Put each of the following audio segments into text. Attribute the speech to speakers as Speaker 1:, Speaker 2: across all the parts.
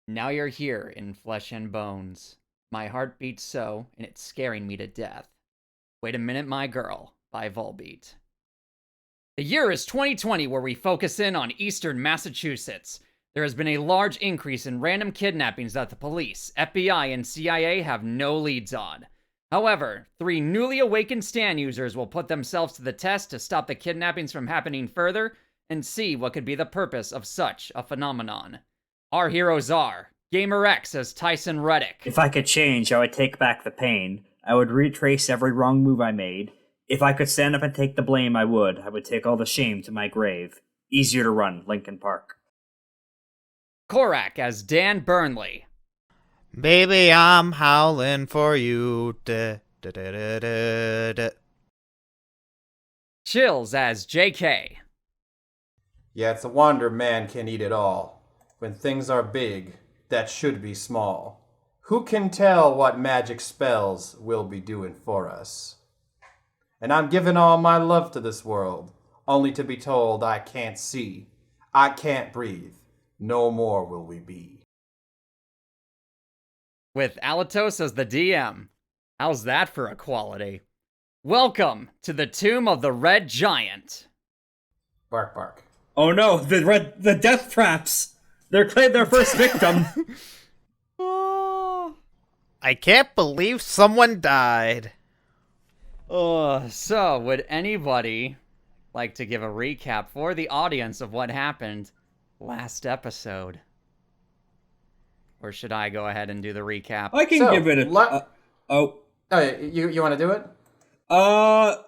Speaker 1: Now you're here in flesh and bones. My heart beats so, and it's scaring me to death. Wait a minute, my girl, by Volbeat. The year is 2020, where we focus in on eastern Massachusetts. There has been a large increase in random kidnappings that the police, FBI, and CIA have no leads on. However, 3 newly awakened Stan users will put themselves to the test to stop the kidnappings from happening further and see what could be the purpose of such a phenomenon. Our heroes are Gamer X as Tyson Reddick.
Speaker 2: If I could change, I would take back the pain. I would retrace every wrong move I made. If I could stand up and take the blame, I would. I would take all the shame to my grave. Easier to run, Lincoln Park.
Speaker 1: Korak as Dan Burnley.
Speaker 3: Baby, I'm howling for you. Da, da, da, da, da, da.
Speaker 1: Chills as JK.
Speaker 4: Yeah, it's a wonder man can eat it all. When things are big, that should be small. Who can tell what magic spells will be doing for us? And I'm giving all my love to this world, only to be told I can't see, I can't breathe, no more will we be.
Speaker 1: With Alatos as the DM. How's that for equality? Welcome to the Tomb of the Red Giant.
Speaker 4: Bark, bark.
Speaker 2: Oh no, the death traps! They're claimed their first victim!
Speaker 3: I can't believe someone died.
Speaker 1: So, would anybody like to give a recap for the audience of what happened last episode? Or should I go ahead and do the recap?
Speaker 2: I can give it a...
Speaker 4: Oh, you want to do it?
Speaker 2: Why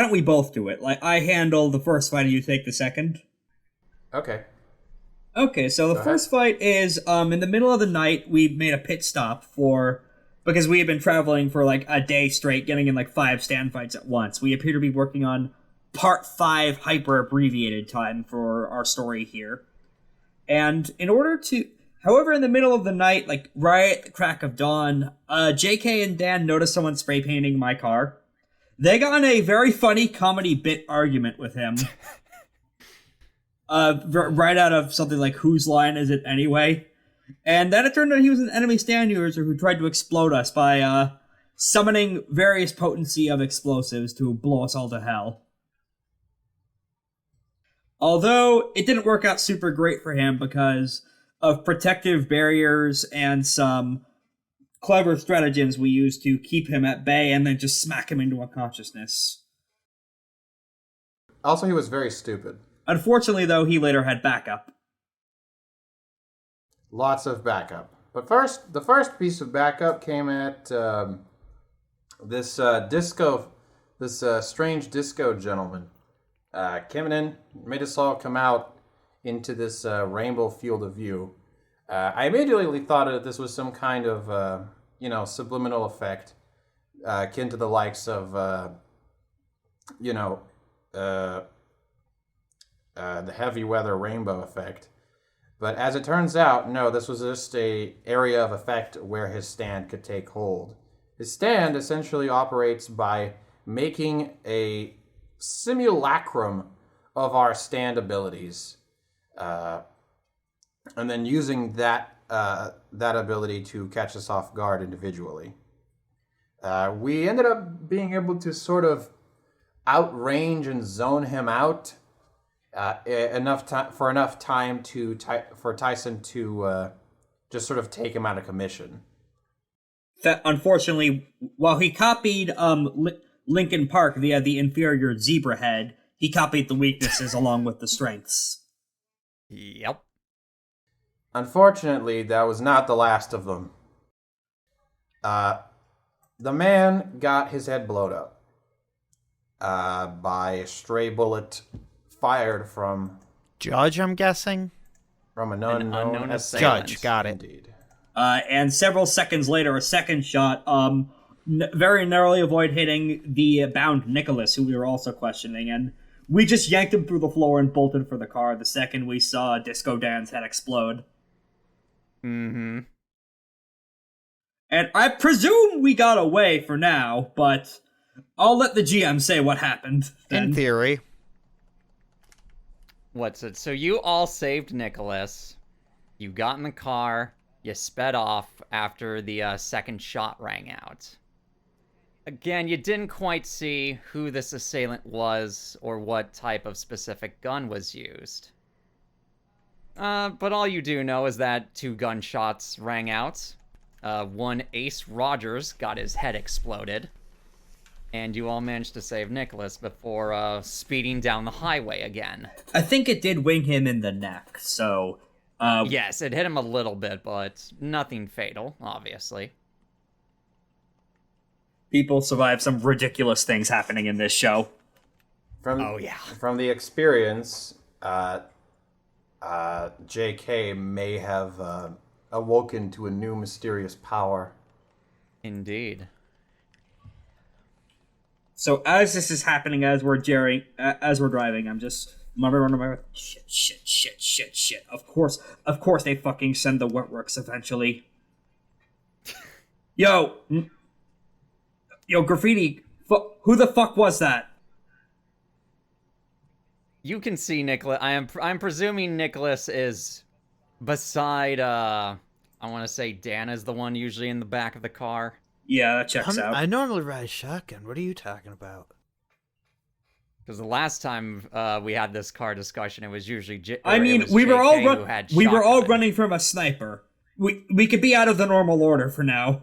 Speaker 2: don't we both do it? Like, I handle the first fight and you take the second.
Speaker 4: Okay.
Speaker 2: Okay, so the first fight is, in the middle of the night, we made a pit stop because we had been traveling for like a day straight, getting in like 5 stand fights at once. We appear to be working on part 5 hyper-abbreviated time for our story here. And however, in the middle of the night, like right at the crack of dawn, JK and Dan noticed someone spray painting my car. They got in a very funny comedy bit argument with him. Right out of something like, whose line is it anyway? And then it turned out he was an enemy stand user who tried to explode us by summoning various potency of explosives to blow us all to hell. Although, it didn't work out super great for him because of protective barriers and some clever stratagems we used to keep him at bay and then just smack him into unconsciousness.
Speaker 4: Also, he was very stupid.
Speaker 2: Unfortunately, though, he later had backup.
Speaker 4: Lots of backup. But first, the first piece of backup came at this strange disco gentleman. Came in, made us all come out into this rainbow field of view. I immediately thought that this was some kind of, subliminal effect, akin to the likes of, the heavy weather rainbow effect. But as it turns out, no, this was just a area of effect where his stand could take hold. His stand essentially operates by making a simulacrum of our stand abilities, and then using that ability to catch us off guard individually. We ended up being able to sort of outrange and zone him out enough time for Tyson to just sort of take him out of commission.
Speaker 2: That unfortunately, while he copied Lincoln Park via the inferior zebra head, he copied the weaknesses along with the strengths.
Speaker 1: Yep.
Speaker 4: Unfortunately, that was not the last of them. The man got his head blown up by a stray bullet fired from...
Speaker 3: Judge, I'm guessing?
Speaker 4: From an unknown
Speaker 1: assailant.
Speaker 3: Judge, got it.
Speaker 4: Indeed.
Speaker 2: And several seconds later, a second shot very narrowly avoid hitting the bound Nicholas, who we were also questioning, and we just yanked him through the floor and bolted for the car the second we saw Disco Dan's head explode.
Speaker 1: Mm-hmm.
Speaker 2: And I presume we got away for now, but I'll let the GM say what happened.
Speaker 3: In theory.
Speaker 1: What's it? So you all saved Nicholas. You got in the car, you sped off after the second shot rang out. Again, you didn't quite see who this assailant was or what type of specific gun was used. But all you do know is that 2 gunshots rang out. One Ace Rogers got his head exploded. And you all managed to save Nicholas before speeding down the highway again.
Speaker 2: I think it did wing him in the neck, so...
Speaker 1: Yes, it hit him a little bit, but nothing fatal, obviously.
Speaker 2: People survive some ridiculous things happening in this show.
Speaker 4: From the experience, JK may have awoken to a new mysterious power.
Speaker 1: Indeed.
Speaker 2: So as this is happening, as we're driving, I'm just muttering under my breath, shit. Of course they fucking send the Wetworks eventually. Yo, Graffiti, who the fuck was that?
Speaker 1: You can see Nicholas. I'm presuming Nicholas is beside. I want to say Dan is the one usually in the back of the car.
Speaker 2: Yeah, that checks out.
Speaker 3: I normally ride shotgun. What are you talking about?
Speaker 1: Because the last time we had this car discussion, it was usually.
Speaker 2: We were all running from a sniper. We could be out of the normal order for now.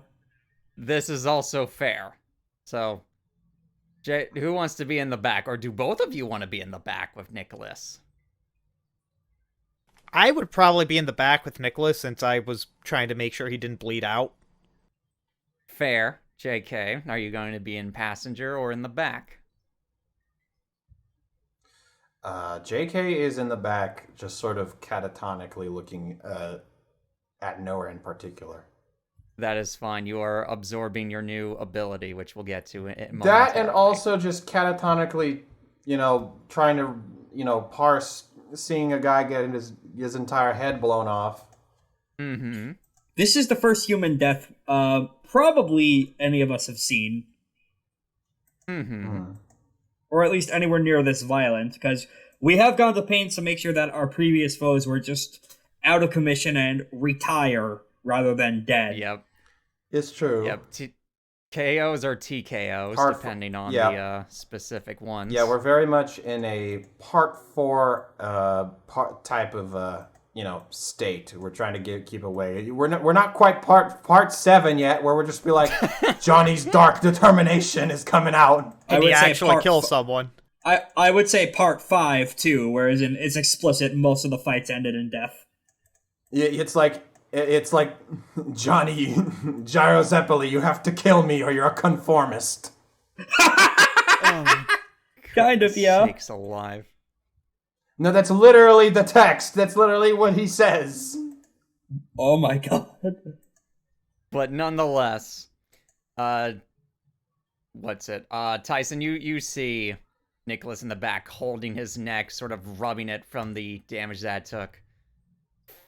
Speaker 1: This is also fair. So, who wants to be in the back, or do both of you want to be in the back with Nicholas?
Speaker 3: I would probably be in the back with Nicholas since I was trying to make sure he didn't bleed out.
Speaker 1: Fair. JK, are you going to be in passenger or in the back?
Speaker 4: JK is in the back, just sort of catatonically looking at nowhere in particular.
Speaker 1: That is fine. You are absorbing your new ability, which we'll get to in
Speaker 4: that, and also just catatonically, trying to, parse seeing a guy getting his entire head blown off.
Speaker 1: Mm-hmm.
Speaker 2: This is the first human death probably any of us have seen.
Speaker 1: Mm-hmm.
Speaker 2: Or at least anywhere near this violent, because we have gone to pains to make sure that our previous foes were just out of commission and retire rather than dead.
Speaker 1: Yep.
Speaker 4: It's true.
Speaker 1: Yep. KOs or TKOs, depending on the specific ones.
Speaker 4: Yeah, we're very much in a part 4 type of state. We're trying to keep away. We're not quite part 7 yet, where we're just be like Johnny's dark determination is coming out.
Speaker 3: And he actually kill someone.
Speaker 2: I would say part 5 too, whereas it's explicit. Most of the fights ended in death.
Speaker 4: It's like Johnny Gyro Zeppeli, you have to kill me or you're a conformist.
Speaker 2: Kind of, yeah.
Speaker 1: Sakes alive.
Speaker 4: No, that's literally the text. That's literally what he says.
Speaker 2: Oh my god.
Speaker 1: But nonetheless, what's it? Tyson, you see Nicholas in the back holding his neck, sort of rubbing it from the damage that took.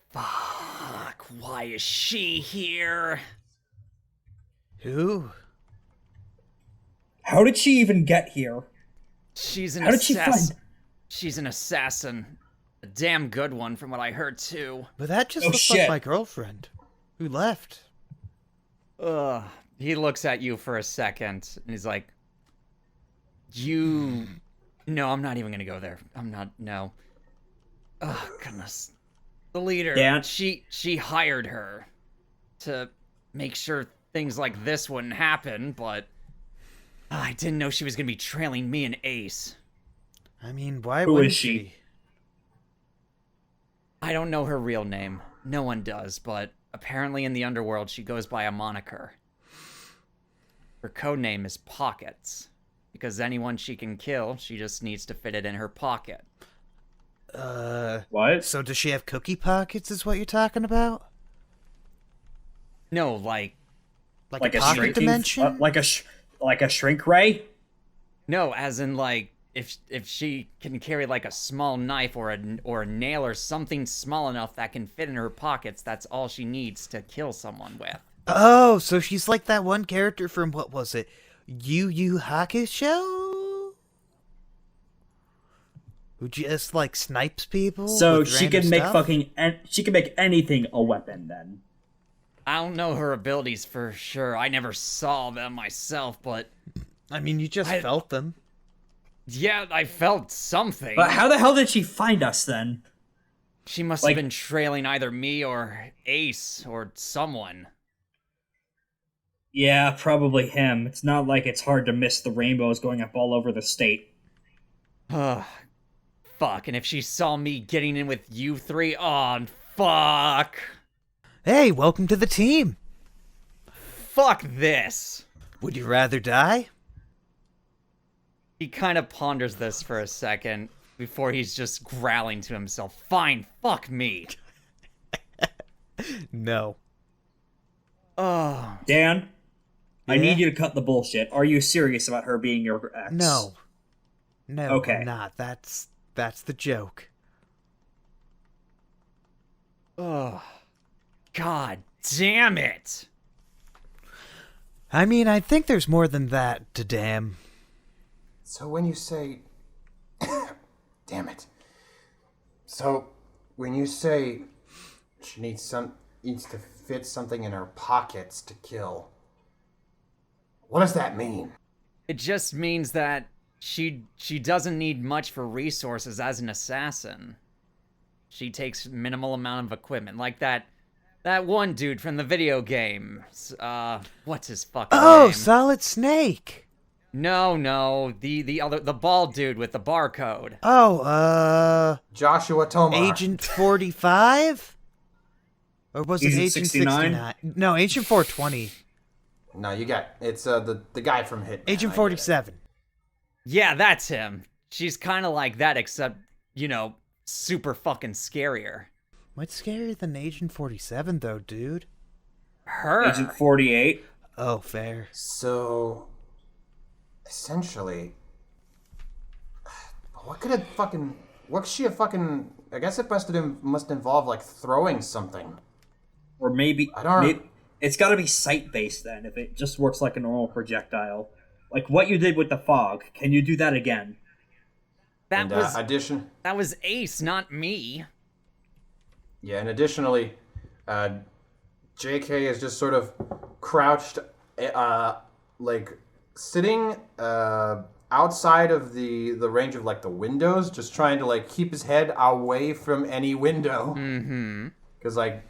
Speaker 1: Fuck, why is she here?
Speaker 3: Who?
Speaker 2: How did she even get here?
Speaker 1: She's an
Speaker 2: How did she find...
Speaker 1: She's an assassin. A damn good one from what I heard too.
Speaker 3: But that just looks like my girlfriend, who left.
Speaker 1: Ugh. He looks at you for a second, and he's like, No, I'm not even gonna go there. No. Oh, goodness. The leader,
Speaker 2: Dan?
Speaker 1: she hired her to make sure things like this wouldn't happen, but I didn't know she was gonna be trailing me and Ace.
Speaker 3: I mean, why
Speaker 2: Who
Speaker 3: wouldn't
Speaker 2: is she?
Speaker 1: I don't know her real name. No one does, but apparently in the underworld she goes by a moniker. Her code name is Pockets, because anyone she can kill, she just needs to fit it in her pocket.
Speaker 2: What?
Speaker 3: So does she have cookie pockets is what you're talking about?
Speaker 1: No, like
Speaker 3: a pocket dimension?
Speaker 2: Like a shrink ray?
Speaker 1: No, as in like if she can carry like a small knife or a nail or something small enough that can fit in her pockets, that's all she needs to kill someone with.
Speaker 3: Oh, so she's like that one character from, what was it? Yu Yu Hakusho? who just like snipes people.
Speaker 2: So
Speaker 3: with
Speaker 2: she
Speaker 3: random
Speaker 2: can make
Speaker 3: stuff?
Speaker 2: she can make anything a weapon then.
Speaker 1: I don't know her abilities for sure. I never saw them myself, but
Speaker 3: I mean, you just felt them.
Speaker 1: yeah, I felt something.
Speaker 2: But how the hell did she find us then?
Speaker 1: She must have been trailing either me or Ace or someone.
Speaker 2: Yeah, probably him. It's not like it's hard to miss the rainbows going up all over the state.
Speaker 1: Ugh. Fuck, and if she saw me getting in with you three, oh, fuck.
Speaker 3: Hey, welcome to the team.
Speaker 1: Fuck this.
Speaker 3: Would you rather die?
Speaker 1: He kind of ponders this for a second before he's just growling to himself. Fine, fuck me.
Speaker 3: No.
Speaker 1: Oh.
Speaker 2: Dan, I
Speaker 3: Yeah?
Speaker 2: need you to cut the bullshit. Are you serious about her being your ex?
Speaker 3: No. No,
Speaker 2: Okay.
Speaker 3: I'm not. That's the joke.
Speaker 1: Oh. God damn it.
Speaker 3: I mean, I think there's more than that to damn.
Speaker 4: So when you say, damn it. So when you say she needs to fit something in her pockets to kill, what does that mean?
Speaker 1: It just means that she doesn't need much for resources as an assassin. She takes minimal amount of equipment, like that one dude from the video game. What's his fucking
Speaker 3: Oh,
Speaker 1: name?
Speaker 3: Solid Snake.
Speaker 1: No, the bald dude with the barcode.
Speaker 3: Oh,
Speaker 4: Joshua Tomar.
Speaker 3: Agent 45? Or was it
Speaker 2: Agent
Speaker 3: Agent
Speaker 2: 69?
Speaker 3: 69? No, Agent 420.
Speaker 4: No, it's the guy from Hitman.
Speaker 3: Agent 47.
Speaker 1: Yeah, that's him. She's kind of like that, except, super fucking scarier.
Speaker 3: What's scarier than Agent 47, though, dude?
Speaker 1: Her.
Speaker 2: Agent 48.
Speaker 3: Oh, fair.
Speaker 4: So, essentially, what could she have fucking, I guess it must involve, like, throwing something.
Speaker 2: Or maybe,
Speaker 4: I don't know.
Speaker 2: It's gotta be sight-based then, if it just works like a normal projectile. Like what you did with the fog. Can you do that again?
Speaker 1: That was Ace, not me.
Speaker 4: Yeah, and additionally, JK is just sort of crouched, like sitting outside of the range of like the windows, just trying to like keep his head away from any window.
Speaker 1: Mm-hmm.
Speaker 4: Because like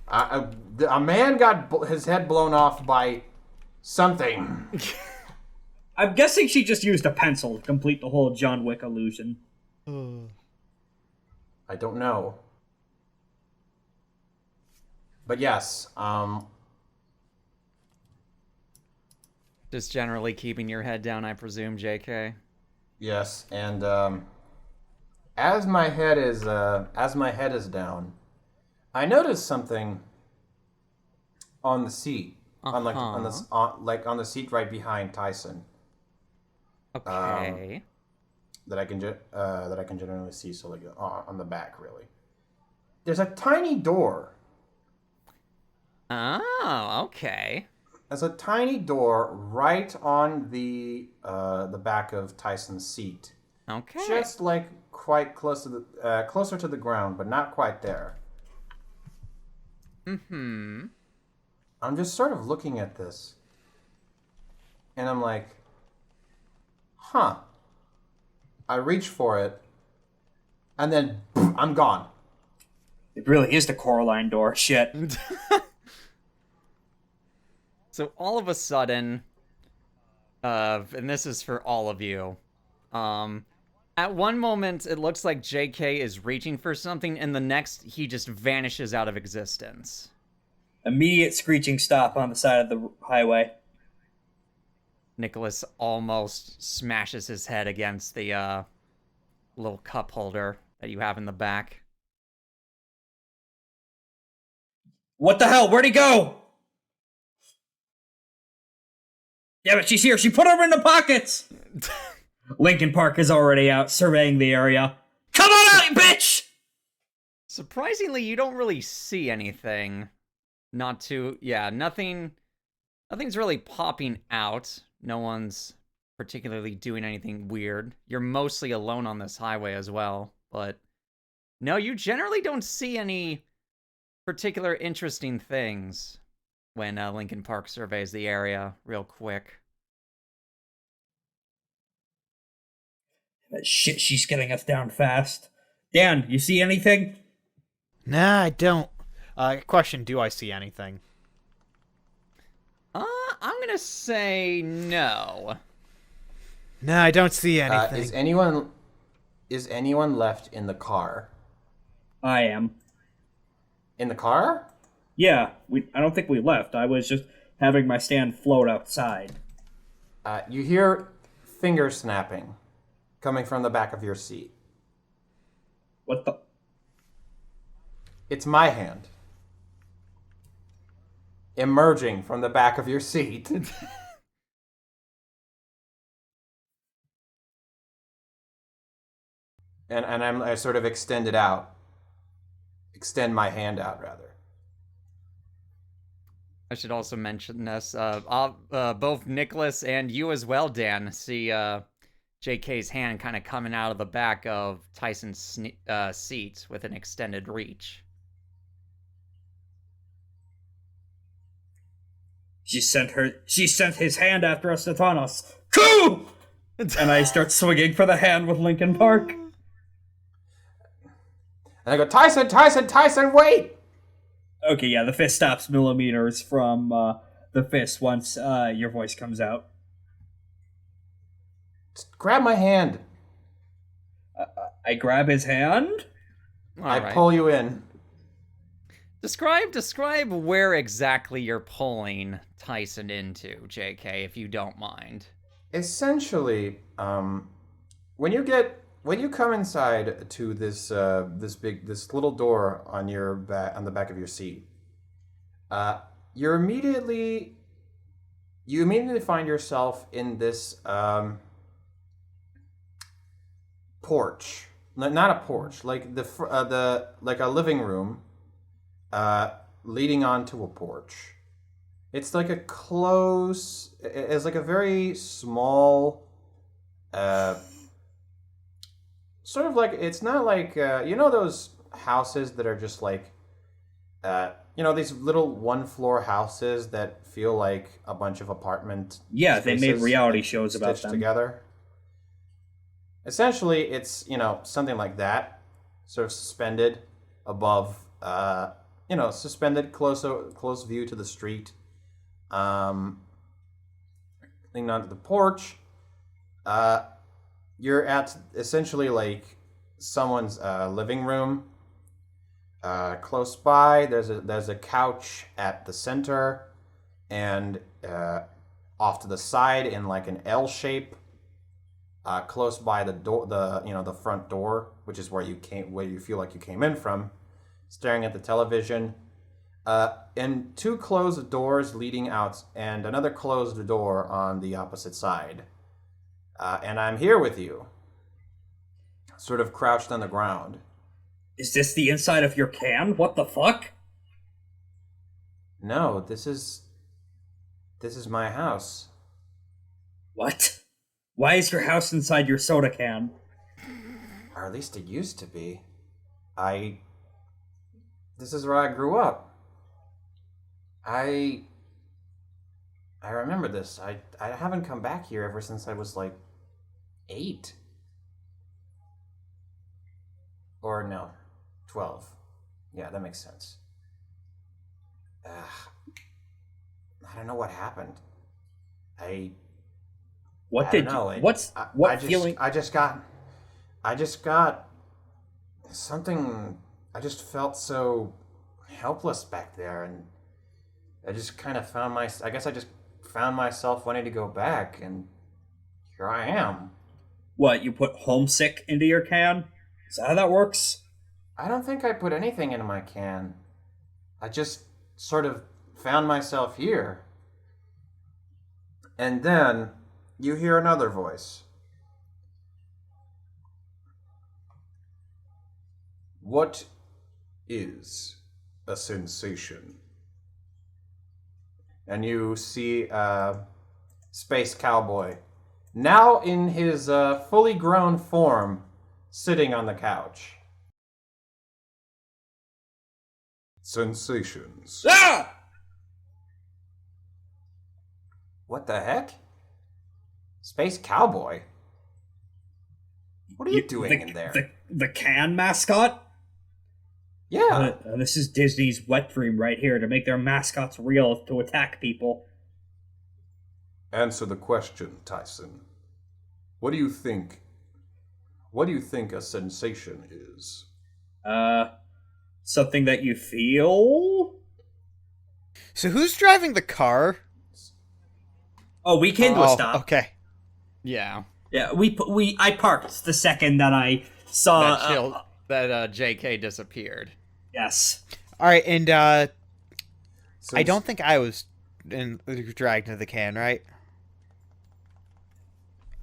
Speaker 4: a man got his head blown off by something.
Speaker 2: I'm guessing she just used a pencil to complete the whole John Wick illusion.
Speaker 4: I don't know. But yes,
Speaker 1: Just generally keeping your head down, I presume, JK.
Speaker 4: yes, and as my head is down, I noticed something on the seat, on the seat right behind Tyson.
Speaker 1: Okay.
Speaker 4: That I can generally see, so like on the back, really. There's a tiny door.
Speaker 1: Oh, okay.
Speaker 4: There's a tiny door right on the back of Tyson's seat.
Speaker 1: Okay.
Speaker 4: Just like quite close to the closer to the ground, but not quite there.
Speaker 1: Mm-hmm.
Speaker 4: I'm just sort of looking at this, and I'm like, huh. I reach for it, and then I'm gone.
Speaker 2: It really is the Coraline door. Shit.
Speaker 1: So all of a sudden, and this is for all of you, at one moment it looks like JK is reaching for something, and the next he just vanishes out of existence.
Speaker 2: Immediate screeching stop on the side of the highway.
Speaker 1: Nicholas almost smashes his head against the little cup holder that you have in the back.
Speaker 2: What the hell? Where'd he go? Damn it, she's here. She put her in the pockets. Lincoln Park is already out surveying the area. Come on out, you bitch!
Speaker 1: Surprisingly, you don't really see anything. Nothing's really popping out. No one's particularly doing anything weird. You're mostly alone on this highway as well, but no, you generally don't see any particular interesting things when Lincoln Park surveys the area real quick.
Speaker 2: Shit, she's getting us down fast. Dan, you see anything?
Speaker 3: Nah, I don't. Question, do I see anything?
Speaker 1: I'm gonna say no.
Speaker 3: Nah, I don't see anything.
Speaker 4: Is anyone left in the car?
Speaker 2: I am.
Speaker 4: In the car?
Speaker 2: Yeah, I don't think we left. I was just having my stand float outside.
Speaker 4: You hear finger snapping coming from the back of your seat.
Speaker 2: What the?
Speaker 4: It's my hand. Emerging from the back of your seat. and I sort of extend my hand out, rather.
Speaker 1: I should also mention this. Both Nicholas and you as well, Dan, see JK's hand kind of coming out of the back of Tyson's seat with an extended reach.
Speaker 2: She sent his hand after us to taunt us. Coo! And I start swinging for the hand with Lincoln Park.
Speaker 4: And I go, Tyson, wait!
Speaker 2: Okay, yeah, the fist stops millimeters from the fist once your voice comes out.
Speaker 4: Just grab my hand.
Speaker 2: I grab his hand.
Speaker 4: I pull you in.
Speaker 1: Describe where exactly you're pulling Tyson into, JK, if you don't mind.
Speaker 4: Essentially, when you come inside to this little door on the back of your seat, you immediately find yourself in this porch. Not a porch, like like a living room, leading onto a porch. It's like it's like a very small, sort of like, it's not like, those houses that are just like, these little one-floor houses that feel like a bunch of apartment
Speaker 2: Yeah, they made reality shows about
Speaker 4: stitched
Speaker 2: them.
Speaker 4: together. Essentially, it's, something like that, sort of suspended above, suspended close view to the street. Leaning onto the porch. You're at essentially like someone's living room. Close by, there's a couch at the center, and off to the side in like an L shape. Close by the door, the front door, which is where you feel like you came in from, staring at the television. And two closed doors leading out, and another closed door on the opposite side. And I'm here with you, sort of crouched on the ground.
Speaker 2: Is this the inside of your can? What the fuck?
Speaker 4: No, this is my house.
Speaker 2: What? Why is your house inside your soda can?
Speaker 4: Or at least it used to be. This is where I grew up. I remember this. I haven't come back here ever since I was like 8. Or no, 12. Yeah, that makes sense. I don't know what happened. I don't know. I just got something. I just felt so helpless back there, and I just kind of I guess I just found myself wanting to go back, and here I am.
Speaker 2: What, you put homesick into your can? Is that how that works?
Speaker 4: I don't think I put anything into my can. I just sort of found myself here. And then you hear another voice. What is a sensation? And you see Space Cowboy now in his fully grown form, sitting on the couch. Sensations.
Speaker 2: Ah!
Speaker 4: What the heck? Space Cowboy? What are you doing in there?
Speaker 2: The can mascot?
Speaker 4: Yeah.
Speaker 2: This is Disney's wet dream right here, to make their mascots real to attack people.
Speaker 4: Answer the question, Tyson. What do you think? What do you think a sensation is?
Speaker 2: Something that you feel?
Speaker 3: So who's driving the car?
Speaker 2: Oh, we came to a stop.
Speaker 3: Okay.
Speaker 1: Yeah.
Speaker 2: Yeah, I parked the second that I saw
Speaker 1: That JK disappeared.
Speaker 2: Yes.
Speaker 3: All right, and I
Speaker 4: Since-
Speaker 3: don't think I was dragged into the can, right?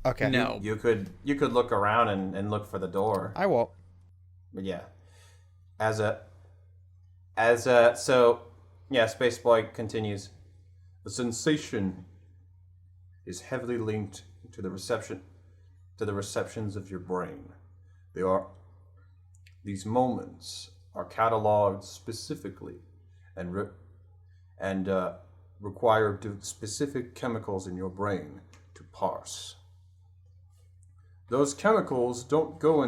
Speaker 3: Okay.
Speaker 1: No.
Speaker 4: You could look around and look for the door.
Speaker 3: I won't.
Speaker 4: But yeah. Spaceboy continues. The sensation is heavily linked to the receptions of your brain. These moments are cataloged specifically and require specific chemicals in your brain to parse. Those chemicals don't go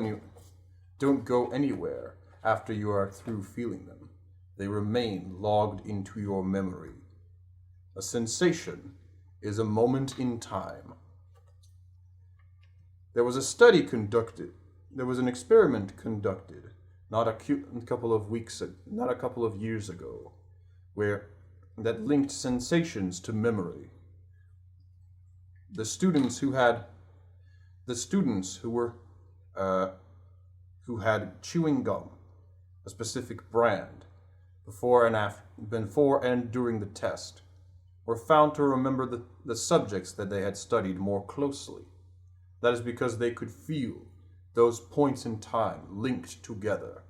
Speaker 4: anywhere after you are through feeling them. They remain logged into your memory. A sensation is a moment in time. There was an experiment conducted not a couple of years ago, that linked sensations to memory. The students who had chewing gum, a specific brand, before and during the test, were found to remember the subjects that they had studied more closely. That is because they could feel those points in time linked together.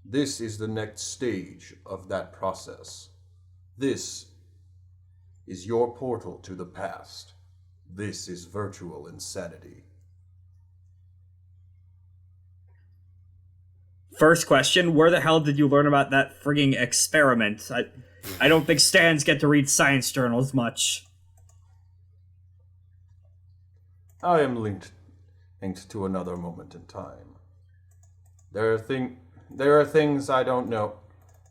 Speaker 4: This is the next stage of that process. This is your portal to the past. This is virtual insanity.
Speaker 2: First question, where the hell did you learn about that frigging experiment? I don't think Stans get to read science journals much.
Speaker 4: I am linked to another moment in time. There are things I don't know.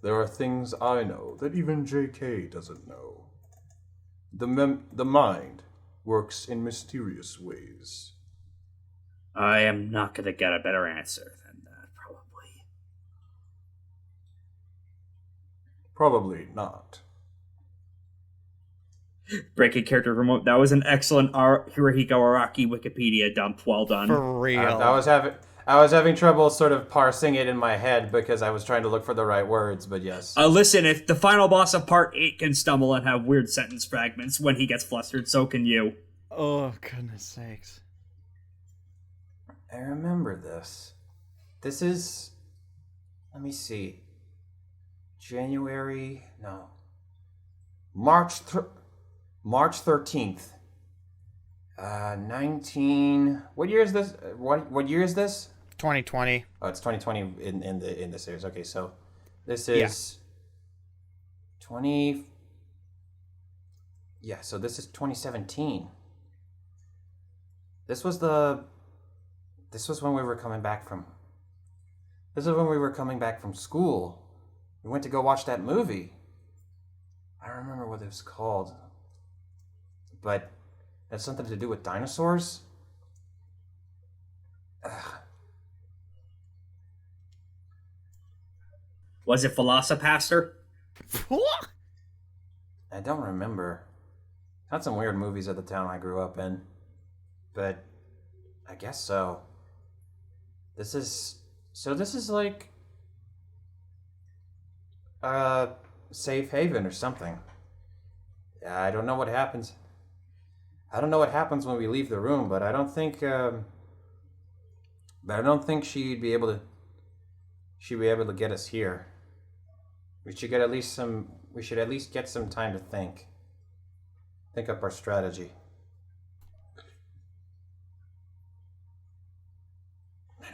Speaker 4: There are things I know that even JK doesn't know. The mind works in mysterious ways.
Speaker 2: I am not going to get a better answer than that, probably.
Speaker 4: Probably not.
Speaker 2: Breaking character remote. That was an excellent Hirohiko Araki Wikipedia dump. Well done.
Speaker 3: For real.
Speaker 4: I was having trouble sort of parsing it in my head because I was trying to look for the right words, but yes.
Speaker 2: Listen, if the final boss of part 8 can stumble and have weird sentence fragments when he gets flustered, so can you.
Speaker 1: Oh, goodness sakes.
Speaker 4: I remember this. This is... Let me see. March 13th. 19... What year is this? What year is this?
Speaker 3: 2020.
Speaker 4: Oh, it's 2020 in the series. Okay, so this is 20. Yeah, so this is 2017. This was when we were coming back from. This is when we were coming back from school. We went to go watch that movie. I don't remember what it was called, but it has something to do with dinosaurs. Ugh.
Speaker 2: Was it Velocipaster?
Speaker 4: I don't remember. Had some weird movies at the town I grew up in, but I guess so. This is like a safe haven or something. I don't know what happens. I don't know what happens when we leave the room, but I don't think she'd be able to get us here. We should at least get some time to think up our strategy.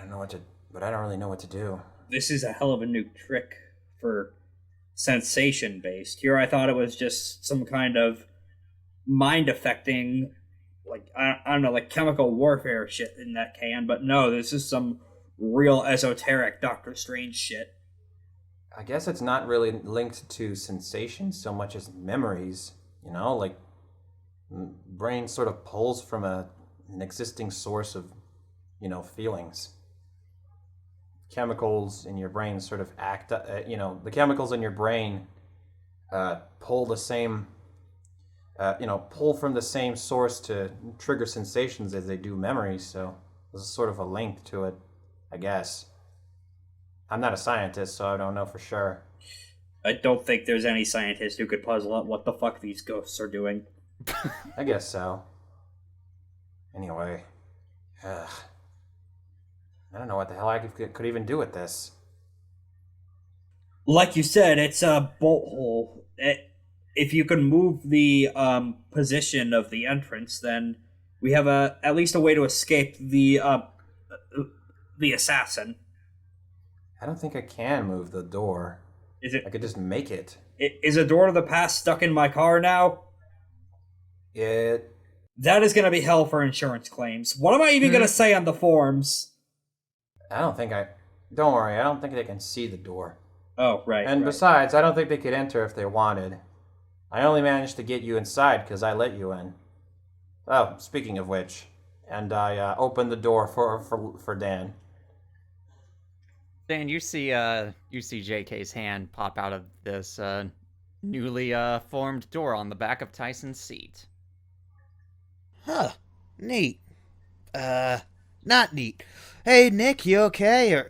Speaker 4: don't know what to, but I don't really know what to do.
Speaker 2: This is a hell of a new trick for sensation based. Here I thought it was just some kind of mind affecting, like, I don't know, like chemical warfare shit in that can, but no, this is some real esoteric Doctor Strange shit.
Speaker 4: I guess it's not really linked to sensations so much as memories, you know, like brain sort of pulls from an existing source of, you know, feelings. Chemicals in your brain sort of act, the chemicals in your brain pull the same, pull from the same source to trigger sensations as they do memories, so there's sort of a link to it, I guess. I'm not a scientist, so I don't know for sure.
Speaker 2: I don't think there's any scientist who could puzzle out what the fuck these ghosts are doing.
Speaker 4: I guess so. Anyway, I don't know what the hell I could even do with this.
Speaker 2: Like you said, it's a bolt hole. If you can move the position of the entrance, then we have at least a way to escape the assassin.
Speaker 4: I don't think I can move the door. I could just make it.
Speaker 2: Is a door to the past stuck in my car now? That is going to be hell for insurance claims. What am I even going to say on the forms?
Speaker 4: Don't worry, I don't think they can see the door.
Speaker 2: Oh, right.
Speaker 4: And besides, I don't think they could enter if they wanted. I only managed to get you inside because I let you in. Oh, speaking of which, and I opened the door for Dan.
Speaker 1: Dan, you see JK's hand pop out of this newly formed door on the back of Tyson's seat.
Speaker 3: Huh. Neat. Not neat. Hey, Nick, you okay? Or...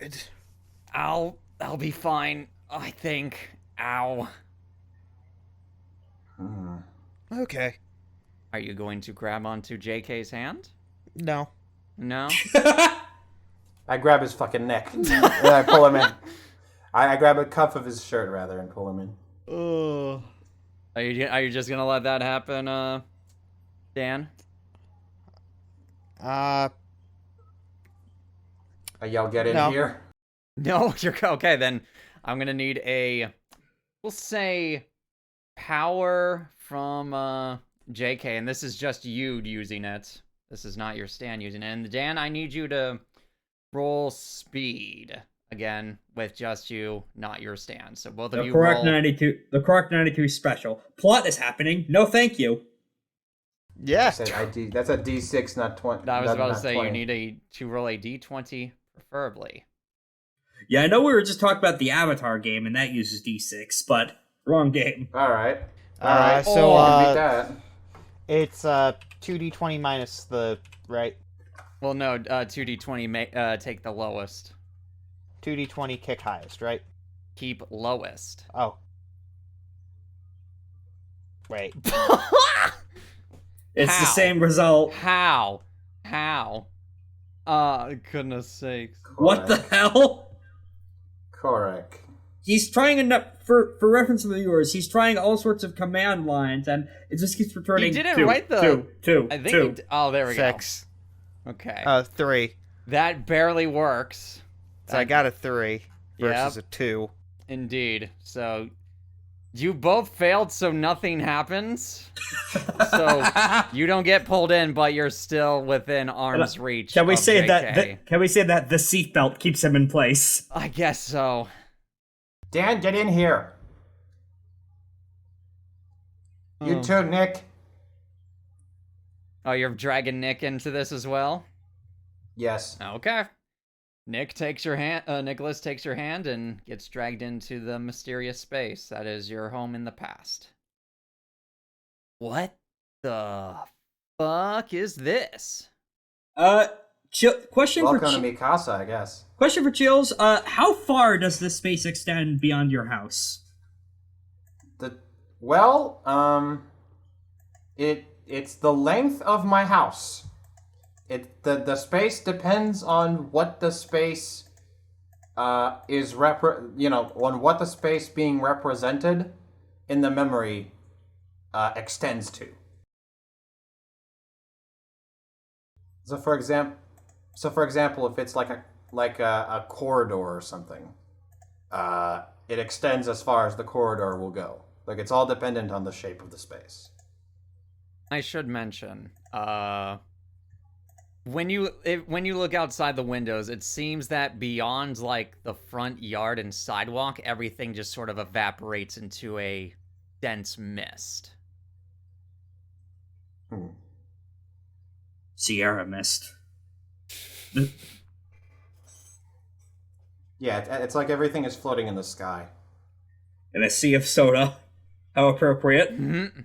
Speaker 1: I'll be fine, I think. Ow.
Speaker 3: Okay.
Speaker 1: Are you going to grab onto JK's hand?
Speaker 3: No.
Speaker 1: No?
Speaker 4: I grab his fucking neck and I pull him in. I grab a cuff of his shirt rather and pull him in.
Speaker 1: Oh. Are you just gonna let that happen, Dan?
Speaker 4: I yell, get in here.
Speaker 1: No, you're okay. Then I'm gonna need we'll say, power from JK, and this is just you using it. This is not your stand using it. And Dan, I need you to roll speed again with just you, not your stand. So both of you roll.
Speaker 2: The correct 92 special. Plot is happening. No, thank you.
Speaker 3: Yeah.
Speaker 4: That's a D6, not 20.
Speaker 1: I was about to say
Speaker 4: 20.
Speaker 1: you need to roll a D20, preferably.
Speaker 2: Yeah, I know we were just talking about the Avatar game, and that uses D6, but wrong game.
Speaker 4: All right.
Speaker 3: So
Speaker 4: beat that.
Speaker 3: it's 2d20 minus the right.
Speaker 1: Well, no, 2D20 take the lowest.
Speaker 3: 2d20 kick highest, right?
Speaker 1: Keep lowest.
Speaker 3: Oh. Wait.
Speaker 2: It's
Speaker 1: How?
Speaker 2: the same result.
Speaker 1: How? Goodness sakes.
Speaker 2: What the hell?
Speaker 4: Correct.
Speaker 2: He's trying for reference to the viewers, he's trying all sorts of command lines, and it just keeps returning.
Speaker 1: He didn't write the
Speaker 2: two.
Speaker 1: I think. Oh, there we
Speaker 3: 6.
Speaker 1: go. Okay.
Speaker 3: 3.
Speaker 1: That barely works.
Speaker 3: So I got a 3 versus a 2.
Speaker 1: Indeed. So you both failed, so nothing happens. So you don't get pulled in, but you're still within arm's reach.
Speaker 2: Can we say
Speaker 1: JK.
Speaker 2: Can we say that the seatbelt keeps him in place?
Speaker 1: I guess so.
Speaker 4: Dan, get in here. You too, Nick.
Speaker 1: Oh, you're dragging Nick into this as well?
Speaker 4: Yes.
Speaker 1: Okay. Nicholas takes your hand and gets dragged into the mysterious space that is your home in the past. What the fuck is this?
Speaker 2: Question
Speaker 4: Welcome
Speaker 2: for
Speaker 4: to Mikasa, I guess.
Speaker 2: Question for Chills. How far does this space extend beyond your house?
Speaker 4: It's the length of my house. The space depends on what the space on what the space being represented in the memory extends to. So for example, if it's like like a corridor or something, it extends as far as the corridor will go. Like, it's all dependent on the shape of the space.
Speaker 1: I should mention, when you look outside the windows, it seems that beyond like the front yard and sidewalk, everything just sort of evaporates into a dense mist.
Speaker 2: Sierra mist.
Speaker 4: Yeah, it's like everything is floating in the sky.
Speaker 2: And a sea of soda. How appropriate.
Speaker 1: Mm-hmm.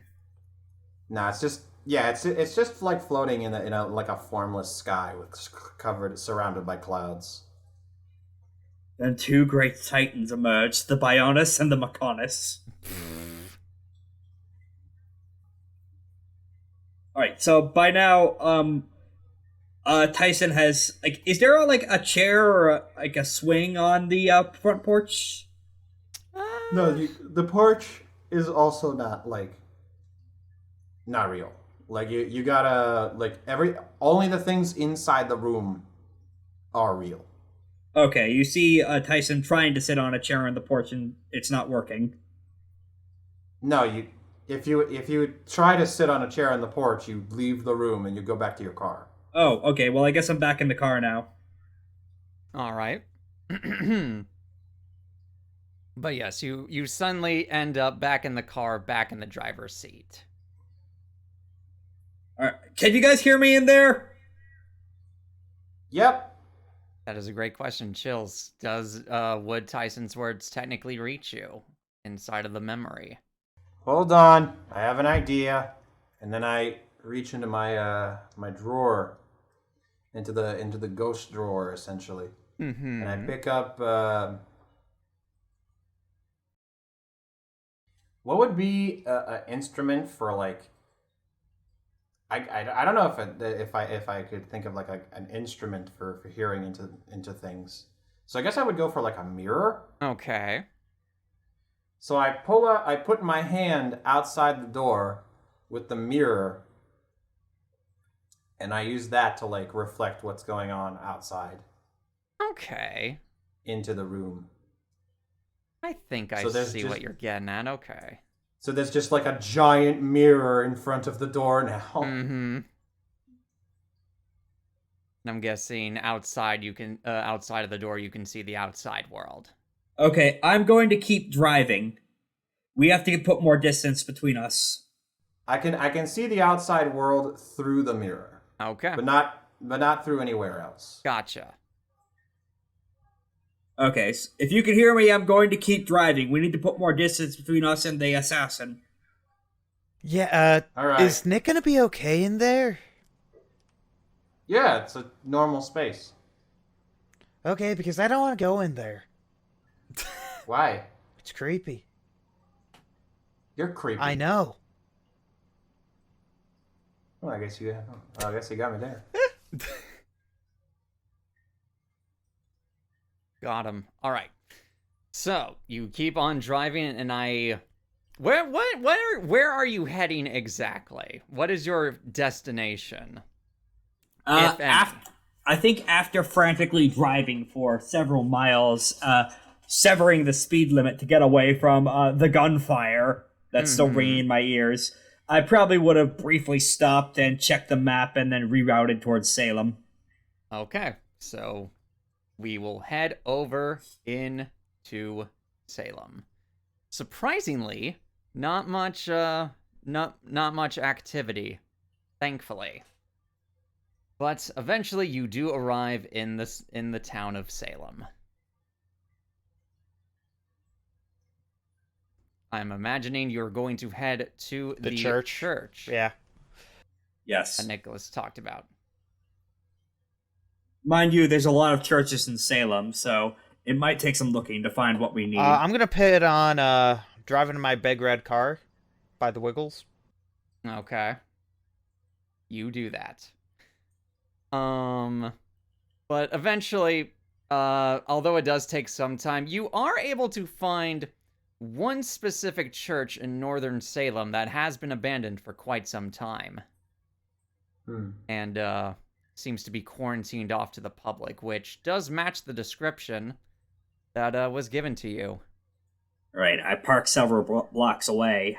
Speaker 4: Nah, it's just it's just like floating in a like a formless sky with surrounded by clouds.
Speaker 2: Then two great titans emerged, the Bionis and the Maconis. Alright, so by now, Tyson has, like, is there a chair or a swing on the front porch?
Speaker 4: No, the porch is also not real. Like you gotta only the things inside the room are real.
Speaker 2: Okay, you see Tyson trying to sit on a chair on the porch and it's not working.
Speaker 4: No, if you try to sit on a chair on the porch, you leave the room and you go back to your car.
Speaker 2: Oh, okay, well I guess I'm back in the car now.
Speaker 1: All right. But yes, you suddenly end up back in the car, back in the driver's seat.
Speaker 2: Alright, can you guys hear me in there?
Speaker 4: Yep.
Speaker 1: That is a great question. Chills. Would Tyson's words technically reach you inside of the memory?
Speaker 4: Hold on, I have an idea. And then I reach into my my drawer, into the ghost drawer essentially, and I pick up. What would be an instrument for like? I don't know if I could think of like an instrument for hearing into things. So I guess I would go for like a mirror.
Speaker 1: Okay.
Speaker 4: So I put my hand outside the door with the mirror, and I use that to like reflect what's going on outside.
Speaker 1: Okay.
Speaker 4: Into the room.
Speaker 1: I think I see what you're getting at. Okay.
Speaker 4: So there's just like a giant mirror in front of the door now.
Speaker 1: Mm-hmm. I'm guessing outside outside of the door you can see the outside world.
Speaker 2: Okay, I'm going to keep driving. We have to put more distance between us.
Speaker 4: I can see the outside world through the mirror.
Speaker 1: Okay.
Speaker 4: But not through anywhere else.
Speaker 1: Gotcha.
Speaker 2: Okay, so if you can hear me, I'm going to keep driving. We need to put more distance between us and the assassin.
Speaker 3: Yeah,
Speaker 4: All right.
Speaker 3: Is Nick gonna be okay in there?
Speaker 4: Yeah, it's a normal space.
Speaker 3: Okay, because I don't want to go in there.
Speaker 4: Why?
Speaker 3: It's creepy.
Speaker 4: You're creepy.
Speaker 3: I know.
Speaker 4: Well, I guess you got me there.
Speaker 1: Got him. All right. So you keep on driving, and where are you heading exactly? What is your destination?
Speaker 2: I think after frantically driving for several miles, severing the speed limit to get away from the gunfire that's still ringing in my ears, I probably would have briefly stopped and checked the map and then rerouted towards Salem.
Speaker 1: Okay, so we will head over into Salem. Surprisingly, not much activity, thankfully. But eventually you do arrive in the town of Salem. I'm imagining you're going to head to the church.
Speaker 3: Yeah.
Speaker 2: Yes.
Speaker 1: That Nicholas talked about.
Speaker 2: Mind you, there's a lot of churches in Salem, so it might take some looking to find what we need.
Speaker 3: I'm gonna put on driving my big red car by the Wiggles.
Speaker 1: Okay. You do that. But eventually, although it does take some time, you are able to find one specific church in northern Salem that has been abandoned for quite some time. And seems to be quarantined off to the public, which does match the description that was given to you.
Speaker 2: Right, I park several blocks away,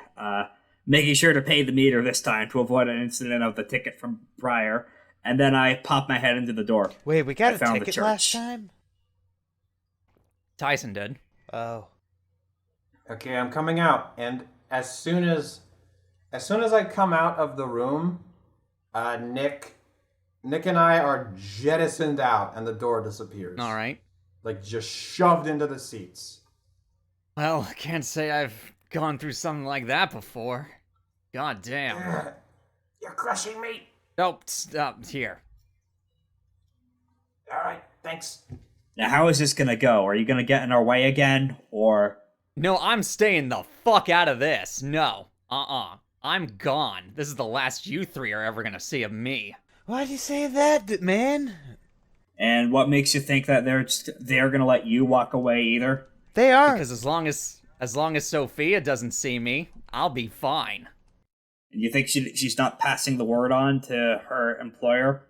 Speaker 2: making sure to pay the meter this time to avoid an incident of the ticket from prior, and then I pop my head into the door.
Speaker 3: Wait, we got
Speaker 2: I
Speaker 3: a
Speaker 2: found the
Speaker 3: ticket
Speaker 2: church.
Speaker 3: last time?
Speaker 1: Tyson did.
Speaker 3: Oh.
Speaker 4: Okay, I'm coming out, and as soon as I come out of the room, Nick and I are jettisoned out, and the door disappears.
Speaker 1: All right.
Speaker 4: Like just shoved into the seats.
Speaker 1: Well, I can't say I've gone through something like that before. God damn.
Speaker 4: You're crushing me.
Speaker 1: Nope, stop here.
Speaker 4: All right, thanks.
Speaker 2: Now, how is this gonna go? Are you gonna get in our way again, or...
Speaker 1: No, I'm staying the fuck out of this. No. I'm gone. This is the last you three are ever gonna see of me.
Speaker 3: Why'd you say that, man?
Speaker 2: And what makes you think that they're gonna let you walk away either?
Speaker 3: They are.
Speaker 1: Because as long as Sophia doesn't see me, I'll be fine.
Speaker 2: And you think she's not passing the word on to her employer?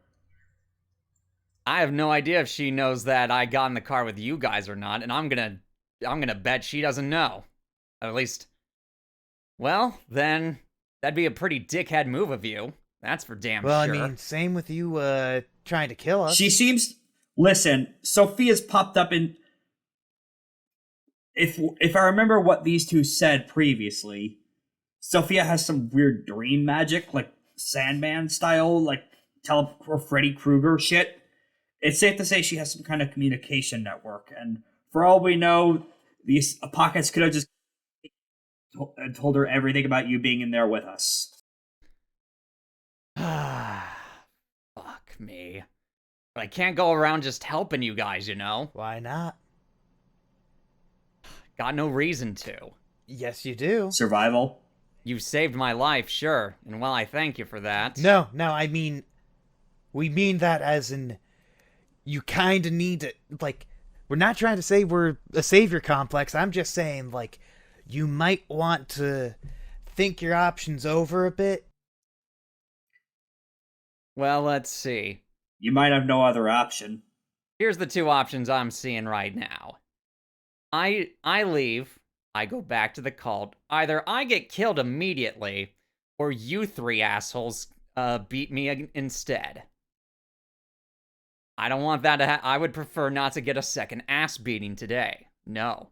Speaker 1: I have no idea if she knows that I got in the car with you guys or not, and I'm gonna bet she doesn't know. At least, well, then that'd be a pretty dickhead move of you. That's for damn sure.
Speaker 3: Well, I mean, same with you trying to kill us.
Speaker 2: She seems... Listen, Sophia's popped up in... If I remember what these two said previously, Sophia has some weird dream magic, like Sandman style, like or Freddy Krueger shit. It's safe to say she has some kind of communication network, and for all we know, these pockets could have just told her everything about you being in there with us.
Speaker 1: Fuck me. But I can't go around just helping you guys, you know?
Speaker 3: Why not?
Speaker 1: Got no reason to.
Speaker 3: Yes, you do.
Speaker 2: Survival.
Speaker 1: You saved my life, sure, and well, I thank you for that.
Speaker 3: No, I mean, we mean that as in, you kind of need to, like, we're not trying to say we're a savior complex. I'm just saying, like, you might want to think your options over a bit.
Speaker 1: Well, let's see.
Speaker 2: You might have no other option.
Speaker 1: Here's the two options I'm seeing right now. I leave, I go back to the cult. Either I get killed immediately, or you three assholes beat me instead. I don't want that to I would prefer not to get a second ass beating today. No.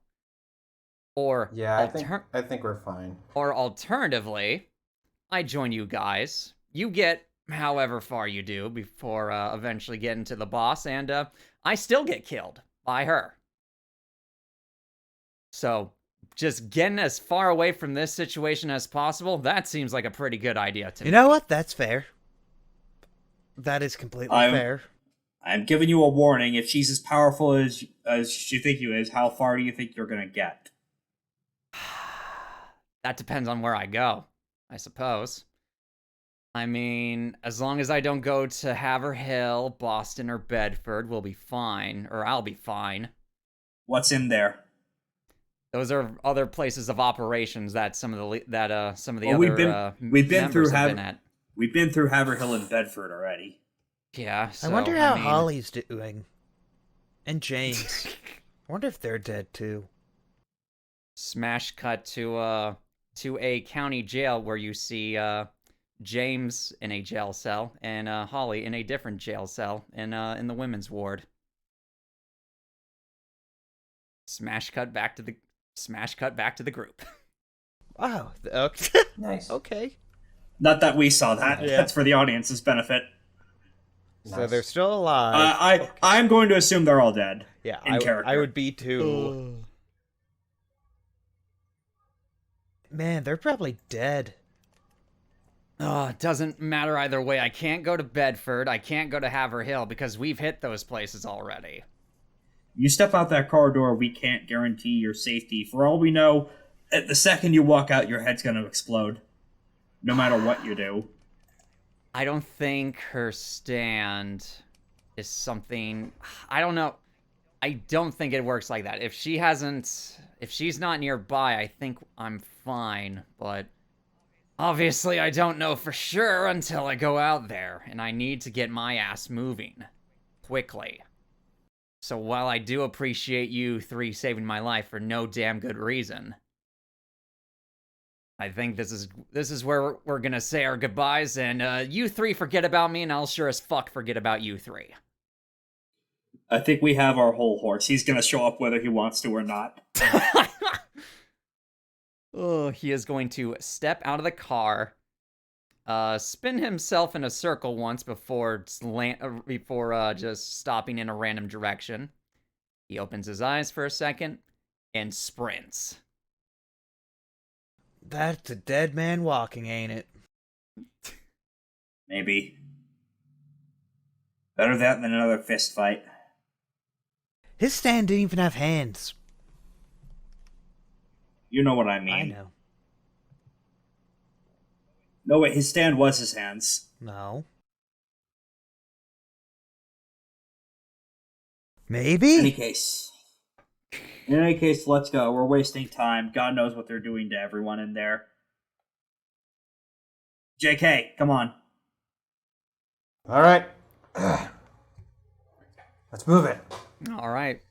Speaker 1: Or
Speaker 4: Yeah, I think we're fine.
Speaker 1: Or alternatively, I join you guys. You get however far you do before eventually getting to the boss, and I still get killed by her. So, just getting as far away from this situation as possible, that seems like a pretty good idea to me.
Speaker 3: You know what? That's fair. That is completely fair.
Speaker 2: I'm giving you a warning. If she's as powerful as you think you is, how far do you think you're gonna get?
Speaker 1: That depends on where I go, I suppose. I mean, as long as I don't go to Haverhill, Boston, or Bedford, we'll be fine. Or I'll be fine.
Speaker 2: What's in there?
Speaker 1: Those are other places of operations that some of the
Speaker 2: we've been through
Speaker 1: have been at.
Speaker 2: We've been through Haverhill and Bedford already.
Speaker 1: Yeah, so,
Speaker 3: I wonder how Holly's doing. And James. I wonder if they're dead too.
Speaker 1: Smash cut to a county jail where you see James in a jail cell and Holly in a different jail cell in the women's ward. Smash cut back to the group.
Speaker 3: Wow. Okay.
Speaker 4: Nice.
Speaker 3: Okay.
Speaker 2: Not that we saw that.
Speaker 3: Yeah.
Speaker 2: That's for the audience's benefit.
Speaker 3: So they're still alive.
Speaker 2: I'm going to assume they're all dead.
Speaker 3: Yeah,
Speaker 2: in character.
Speaker 3: I would be too. Man, they're probably dead.
Speaker 1: Oh, it doesn't matter either way. I can't go to Bedford. I can't go to Haverhill because we've hit those places already.
Speaker 2: You step out that corridor, we can't guarantee your safety. For all we know, at the second you walk out, your head's going to explode. No matter what you do.
Speaker 1: I don't think her stand is something... I don't know. I don't think it works like that. If she's not nearby, I think I'm fine, but Obviously, I don't know for sure until I go out there, and I need to get my ass moving. Quickly. So while I do appreciate you three saving my life for no damn good reason, I think this is where we're gonna say our goodbyes, and you three forget about me, and I'll sure as fuck forget about you three.
Speaker 2: I think we have our whole horse. He's gonna show up whether he wants to or not.
Speaker 1: Oh, he is going to step out of the car, spin himself in a circle once before just stopping in a random direction. He opens his eyes for a second and sprints.
Speaker 3: That's a dead man walking, ain't it?
Speaker 2: Maybe. Better that than another fist fight.
Speaker 3: His stand didn't even have hands.
Speaker 2: You know what I mean.
Speaker 3: I know.
Speaker 2: No, wait, his stand was his hands.
Speaker 3: No. Maybe?
Speaker 2: In any case, let's go. We're wasting time. God knows what they're doing to everyone in there. JK, come on.
Speaker 4: All right. Let's move it.
Speaker 1: All right.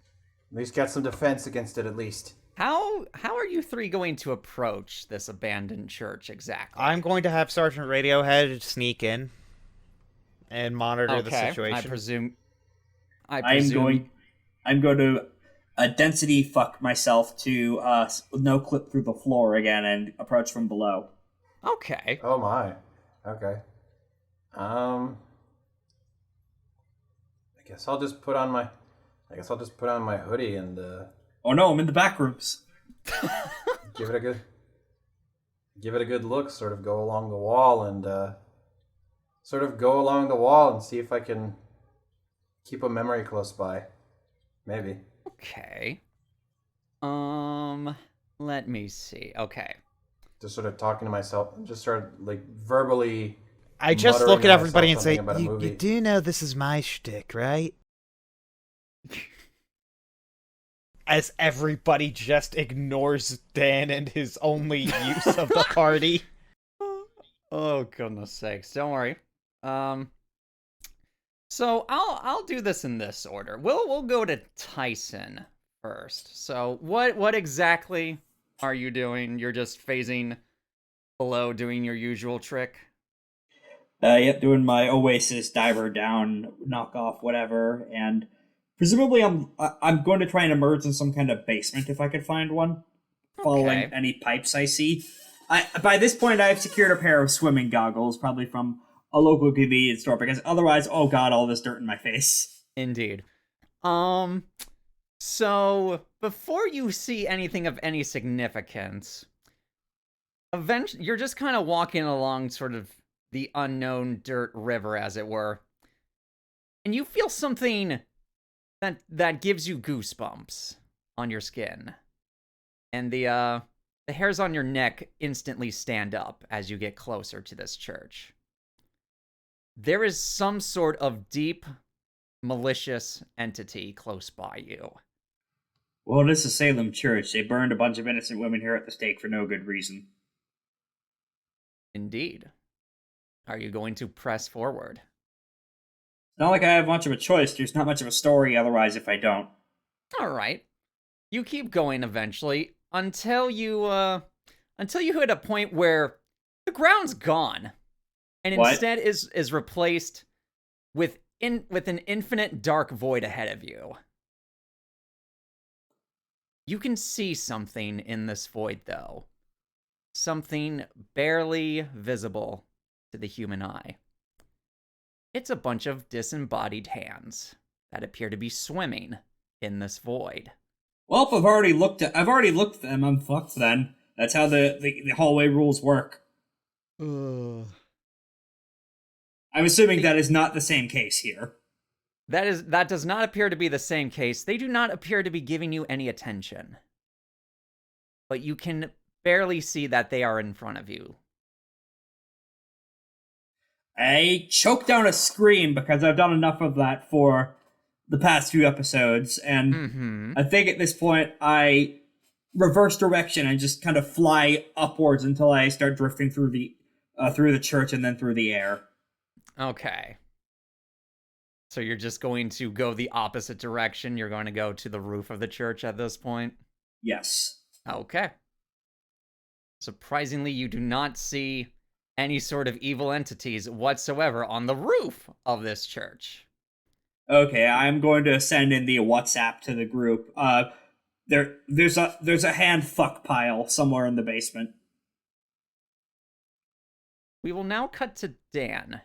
Speaker 4: At least get some defense against it, at least.
Speaker 1: How are you three going to approach this abandoned church exactly?
Speaker 3: I'm going to have Sergeant Radiohead sneak in and monitor the situation.
Speaker 2: I'm going to density fuck myself to no clip through the floor again and approach from below.
Speaker 1: Okay.
Speaker 4: Oh my. Okay. I guess I'll just put on my hoodie and
Speaker 2: Oh no, I'm in the back rooms.
Speaker 4: give it a good look, sort of go along the wall and see if I can keep a memory close by. Maybe.
Speaker 1: Okay. Let me see. Okay.
Speaker 4: Just sort of talking to myself, just sort of like verbally.
Speaker 3: I just look at everybody and say,
Speaker 4: you
Speaker 3: do know this is my shtick, right? As everybody just ignores Dan and his only use of the party.
Speaker 1: Oh, goodness sakes. Don't worry. So I'll do this in this order. We'll go to Tyson first. So what exactly are you doing? You're just phasing below, doing your usual trick?
Speaker 2: Yep, doing my Oasis diver down, knock off whatever, and presumably I'm going to try and emerge in some kind of basement if I could find one, following any pipes I see. By this point, I've secured a pair of swimming goggles, probably from a local convenience store, because otherwise, oh god, all this dirt in my face.
Speaker 1: Indeed. So before you see anything of any significance, eventually you're just kind of walking along sort of the unknown dirt river, as it were, and you feel something that gives you goosebumps on your skin, and the hairs on your neck instantly stand up as you get closer to this church. There is some sort of deep, malicious entity close by you.
Speaker 2: Well, this is Salem Church. They burned a bunch of innocent women here at the stake for no good reason.
Speaker 1: Indeed. Are you going to press forward?
Speaker 2: It's not like I have much of a choice. There's not much of a story otherwise if I don't.
Speaker 1: All right. You keep going eventually until you hit a point where the ground's gone, and instead is replaced with an infinite dark void ahead of you. You can see something in this void, though. Something barely visible to the human eye. It's a bunch of disembodied hands that appear to be swimming in this void.
Speaker 2: Well, if I've already looked at them, I'm fucked then. That's how the hallway rules work. I'm assuming that is not the same case here.
Speaker 1: That does not appear to be the same case. They do not appear to be giving you any attention. But you can barely see that they are in front of you.
Speaker 2: I choke down a scream because I've done enough of that for the past few episodes, and I think at this point I reverse direction and just kind of fly upwards until I start drifting through the church and then through the air.
Speaker 1: Okay. So you're just going to go the opposite direction. You're going to go to the roof of the church at this point?
Speaker 2: Yes.
Speaker 1: Okay. Surprisingly, you do not see any sort of evil entities whatsoever on the roof of this church.
Speaker 2: Okay, I'm going to send in the WhatsApp to the group. There's a hand fuck pile somewhere in the basement.
Speaker 1: We will now cut to Dan.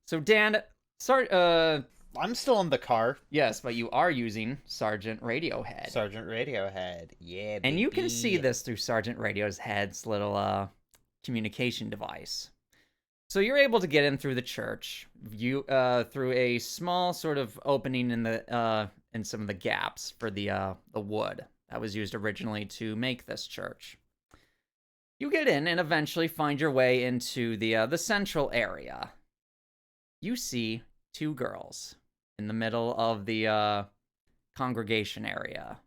Speaker 1: So Dan,
Speaker 3: I'm still in the car.
Speaker 1: yes, but you are using Sergeant Radiohead.
Speaker 3: Sergeant Radiohead. Yeah,
Speaker 1: And you can
Speaker 3: baby.
Speaker 1: see this through Sergeant Radiohead's little communication device. So you're able to get in through the church, through a small sort of opening in some of the gaps for the wood that was used originally to make this church. You get in and eventually find your way into the central area. You see two girls in the middle of the congregation area.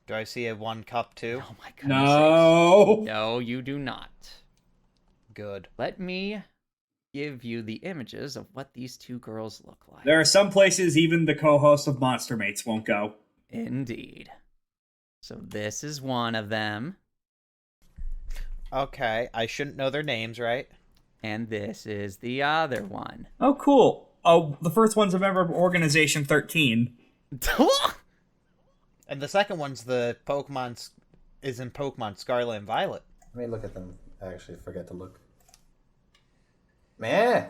Speaker 3: Do I see a 1 cup too?
Speaker 1: Oh my goodness.
Speaker 2: No.
Speaker 1: sakes. No, you do not.
Speaker 3: Good.
Speaker 1: Let me give you the images of what these two girls look like.
Speaker 2: There are some places even the co-host of Monster Mates won't go.
Speaker 1: Indeed. So this is one of them,
Speaker 3: Okay, I shouldn't know their names, right?
Speaker 1: and this is the other one.
Speaker 2: Oh, cool. Oh, the first one's a member of Organization 13.
Speaker 3: And the second one's the is in Pokemon Scarlet and Violet.
Speaker 4: Let me look at them. I actually forget to look. Man,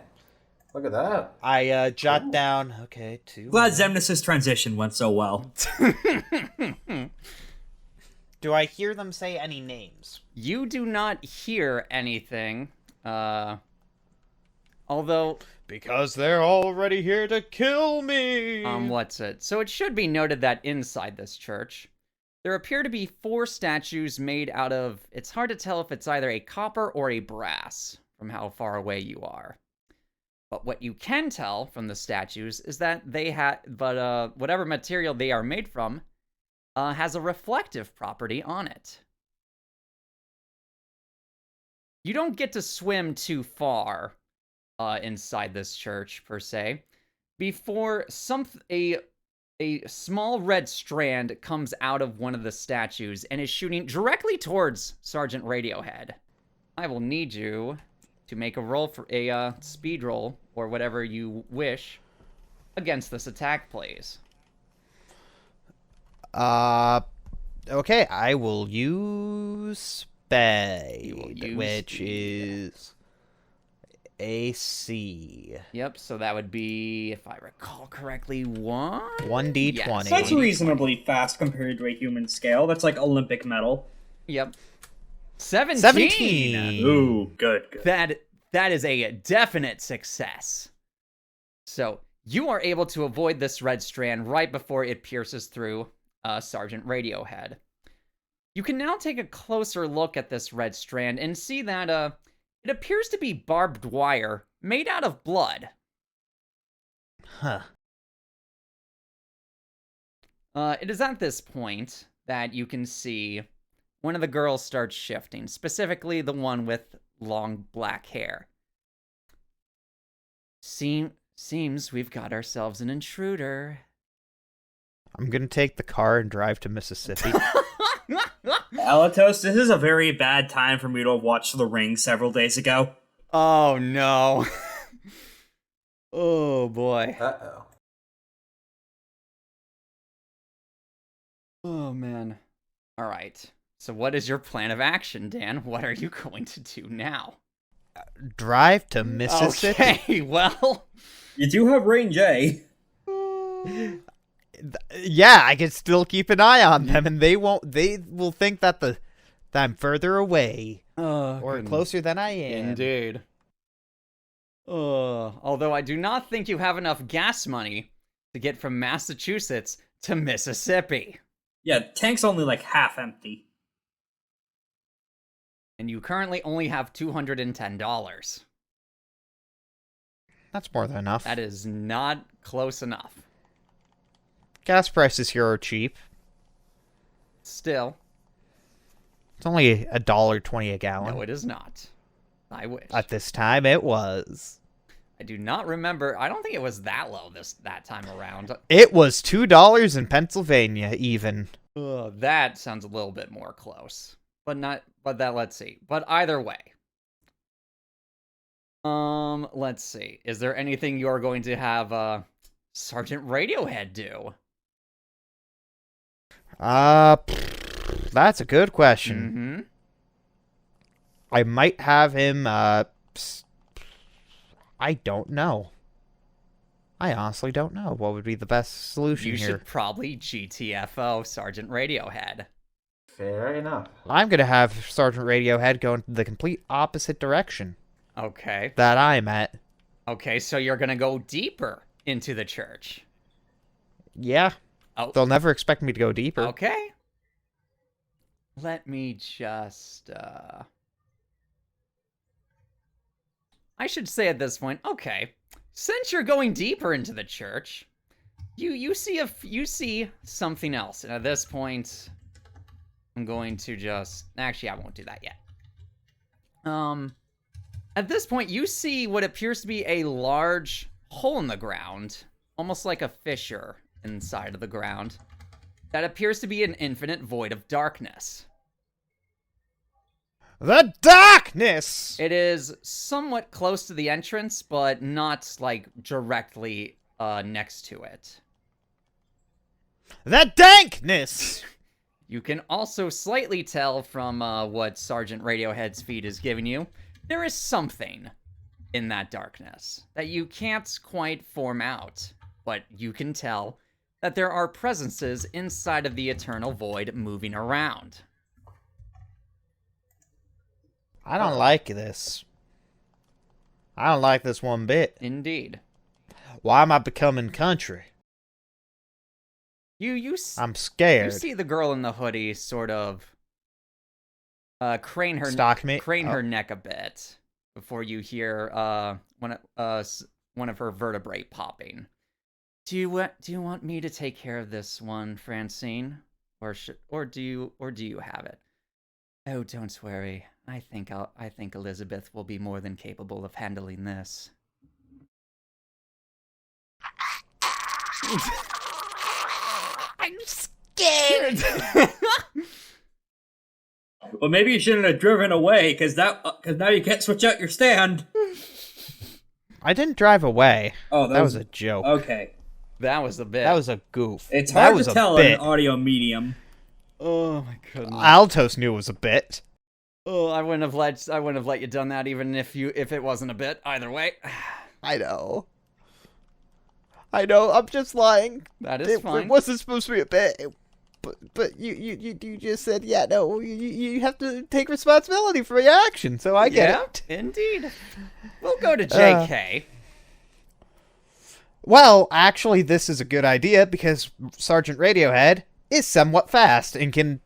Speaker 4: look at that.
Speaker 3: I jot down. Okay, 2.
Speaker 2: Glad Xemnas' transition went so well.
Speaker 3: Do I hear them say any names?
Speaker 1: You do not hear anything, although,
Speaker 3: Because they're already here to kill me.
Speaker 1: what's it? So it should be noted that inside this church, there appear to be 4 statues made out of, it's hard to tell if it's either a copper or a brass from how far away you are. But what you can tell from the statues is that whatever material they are made from has a reflective property on it. You don't get to swim too far inside this church, per se, before a small red strand comes out of one of the statues and is shooting directly towards Sergeant Radiohead. I will need you to make a roll for a speed roll, or whatever you wish, against this attack, please.
Speaker 3: Okay, I will use Spade, which
Speaker 1: Speed.
Speaker 3: is AC.
Speaker 1: Yep, so that would be, if I recall correctly,
Speaker 3: 1d20.
Speaker 1: Yes.
Speaker 2: That's reasonably fast compared to a human scale. That's like Olympic medal.
Speaker 1: Yep. 17!
Speaker 3: 17!
Speaker 2: Ooh, good.
Speaker 1: That is a definite success. So, you are able to avoid this red strand right before it pierces through Sergeant Radiohead. You can now take a closer look at this red strand and see that it appears to be barbed wire made out of blood.
Speaker 3: Huh.
Speaker 1: It is at this point that you can see one of the girls starts shifting, specifically the one with long black hair. Seems we've got ourselves an intruder.
Speaker 3: I'm gonna take the car and drive to Mississippi.
Speaker 2: Alatos, this is a very bad time for me to have watched The Ring several days ago.
Speaker 1: Oh no. Oh boy.
Speaker 4: Uh-oh.
Speaker 1: Oh man. All right. So what is your plan of action, Dan? What are you going to do now?
Speaker 3: Drive to Mississippi.
Speaker 1: Okay, well,
Speaker 2: You do have range A.
Speaker 3: Yeah, I can still keep an eye on them, and they will think that I'm further away or closer than I am.
Speaker 1: Indeed. Although I do not think you have enough gas money to get from Massachusetts to Mississippi.
Speaker 2: Yeah, tank's only like half empty.
Speaker 1: And you currently only have $210.
Speaker 3: That's more than enough.
Speaker 1: That is not close enough.
Speaker 3: Gas prices here are cheap.
Speaker 1: Still.
Speaker 3: It's only $1.20 a gallon.
Speaker 1: No, it is not. I wish.
Speaker 3: At this time, it was.
Speaker 1: I do not remember. I don't think it was that low that time around.
Speaker 3: It was $2 in Pennsylvania, even.
Speaker 1: That sounds a little bit more close. Let's see. But either way. Let's see. Is there anything you're going to have Sergeant Radiohead do?
Speaker 3: That's a good question.
Speaker 1: Mm-hmm.
Speaker 3: I might have him, I don't know. I honestly don't know what would be the best solution
Speaker 1: You
Speaker 3: here.
Speaker 1: should probably GTFO Sergeant Radiohead.
Speaker 4: Fair enough.
Speaker 3: I'm going to have Sergeant Radiohead go in the complete opposite direction
Speaker 1: Okay.
Speaker 3: that I'm at.
Speaker 1: Okay, so you're gonna go deeper into the church.
Speaker 3: Yeah.
Speaker 1: Oh.
Speaker 3: They'll never expect me to go deeper.
Speaker 1: Okay. Let me just, I should say at this point, okay, since you're going deeper into the church, you see something else. And at this point, I'm going to actually, I won't do that yet. At this point, you see what appears to be a large hole in the ground, almost like a fissure inside of the ground, that appears to be an infinite void of darkness.
Speaker 3: The darkness!
Speaker 1: It is somewhat close to the entrance, but not, like, directly next to it.
Speaker 3: The dankness!
Speaker 1: You can also slightly tell from what Sergeant Radiohead's feed is giving you, there is something in that darkness that you can't quite form out, but you can tell that there are presences inside of the eternal void moving around.
Speaker 3: I don't like this. I don't like this one bit.
Speaker 1: Indeed.
Speaker 3: Why am I becoming country? I'm scared.
Speaker 1: You see the girl in the hoodie sort of crane her neck a bit before you hear one of her vertebrae popping. Do you want me to take care of this one, Francine, or do you have it? Oh, don't worry. I think Elizabeth will be more than capable of handling this.
Speaker 3: I'm scared.
Speaker 2: Well, maybe you shouldn't have driven away, because now you can't switch out your stand.
Speaker 3: I didn't drive away.
Speaker 2: Oh,
Speaker 3: that was a joke.
Speaker 2: Okay.
Speaker 1: That was a bit.
Speaker 3: That was a goof.
Speaker 2: It's
Speaker 3: that
Speaker 2: hard
Speaker 3: was
Speaker 2: to
Speaker 3: a
Speaker 2: tell in
Speaker 3: bit.
Speaker 2: an audio medium.
Speaker 1: Oh my goodness.
Speaker 3: Altos knew it was a bit.
Speaker 1: Oh, I wouldn't have let you done that even if it wasn't a bit. Either way.
Speaker 3: I know. I'm just lying.
Speaker 1: That is fine.
Speaker 3: It wasn't supposed to be a bit. But you just said, yeah, no, you have to take responsibility for your actions, so I get it.
Speaker 1: Indeed. We'll go to JK.
Speaker 3: Well, actually, this is a good idea because Sergeant Radiohead is somewhat fast and can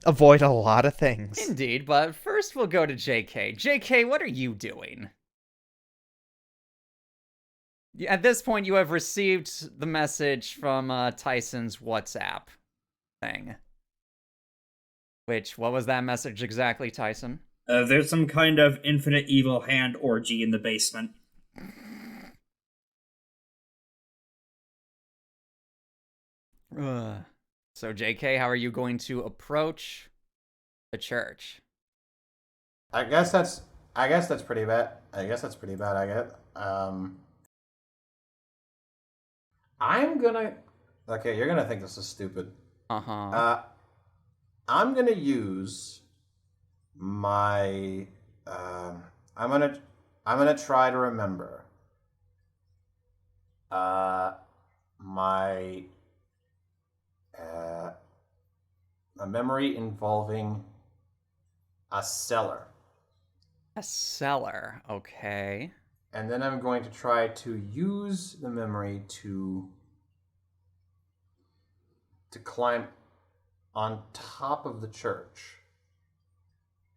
Speaker 3: avoid a lot of things.
Speaker 1: Indeed, but first we'll go to JK. JK, what are you doing? At this point, you have received the message from Tyson's WhatsApp thing. What was that message exactly, Tyson?
Speaker 2: There's some kind of infinite evil hand orgy in the basement.
Speaker 1: So, JK, how are you going to approach the church?
Speaker 4: I guess that's pretty bad. I'm gonna. Okay, you're gonna think this is stupid.
Speaker 1: Uh-huh.
Speaker 4: I'm gonna use my. I'm gonna try to remember. My. A memory involving a cellar.
Speaker 1: A cellar, okay.
Speaker 4: And then I'm going to try to use the memory to climb on top of the church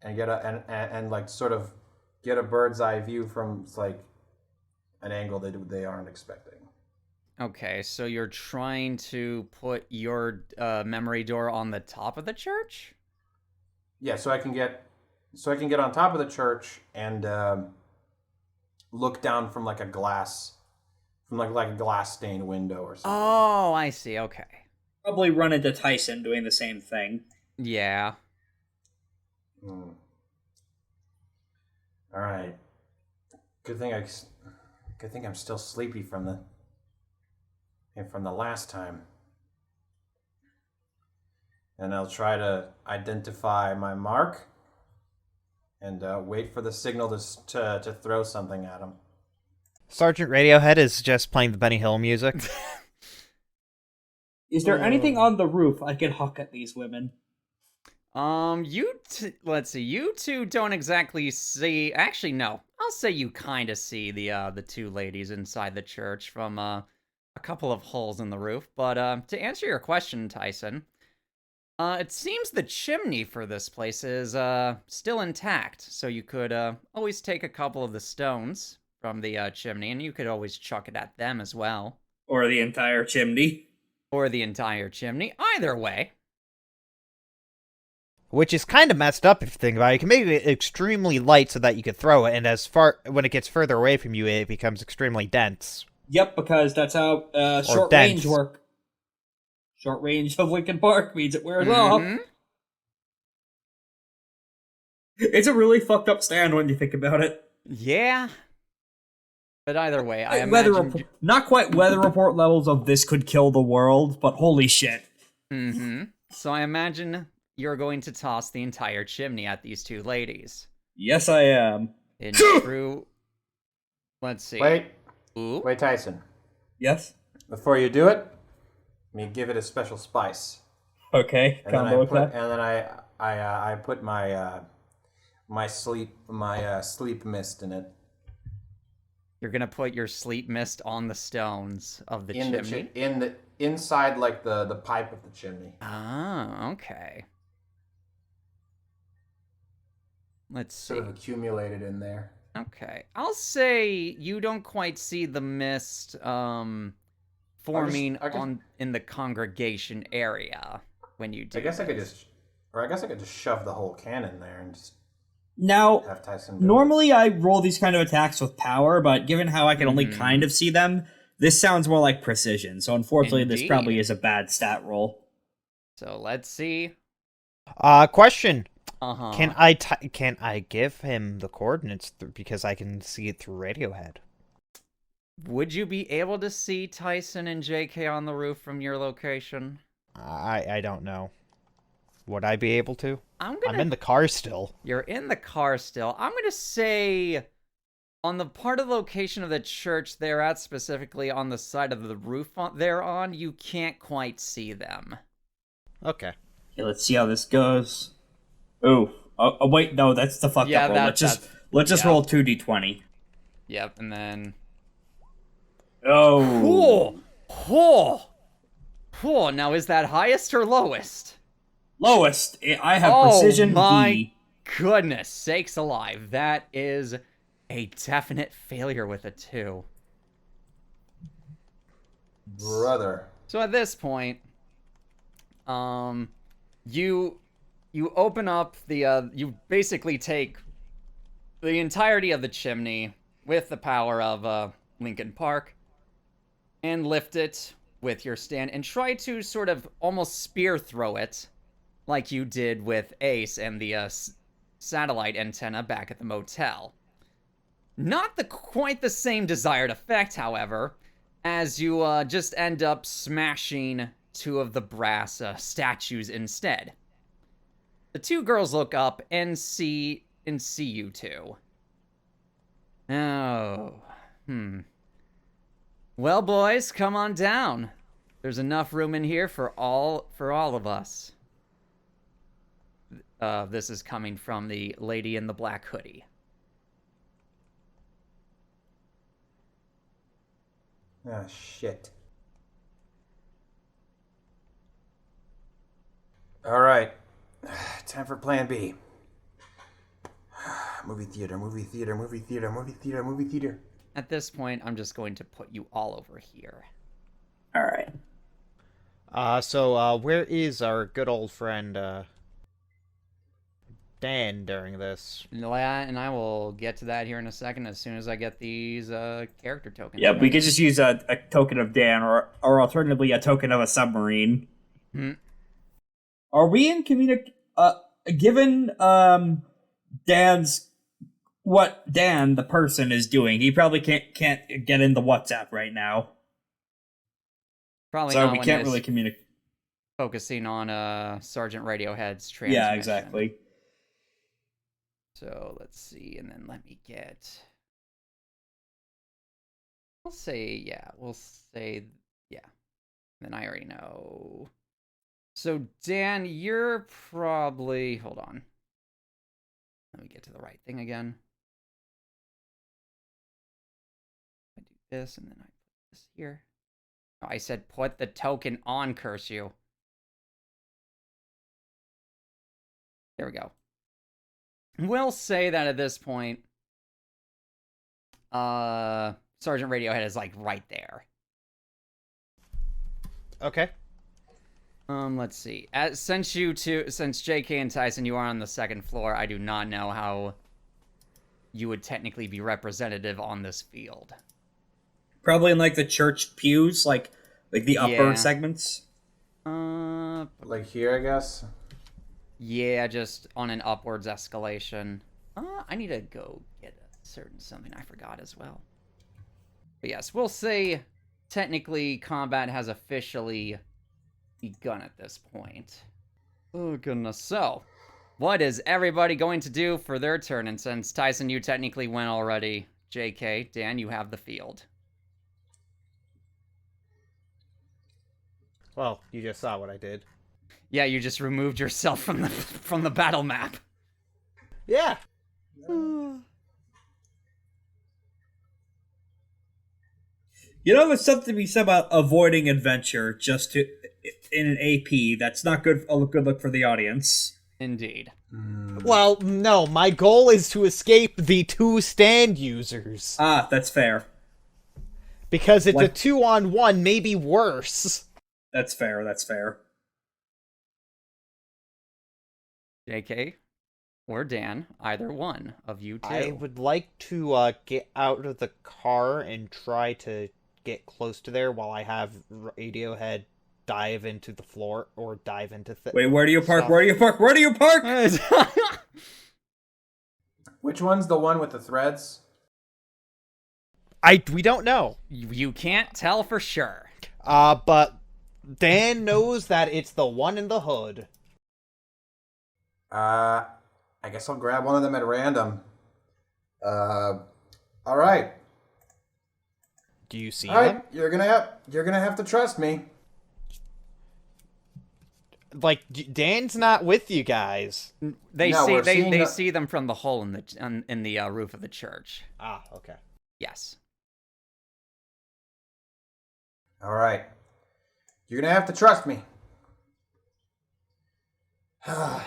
Speaker 4: and get and like sort of get a bird's eye view from like an angle they aren't expecting.
Speaker 1: Okay, so you're trying to put your memory door on the top of the church?
Speaker 4: Yeah, so I can get on top of the church and look down from like a glass stained window or something.
Speaker 1: Oh, I see. Okay.
Speaker 2: Probably run into Tyson doing the same thing.
Speaker 1: Yeah.
Speaker 4: Hmm. All right. Good thing I'm still sleepy from the last time. And I'll try to identify my mark and wait for the signal to throw something at him.
Speaker 3: Sergeant Radiohead is just playing the Benny Hill music.
Speaker 2: Is there anything on the roof I can huck at these women?
Speaker 1: Let's see. You two don't exactly see. Actually, no. I'll say you kind of see the two ladies inside the church from a couple of holes in the roof. But to answer your question, Tyson, it seems the chimney for this place is still intact. So you could always take a couple of the stones from the chimney, and you could always chuck it at them as well,
Speaker 2: Or the entire chimney?
Speaker 1: or the entire chimney. Either way.
Speaker 3: Which is kind of messed up if you think about it. You can make it extremely light so that you could throw it, and when it gets further away from you, it becomes extremely dense.
Speaker 2: Yep, because that's how short
Speaker 3: dense.
Speaker 2: range work. Short range of Lincoln Park means it wears off. It's a really fucked up stand when you think about it.
Speaker 1: Yeah. But either way, I imagine...
Speaker 2: Not quite weather report levels of this could kill the world, but holy shit.
Speaker 1: So I imagine you're going to toss the entire chimney at these two ladies.
Speaker 2: Yes, I am.
Speaker 1: In true... Let's see.
Speaker 4: Wait,
Speaker 1: Tyson.
Speaker 2: Yes?
Speaker 4: Before you do it, let me give it a special spice.
Speaker 2: Okay,
Speaker 4: And then
Speaker 2: combo attack.
Speaker 4: I put my sleep mist in it.
Speaker 1: You're gonna put your sleep mist on the stones of the chimney?
Speaker 4: Inside like the pipe of the chimney.
Speaker 1: Ah, okay. Let's see.
Speaker 4: Sort of accumulated in there.
Speaker 1: Okay. I'll say you don't quite see the mist forming in the congregation area when you do.
Speaker 4: I guess I could just shove the whole can in there and just
Speaker 2: Now,
Speaker 4: have Tyson do
Speaker 2: normally I roll these kind of attacks with power, but given how I can only kind of see them, this sounds more like precision. So unfortunately, this probably is a bad stat roll.
Speaker 1: So let's see.
Speaker 3: Question.
Speaker 1: Uh-huh.
Speaker 3: Can I give him the coordinates because I can see it through Radiohead?
Speaker 1: Would you be able to see Tyson and JK on the roof from your location?
Speaker 3: I don't know. Would I be able to?
Speaker 1: I'm
Speaker 3: in the car still.
Speaker 1: You're in the car still. I'm gonna say on the part of the location of the church they're at, specifically on the side of the roof they're on, you can't quite see them.
Speaker 3: Okay.
Speaker 2: Okay, let's see how this goes. Oh, wait, no, that's the fucked up roll. Let's just roll 2d20.
Speaker 1: Yep, and then...
Speaker 2: Oh.
Speaker 1: Now is that highest or lowest?
Speaker 2: Lowest. I have precision
Speaker 1: Oh my
Speaker 2: D.
Speaker 1: goodness sakes alive. That is a definite failure with a 2.
Speaker 4: Brother.
Speaker 1: So at this point, you open up the, you basically take the entirety of the chimney with the power of Lincoln Park and lift it with your stand and try to sort of almost spear throw it like you did with Ace and the satellite antenna back at the motel. Not quite the same desired effect, however, as you just end up smashing 2 of the brass statues instead. The 2 girls look up and see you two. Oh, Well, boys, come on down. There's enough room in here for all of us. This is coming from the lady in the black hoodie.
Speaker 4: Ah, shit. All right. Time for plan B. Movie theater.
Speaker 1: At this point, I'm just going to put you all over here.
Speaker 2: All right.
Speaker 3: So where is our good old friend, Dan during this.
Speaker 1: And I will get to that here in a second as soon as I get these character tokens.
Speaker 2: Yeah, we could just use a token of Dan, or alternatively a token of a submarine. Are we in given Dan's what Dan the person is doing? He probably can't get in the WhatsApp right now,
Speaker 1: Probably
Speaker 2: so
Speaker 1: not
Speaker 2: we
Speaker 1: when
Speaker 2: can't
Speaker 1: it's
Speaker 2: really communicate.
Speaker 1: focusing on Sergeant Radiohead's transmission.
Speaker 2: Yeah, exactly.
Speaker 1: So let's see, and then let me get. We'll say yeah. Then I already know. So Dan, you're probably hold on. Let me get to the right thing again. I do this, and then I put this here. Oh, I said put the token on, curse you. There we go. We'll say that at this point, Sergeant Radiohead is like right there.
Speaker 3: Okay.
Speaker 1: Let's see. Since JK and Tyson, you are on the second floor, I do not know how you would technically be representative on this field.
Speaker 2: Probably in like the church pews, like the upper segments.
Speaker 4: Like here, I guess.
Speaker 1: Yeah, just on an upwards escalation. I need to go get a certain something I forgot as well. But yes, we'll say technically combat has officially begun at this point. Oh goodness. So, what is everybody going to do for their turn? And since Tyson, you technically went already, JK, Dan, you have the field.
Speaker 3: Well, you just saw what I did.
Speaker 1: Yeah, you just removed yourself from the battle map.
Speaker 3: Yeah.
Speaker 2: You know, there's something to be said about avoiding adventure just in an AP. That's not good. A good look for the audience.
Speaker 1: Indeed.
Speaker 3: Well, no, my goal is to escape the 2 stand users.
Speaker 2: Ah, that's fair.
Speaker 3: Because it's a 2-on-1, maybe worse.
Speaker 2: That's fair. That's fair.
Speaker 1: JK or Dan, either one of you two.
Speaker 3: I would like to get out of the car and try to get close to there while I have Radiohead dive into the floor or dive into
Speaker 2: Wait, where do you park?
Speaker 3: stuff.
Speaker 2: Where do you park? Where do you park?
Speaker 4: Which one's the one with the threads?
Speaker 3: We don't know.
Speaker 1: You can't tell for sure.
Speaker 3: But Dan knows that it's the one in the hood.
Speaker 4: I guess I'll grab one of them at random. All right.
Speaker 3: Do you see
Speaker 4: All right,
Speaker 3: them?
Speaker 4: you're gonna have to trust me.
Speaker 3: Like, Dan's not with you guys.
Speaker 1: They
Speaker 4: No,
Speaker 1: see them from the hole in the roof of the church.
Speaker 3: Ah, okay.
Speaker 1: Yes.
Speaker 4: All right. You're gonna have to trust me. For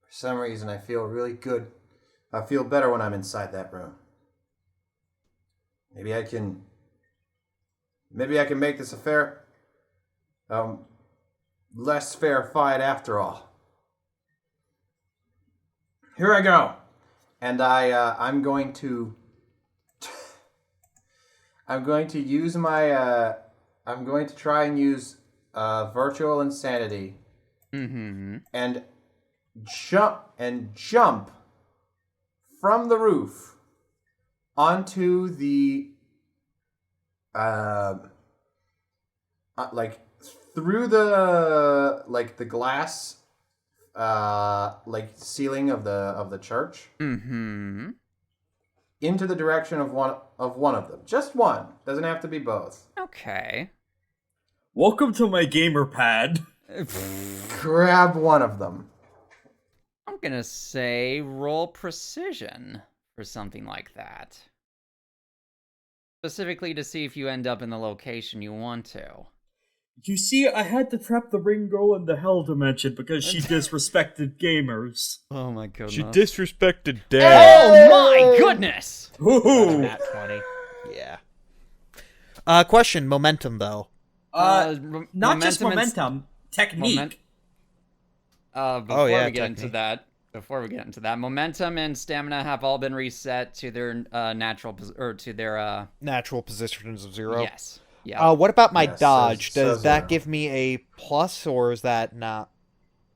Speaker 4: some reason, I feel really good. I feel better when I'm inside that room. Maybe I can make this a fair, less fair fight after all. Here I go, and I'm going to use my I'm going to try and use virtual insanity.
Speaker 1: Mm-hmm.
Speaker 4: And jump from the roof onto the like through the the glass ceiling of the church.
Speaker 1: Mm-hmm.
Speaker 4: Into the direction of one of them. Just one. Doesn't have to be both.
Speaker 1: Okay.
Speaker 2: Welcome to my gamer pad.
Speaker 4: Grab one of them.
Speaker 1: I'm gonna say roll precision for something like that. Specifically to see if you end up in the location you want to.
Speaker 2: You see, I had to trap the ring girl in the hell dimension because she disrespected gamers.
Speaker 1: Oh my goodness.
Speaker 3: She disrespected Dan.
Speaker 1: Oh my goodness!
Speaker 2: Ooh.
Speaker 3: Nat 20. Yeah. Question, momentum, though.
Speaker 2: Not just momentum, technique.
Speaker 1: Before we get into
Speaker 3: technique.
Speaker 1: that, Before we get into that, momentum and stamina have all been reset to their
Speaker 3: Natural positions of 0.
Speaker 1: yes. Yeah.
Speaker 3: What about my
Speaker 4: Yes,
Speaker 3: dodge?
Speaker 4: says
Speaker 3: Does that
Speaker 4: 0.
Speaker 3: give me a plus, or is that not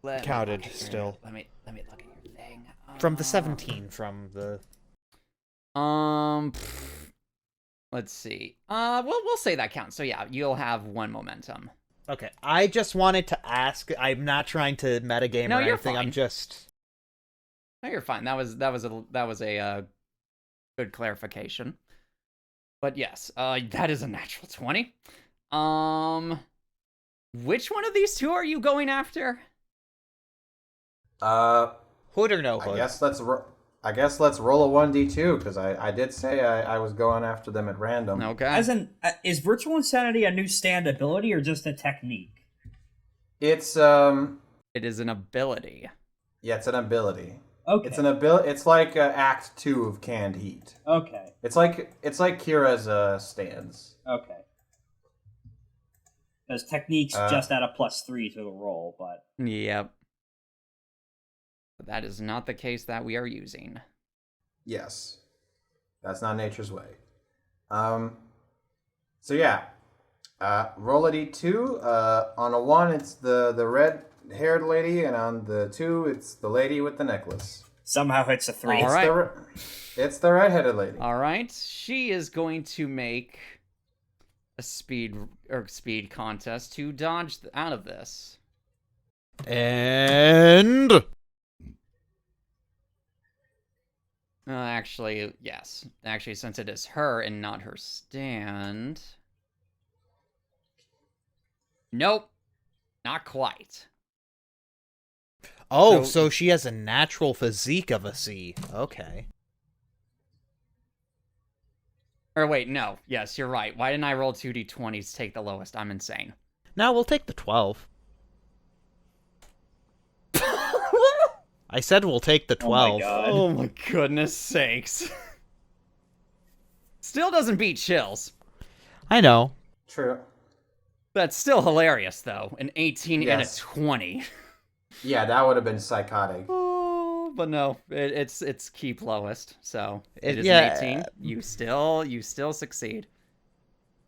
Speaker 1: Let me
Speaker 3: counted
Speaker 1: look at your-
Speaker 3: still?
Speaker 1: Let me look at your thing.
Speaker 3: From the 17, from the...
Speaker 1: Let's see. We'll say that counts. So yeah, you'll have 1 momentum.
Speaker 3: Okay, I just wanted to ask. I'm not trying to metagame
Speaker 1: No,
Speaker 3: or
Speaker 1: you're
Speaker 3: anything.
Speaker 1: fine.
Speaker 3: I'm just...
Speaker 1: No, you're fine. That was a good clarification. But yes, that is a natural 20. Which one of these two are you going after?
Speaker 3: Hood or no
Speaker 4: I
Speaker 3: hood?
Speaker 4: guess let's roll a 1d2 because I did say I was going after them at random.
Speaker 1: Okay.
Speaker 2: As in, is virtual insanity a new stand ability or just a technique?
Speaker 4: It's
Speaker 1: It is an ability.
Speaker 4: yeah, it's an ability.
Speaker 2: Okay.
Speaker 4: It's an ability. It's like Act 2 of Canned Heat.
Speaker 2: Okay.
Speaker 4: It's like Kira's stands.
Speaker 2: Okay. Because techniques just add a +3 to the roll, but
Speaker 1: Yep. But that is not the case that we are using.
Speaker 4: Yes, that's not nature's way. So yeah, roll a d2. On a 1, it's the red-haired lady, and on the 2, it's the lady with the necklace.
Speaker 2: somehow hits a 3.
Speaker 1: All right.
Speaker 4: It's the red-headed lady.
Speaker 1: All right. She is going to make a speed contest to dodge out of this.
Speaker 3: And...
Speaker 1: Actually, yes. Actually, since it is her and not her stand. Nope. Not quite.
Speaker 3: Oh,
Speaker 1: So-
Speaker 3: so she has a natural physique of a C. Okay.
Speaker 1: Or wait, no. Yes, you're right. Why didn't I roll 2d20s to take the lowest? I'm insane.
Speaker 3: Now we'll take the 12. I said we'll take the 12.
Speaker 2: God.
Speaker 1: Oh my goodness sakes. Still doesn't beat chills.
Speaker 3: I know.
Speaker 4: True.
Speaker 1: That's still hilarious, though. An 18
Speaker 4: Yes.
Speaker 1: and a 20.
Speaker 4: Yeah, that would have been psychotic.
Speaker 1: Oh, but no, it's keep lowest, so it is
Speaker 3: yeah.
Speaker 1: an 18. You still succeed.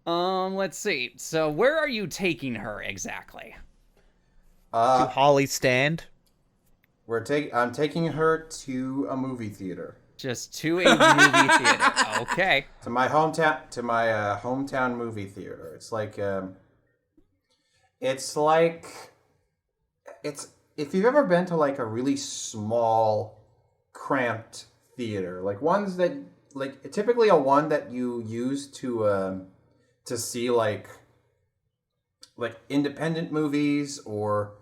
Speaker 1: Let's see. So where are you taking her exactly?
Speaker 3: To Holly's stand.
Speaker 4: I'm taking her to a movie theater.
Speaker 1: Just to a movie theater. Okay.
Speaker 4: To my hometown movie theater. It's if you've ever been to like a really small, cramped theater, like ones that like typically a one that you use to see like independent movies or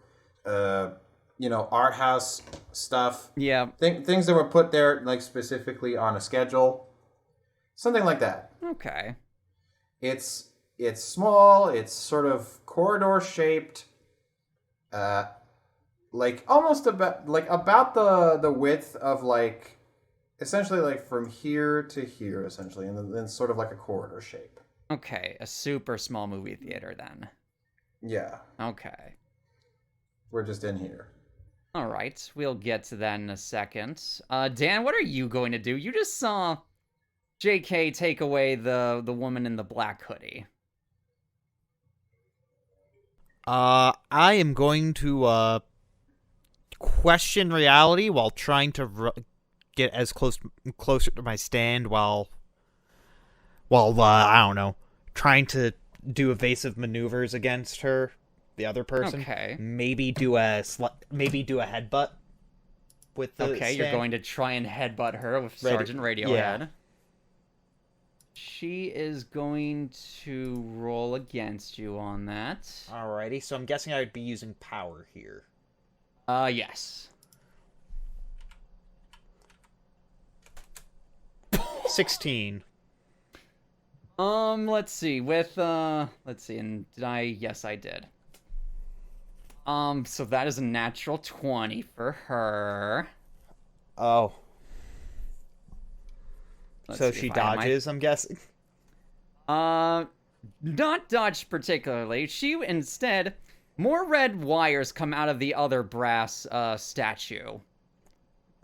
Speaker 4: art house stuff.
Speaker 1: Yeah.
Speaker 4: Things that were put there like specifically on a schedule, something like that.
Speaker 1: Okay.
Speaker 4: It's small. It's sort of corridor shaped, like almost about the width of like essentially like from here to here essentially, and then sort of like a corridor shape.
Speaker 1: Okay. A super small movie theater then.
Speaker 4: Yeah,
Speaker 1: Okay.
Speaker 4: we're just in here.
Speaker 1: All right. We'll get to that in a second. Dan, what are you going to do? You just saw JK take away the woman in the black hoodie.
Speaker 3: I am going to question reality while trying to get as closer to my stand while I don't know, trying to do evasive maneuvers against her, the other person.
Speaker 1: Okay.
Speaker 3: Maybe do a headbutt with the
Speaker 1: Okay,
Speaker 3: stand.
Speaker 1: you're going to try and headbutt her with Sergeant Radiohead.
Speaker 3: Yeah.
Speaker 1: She is going to roll against you on that.
Speaker 3: Alrighty, so I'm guessing I would be using power here.
Speaker 1: Yes.
Speaker 3: 16.
Speaker 1: Let's see. And did I? Yes, I did. So that is a natural 20 for her.
Speaker 3: Oh.
Speaker 1: Let's
Speaker 3: So
Speaker 1: see
Speaker 3: she
Speaker 1: if I have my-
Speaker 3: dodges, I'm guessing.
Speaker 1: Not dodged particularly. She instead, more red wires come out of the other brass statue.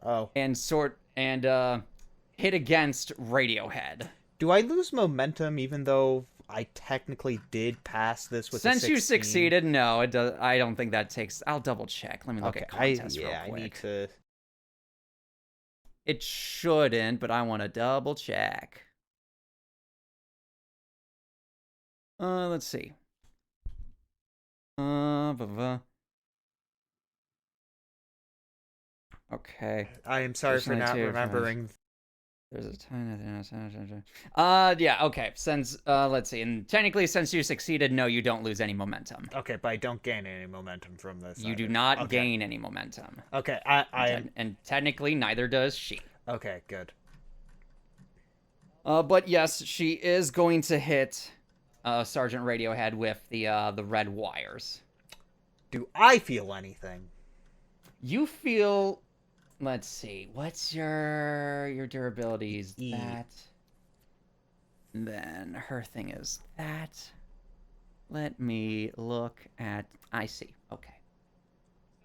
Speaker 3: Oh.
Speaker 1: and hit against Radiohead.
Speaker 3: Do I lose momentum even though I technically did pass this with a 16?
Speaker 1: Since you succeeded, no, it does. I don't think that takes. I'll double check. Let me look at contest real quick.
Speaker 3: I need to.
Speaker 1: It shouldn't, but I want to double check. Let's see. Okay.
Speaker 3: I am sorry for not remembering.
Speaker 1: There's a ton yeah, okay. Since let's see. And technically since you succeeded, no, you don't lose any momentum.
Speaker 3: Okay, but I don't gain any momentum from this.
Speaker 1: You do not gain any momentum.
Speaker 3: Okay,
Speaker 1: and technically neither does she.
Speaker 3: Okay, good.
Speaker 1: But yes, she is going to hit Sergeant Radiohead with the red wires.
Speaker 3: Do I feel anything?
Speaker 1: You feel. Let's see. What's your durabilities?
Speaker 3: E.
Speaker 1: That. And then her thing is that. Let me look at. I see. Okay.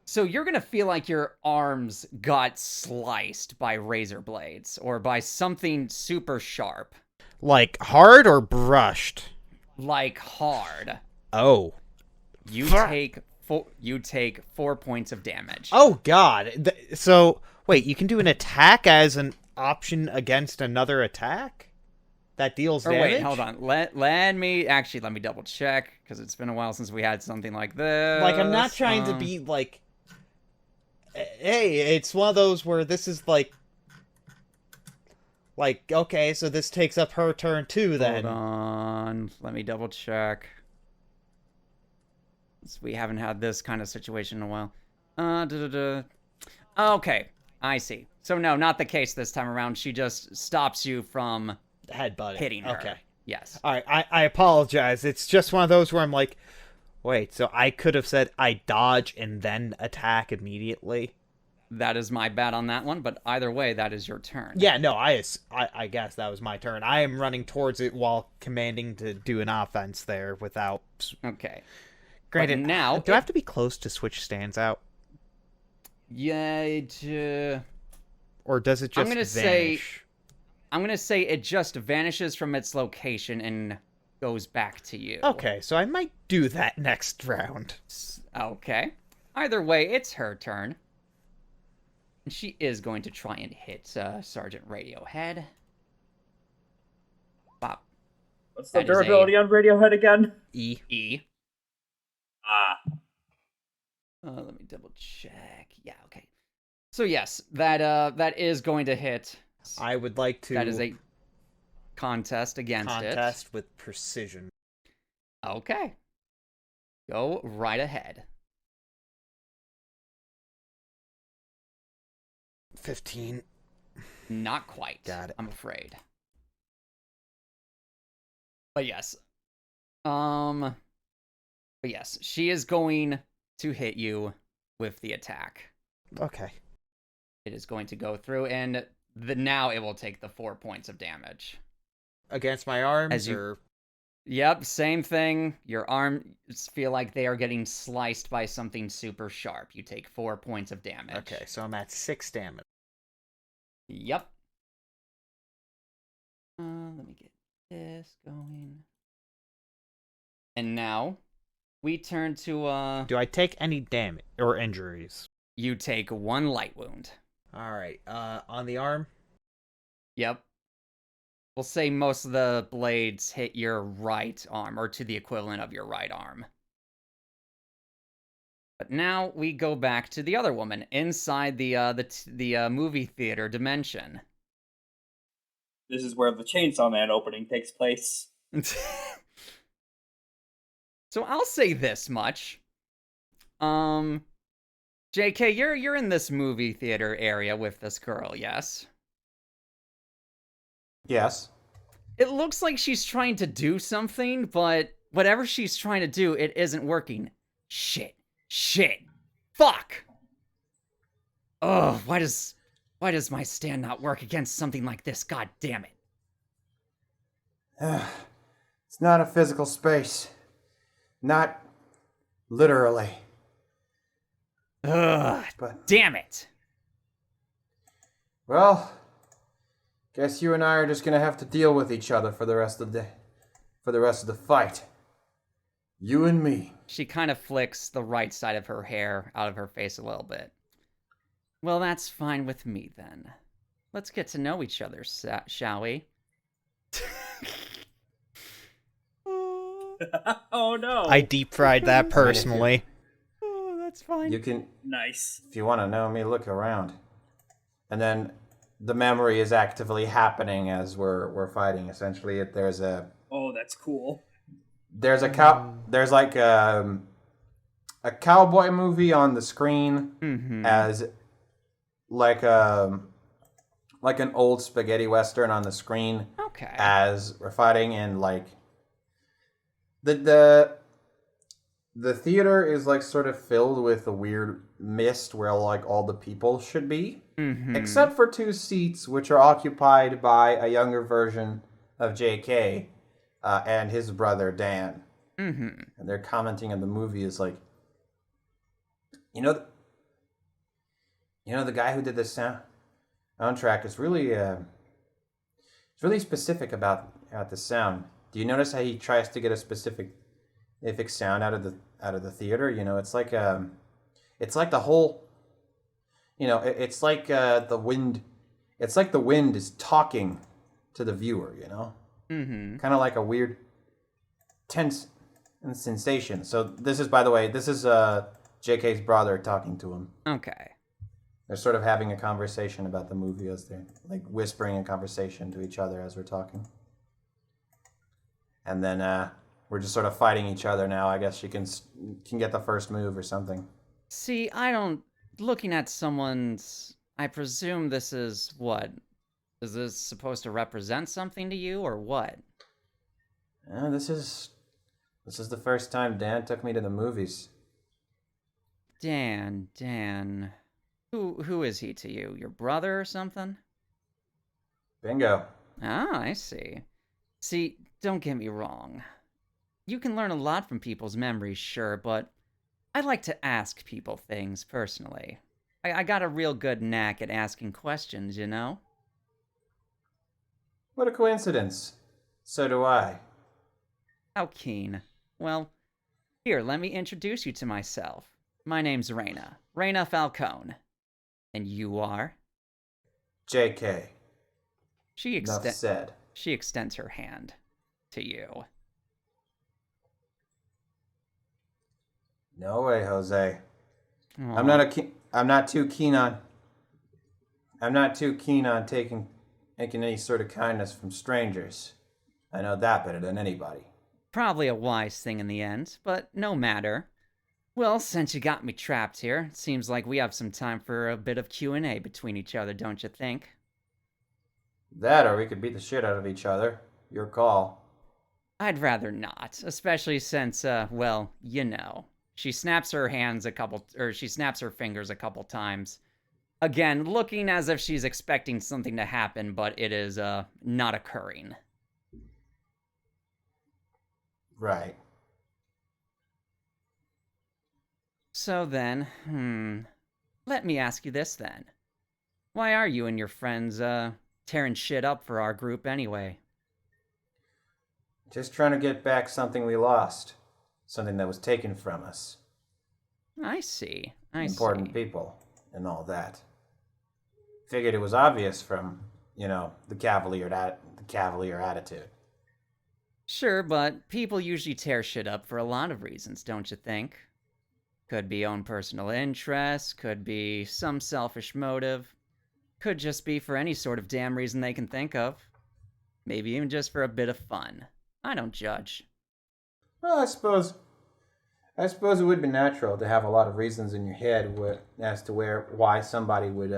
Speaker 1: So you're gonna feel like your arms got sliced by razor blades or by something super sharp.
Speaker 3: Like hard or brushed?
Speaker 1: Like hard.
Speaker 3: Oh.
Speaker 1: You take 4 points of damage.
Speaker 3: Oh God! So wait, you can do an attack as an option against another attack that deals damage.
Speaker 1: Wait, hold on. Let me double check because it's been a while since we had something like this.
Speaker 3: Like I'm not trying to be like, hey, it's one of those where this is like okay, so this takes up her turn too. Then
Speaker 1: hold on, let me double check. We haven't had this kind of situation in a while. Okay, I see. So no, not the case this time around. She just stops you from
Speaker 3: headbutting,
Speaker 1: hitting her.
Speaker 3: Okay.
Speaker 1: Yes.
Speaker 3: All right, I apologize. It's just one of those where I'm like, wait, so I could have said I dodge and then attack immediately.
Speaker 1: That is my bad on that one, but either way, that is your turn.
Speaker 3: Yeah, no, I guess that was my turn. I am running towards it while commanding to do an offense there without...
Speaker 1: Okay.
Speaker 3: Granted,
Speaker 1: but now...
Speaker 3: Do I have to be close to switch stands out?
Speaker 1: Yeah,
Speaker 3: or does it just vanish?
Speaker 1: I'm going to say it just vanishes from its location and goes back to you.
Speaker 3: Okay, so I might do that next round.
Speaker 1: Okay. Either way, it's her turn. And she is going to try and hit Sergeant Radiohead. Bop.
Speaker 2: What's the durability on Radiohead again?
Speaker 1: E. Let me double check. Yeah, okay. So yes, that is going to hit.
Speaker 3: I would like to...
Speaker 1: That is a contest against it.
Speaker 3: Contest with precision.
Speaker 1: Okay. Go right ahead.
Speaker 3: 15.
Speaker 1: Not quite.
Speaker 3: Got it.
Speaker 1: I'm afraid. But yes. But yes, she is going to hit you with the attack.
Speaker 3: Okay.
Speaker 1: It is going to go through, and now it will take the 4 points of damage.
Speaker 3: Against my arms, or...
Speaker 1: Yep, same thing. Your arms feel like they are getting sliced by something super sharp. You take 4 points of damage.
Speaker 3: Okay, so I'm at 6 damage.
Speaker 1: Yep. Let me get this going. And now, we turn to,
Speaker 3: Do I take any damage or injuries?
Speaker 1: You take 1 light wound.
Speaker 3: Alright, on the arm?
Speaker 1: Yep. We'll say most of the blades hit your right arm, or to the equivalent of your right arm. But now we go back to the other woman inside the movie theater dimension.
Speaker 2: This is where the Chainsaw Man opening takes place.
Speaker 1: So I'll say this much. JK, you're in this movie theater area with this girl, yes?
Speaker 4: Yes.
Speaker 1: It looks like she's trying to do something, but whatever she's trying to do, it isn't working. Shit. Fuck. Ugh, why does my stand not work against something like this? God damn it.
Speaker 4: It's not a physical space. Not literally.
Speaker 1: Ugh, damn it.
Speaker 4: Well, guess you and I are just gonna have to deal with each other for the rest of the fight. You and me.
Speaker 1: She kind of flicks the right side of her hair out of her face a little bit. Well, that's fine with me then. Let's get to know each other, shall we?
Speaker 2: Oh no.
Speaker 3: I deep fried that personally.
Speaker 1: Oh, that's fine.
Speaker 4: You can,
Speaker 2: Nice.
Speaker 4: if you want to know me, look around. And then the memory is actively happening as we're fighting. Essentially, there's
Speaker 2: Oh, that's cool.
Speaker 4: like a cowboy movie on the screen as like an old spaghetti western on the screen.
Speaker 1: Okay.
Speaker 4: As we're fighting, and like the theater is like sort of filled with a weird mist where like all the people should be, except for 2 seats which are occupied by a younger version of JK and his brother Dan. And they're commenting on the movie is like, you know the guy who did this soundtrack is really specific about the sound. Do you notice how he tries to get a specific sound out of the theater? You know, it's like the whole, you know, it's like the wind. It's like the wind is talking to the viewer. You know, kind of like a weird tense sensation. So this is, by the way, JK's brother talking to him.
Speaker 1: Okay.
Speaker 4: They're sort of having a conversation about the movie as they're like whispering a conversation to each other as we're talking. And then we're just sort of fighting each other now. I guess she can get the first move or something.
Speaker 1: See, looking at someone's, I presume this is what? Is this supposed to represent something to you, or what?
Speaker 4: This is the first time Dan took me to the movies.
Speaker 1: Dan. Who is he to you? Your brother or something?
Speaker 4: Bingo.
Speaker 1: Ah, I see. See, don't get me wrong. You can learn a lot from people's memories, sure, but I like to ask people things, personally. I got a real good knack at asking questions, you know?
Speaker 4: What a coincidence. So do I.
Speaker 1: How keen. Well, here, let me introduce you to myself. My name's Reyna Falcone. And you are?
Speaker 4: JK.
Speaker 1: Enough
Speaker 4: said.
Speaker 1: She extends her hand to you.
Speaker 4: No way, Jose.
Speaker 1: Aww.
Speaker 4: I'm not too keen on taking any sort of kindness from strangers. I know that better than anybody.
Speaker 1: Probably a wise thing in the end, but no matter. Well, since you got me trapped here, it seems like we have some time for a bit of Q&A between each other, don't you think?
Speaker 4: That, or we could beat the shit out of each other. Your call.
Speaker 1: I'd rather not, especially since, well, you know. She snaps her fingers a couple times. Again, looking as if she's expecting something to happen, but it is, not occurring.
Speaker 4: Right.
Speaker 1: So then, let me ask you this then. Why are you and your friends, tearing shit up for our group anyway?
Speaker 4: Just trying to get back something we lost. Something that was taken from us.
Speaker 1: I see.
Speaker 4: Important people and all that. Figured it was obvious from, the cavalier attitude.
Speaker 1: Sure, but people usually tear shit up for a lot of reasons, don't you think? Could be own personal interest, could be some selfish motive, could just be for any sort of damn reason they can think of. Maybe even just for a bit of fun. I don't judge.
Speaker 4: Well, I suppose it would be natural to have a lot of reasons in your head as to why somebody would,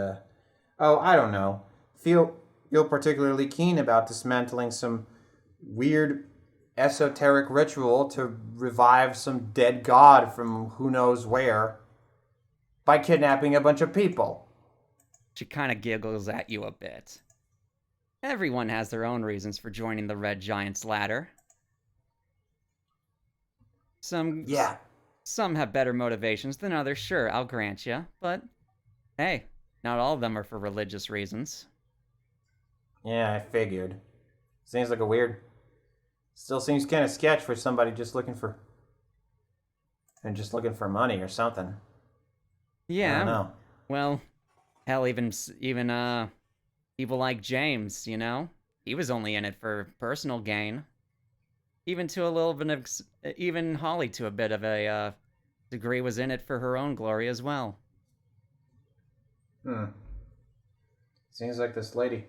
Speaker 4: I don't know, feel particularly keen about dismantling some weird esoteric ritual to revive some dead god from who knows where by kidnapping a bunch of people.
Speaker 1: She kind of giggles at you a bit. Everyone has their own reasons for joining the Red Giant's ladder. Some have better motivations than others, sure, I'll grant you. But, hey, Not all of them are for religious reasons.
Speaker 4: Yeah, I figured. Seems like a weird. Still seems kind of sketch for somebody just looking for money or something. I
Speaker 1: Yeah.
Speaker 4: don't know.
Speaker 1: Well, hell, even people like James, you know, he was only in it for personal gain. Even to a little bit of, even Holly to a bit of a degree was in it for her own glory as well.
Speaker 4: Seems like this lady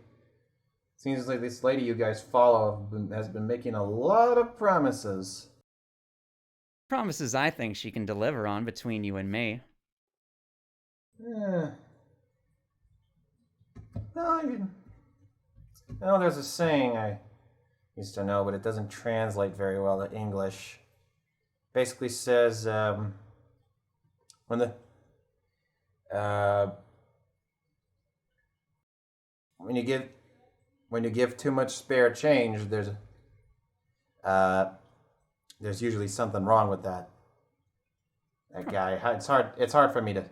Speaker 4: you guys follow has been making a lot of promises.
Speaker 1: Promises I think she can deliver on between you and me.
Speaker 4: Yeah. Well, there's a saying I used to know, but it doesn't translate very well to English. Basically says when the when you give too much spare change, there's usually something wrong with that guy. It's hard for me to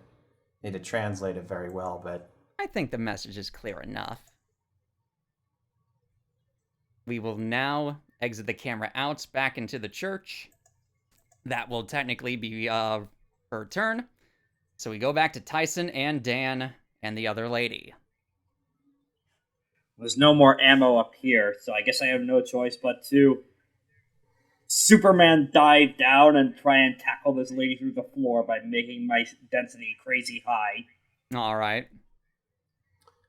Speaker 4: translate it very well, but
Speaker 1: I think the message is clear enough. We will now exit the camera out back into the church. That will technically be her turn. So we go back to Tyson and Dan and the other lady.
Speaker 2: There's no more ammo up here, so I guess I have no choice but to Superman dive down and try and tackle this lady through the floor by making my density crazy high.
Speaker 1: All right.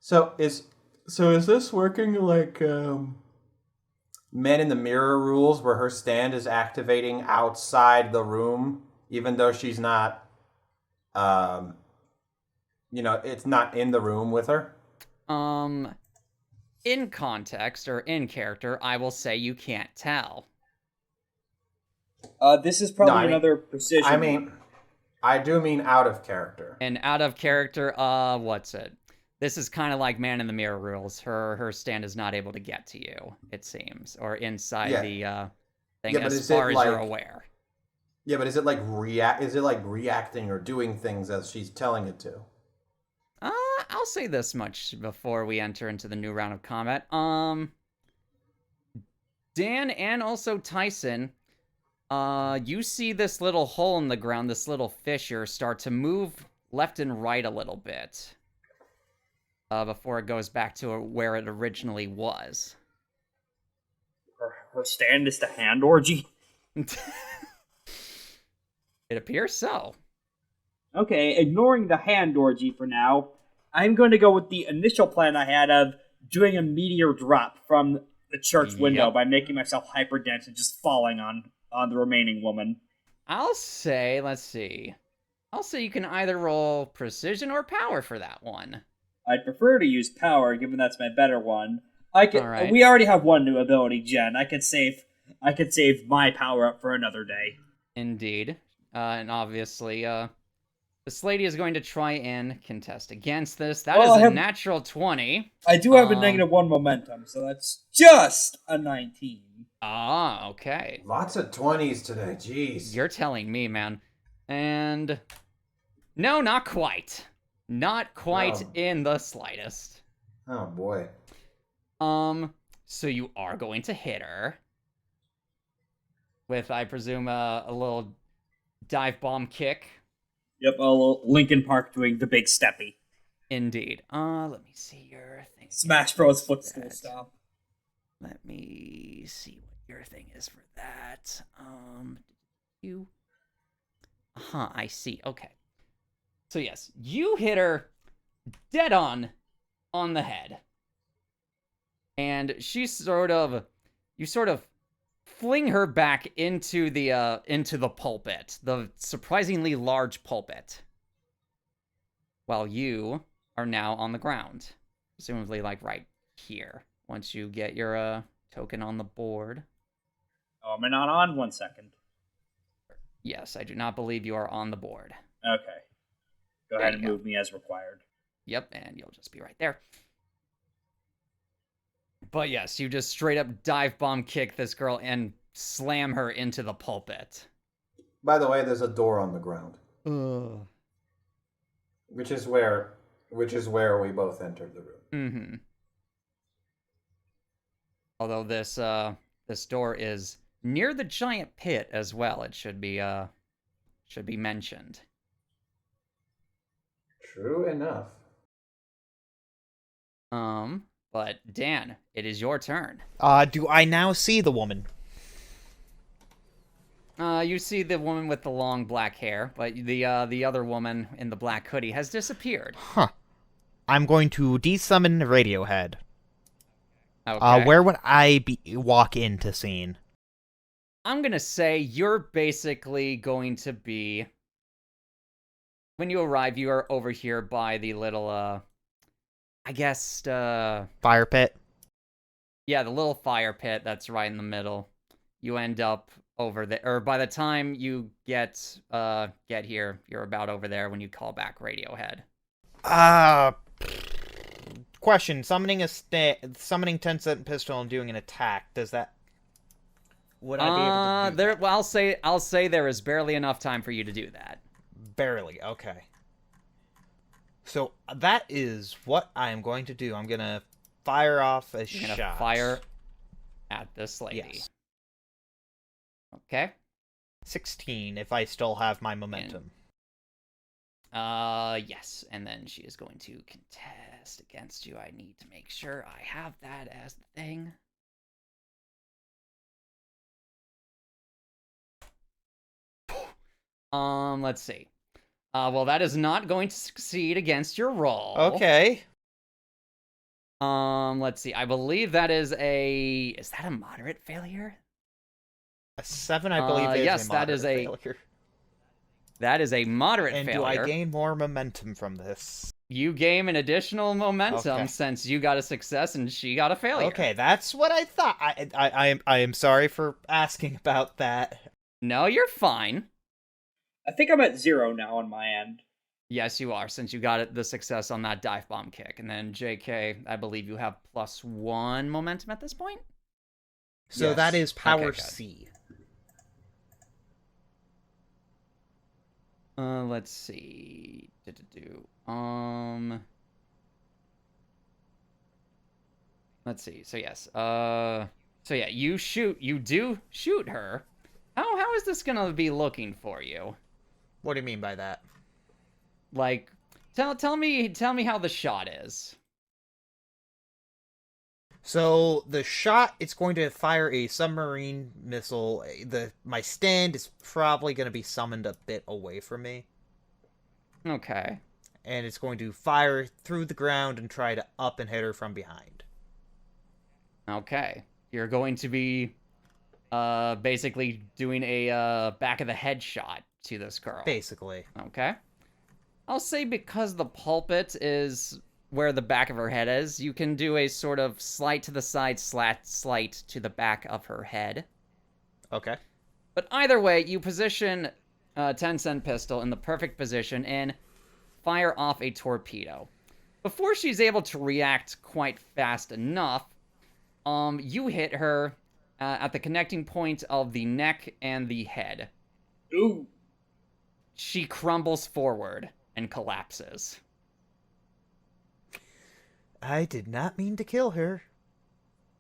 Speaker 4: So is this working like Men in the Mirror rules, where her stand is activating outside the room, even though she's not, it's not in the room with her?
Speaker 1: In context or in character, I will say you can't tell.
Speaker 2: This is probably another precision.
Speaker 4: I do mean out of character.
Speaker 1: And out of character, what's it? This is kind of like Man in the Mirror rules. Her stand is not able to get to you, it seems, or inside the thing as far as you're aware.
Speaker 4: Yeah, but is it like reacting or doing things as she's telling it to?
Speaker 1: I'll say this much before we enter into the new round of combat. Dan and also Tyson, you see this little hole in the ground, this little fissure start to move left and right a little bit. Before it goes back to where it originally was.
Speaker 2: Her stand is the hand orgy?
Speaker 1: It appears so.
Speaker 2: Okay, ignoring the hand orgy for now, I'm going to go with the initial plan I had of doing a meteor drop from the church window by making myself hyperdense and just falling on the remaining woman.
Speaker 1: I'll say, let's see. I'll say you can either roll precision or power for that one.
Speaker 2: I'd prefer to use power, given that's my better one.
Speaker 1: Right.
Speaker 2: We already have one new ability, Jen. I could save my power up for another day.
Speaker 1: Indeed. And obviously, this lady is going to try and contest against this. That is a natural 20.
Speaker 2: I do have a -1 momentum, so that's just a 19.
Speaker 1: Ah, okay.
Speaker 4: Lots of 20s today, jeez.
Speaker 1: You're telling me, man. And no, not quite. Not quite in the slightest.
Speaker 4: Oh boy.
Speaker 1: So you are going to hit her with, I presume, a little dive bomb kick.
Speaker 2: Yep, a little Linkin Park doing the big steppy.
Speaker 1: Indeed. Let me see your thing.
Speaker 2: Smash Bros. Footstool style.
Speaker 1: Let me see what your thing is for that. I see. Okay. So yes, you hit her dead on the head. And you sort of fling her back into the pulpit, the surprisingly large pulpit. While you are now on the ground, presumably like right here. Once you get your token on the board.
Speaker 2: Oh, am I not on? 1 second.
Speaker 1: Yes, I do not believe you are on the board.
Speaker 2: Okay. Go ahead and move me as required.
Speaker 1: Yep, and you'll just be right there. But yes, you just straight up dive bomb kick this girl and slam her into the pulpit.
Speaker 4: By the way, there's a door on the ground.
Speaker 1: Ugh.
Speaker 4: Which is where Which is where we both entered the room.
Speaker 1: Mm-hmm. Although this door is near the giant pit as well, it should be mentioned.
Speaker 4: True enough.
Speaker 1: But Dan, it is your turn.
Speaker 3: Do I now see the woman?
Speaker 1: You see the woman with the long black hair, but the other woman in the black hoodie has disappeared.
Speaker 3: Huh. I'm going to desummon Radiohead.
Speaker 1: Okay.
Speaker 3: Where would I walk into scene?
Speaker 1: I'm gonna say you're basically going to be... When you arrive, you are over here by the little, I guess,
Speaker 3: Fire pit?
Speaker 1: yeah, the little fire pit that's right in the middle. You end up over there, or by the time you get here, you're about over there when you call back Radiohead.
Speaker 3: Question: summoning 10-cent pistol and doing an attack. Does that? Would I be able to do that?
Speaker 1: Well, I'll say there is barely enough time for you to do that.
Speaker 3: Barely. Okay. So that is what I am going to do. I'm gonna fire off a
Speaker 1: You're gonna
Speaker 3: shot.
Speaker 1: fire at this lady.
Speaker 3: Yes.
Speaker 1: Okay.
Speaker 3: 16 if I still have my momentum.
Speaker 1: Yes, and then she is going to contest against you. I need to make sure I have that as the thing. Let's see. Well, that is not going to succeed against your roll.
Speaker 3: Okay.
Speaker 1: Let's see. I believe that is a... Is that a moderate failure?
Speaker 3: A 7, I believe, is
Speaker 1: yes,
Speaker 3: a
Speaker 1: that is
Speaker 3: moderate
Speaker 1: a-
Speaker 3: failure.
Speaker 1: That is a moderate
Speaker 3: And
Speaker 1: failure.
Speaker 3: do I gain more momentum from this?
Speaker 1: You gain an additional momentum
Speaker 3: Okay.
Speaker 1: since you got a success and she got a failure.
Speaker 3: Okay, that's what I thought. I am sorry for asking about that.
Speaker 1: No, you're fine.
Speaker 2: I think I'm at 0 now on my end.
Speaker 1: Yes, you are, since you got the success on that dive bomb kick. And then, JK, I believe you have +1 momentum at this point?
Speaker 3: So
Speaker 4: Yes.
Speaker 3: that is power
Speaker 1: Okay, good.
Speaker 3: C.
Speaker 1: Let's see. Let's see. So yes. So yeah, you do shoot her. How is this gonna be looking for you?
Speaker 3: What do you mean by that?
Speaker 1: Like, tell me how the shot is.
Speaker 3: So the shot, it's going to fire a submarine missile. My stand is probably going to be summoned a bit away from me,
Speaker 1: Okay.
Speaker 3: and it's going to fire through the ground and try to up and hit her from behind.
Speaker 1: Okay. You're going to be basically doing a back of the head shot to this girl.
Speaker 3: Basically.
Speaker 1: Okay. I'll say because the pulpit is where the back of her head is, you can do a sort of slight to the side, slight to the back of her head.
Speaker 3: Okay.
Speaker 1: But either way, you position a 10-cent pistol in the perfect position and fire off a torpedo. Before she's able to react quite fast enough, you hit her at the connecting point of the neck and the head.
Speaker 2: Ooh.
Speaker 1: She crumbles forward and collapses.
Speaker 3: I did not mean to kill her.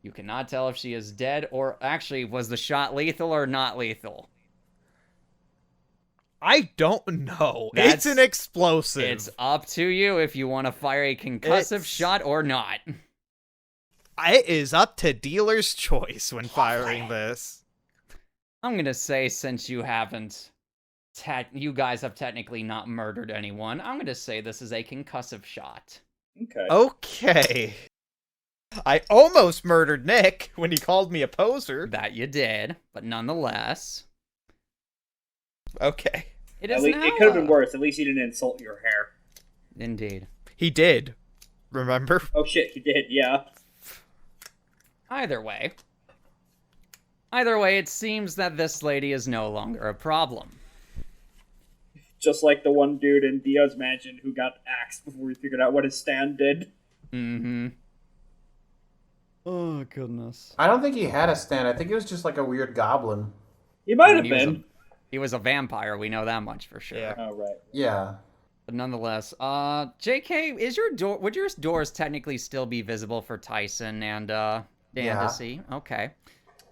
Speaker 1: You cannot tell if she is dead or... Actually, was the shot lethal or not lethal?
Speaker 3: I don't know.
Speaker 1: That's-
Speaker 3: It's an explosive.
Speaker 1: It's up to you if you want to fire a concussive shot or not.
Speaker 3: It is up to dealer's choice when firing this.
Speaker 1: I'm going to say since you haven't... you guys have technically not murdered anyone, I'm going to say this is a concussive shot.
Speaker 2: Okay.
Speaker 3: Okay. I almost murdered Nick when he called me a poser.
Speaker 1: That you did, but nonetheless...
Speaker 3: Okay.
Speaker 1: It
Speaker 2: At
Speaker 1: is
Speaker 2: least,
Speaker 1: now...
Speaker 2: it could have been worse. At least you didn't insult your hair.
Speaker 1: Indeed.
Speaker 3: He did. Remember?
Speaker 2: Oh shit, you did, yeah.
Speaker 1: Either way, it seems that this lady is no longer a problem.
Speaker 2: Just like the one dude in Dio's mansion who got axed before we figured out what his stand did.
Speaker 1: Mm-hmm. Oh, goodness.
Speaker 4: I don't think he had a stand. I think it was just like a weird goblin.
Speaker 2: He might have
Speaker 1: He was
Speaker 2: been.
Speaker 1: He was a vampire, we know that much for sure.
Speaker 3: Yeah.
Speaker 2: Oh, right.
Speaker 4: Yeah.
Speaker 1: But nonetheless, JK, is your door? Would your doors technically still be visible for Tyson and Dan
Speaker 4: Yeah.
Speaker 1: to see? Okay.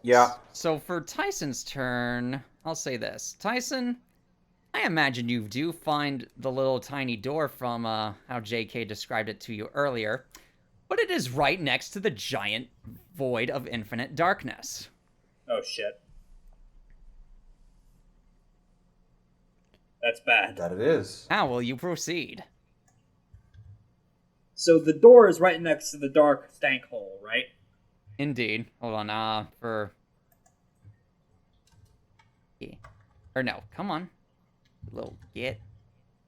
Speaker 4: Yeah.
Speaker 1: So for Tyson's turn, I'll say this: Tyson, I imagine you do find the little tiny door from how JK described it to you earlier, but it is right next to the giant void of infinite darkness.
Speaker 2: Oh shit. That's bad.
Speaker 4: That it is.
Speaker 1: How will you proceed?
Speaker 2: So the door is right next to the dark stank hole, right?
Speaker 1: Indeed. Hold on. Or no, come on. Little git.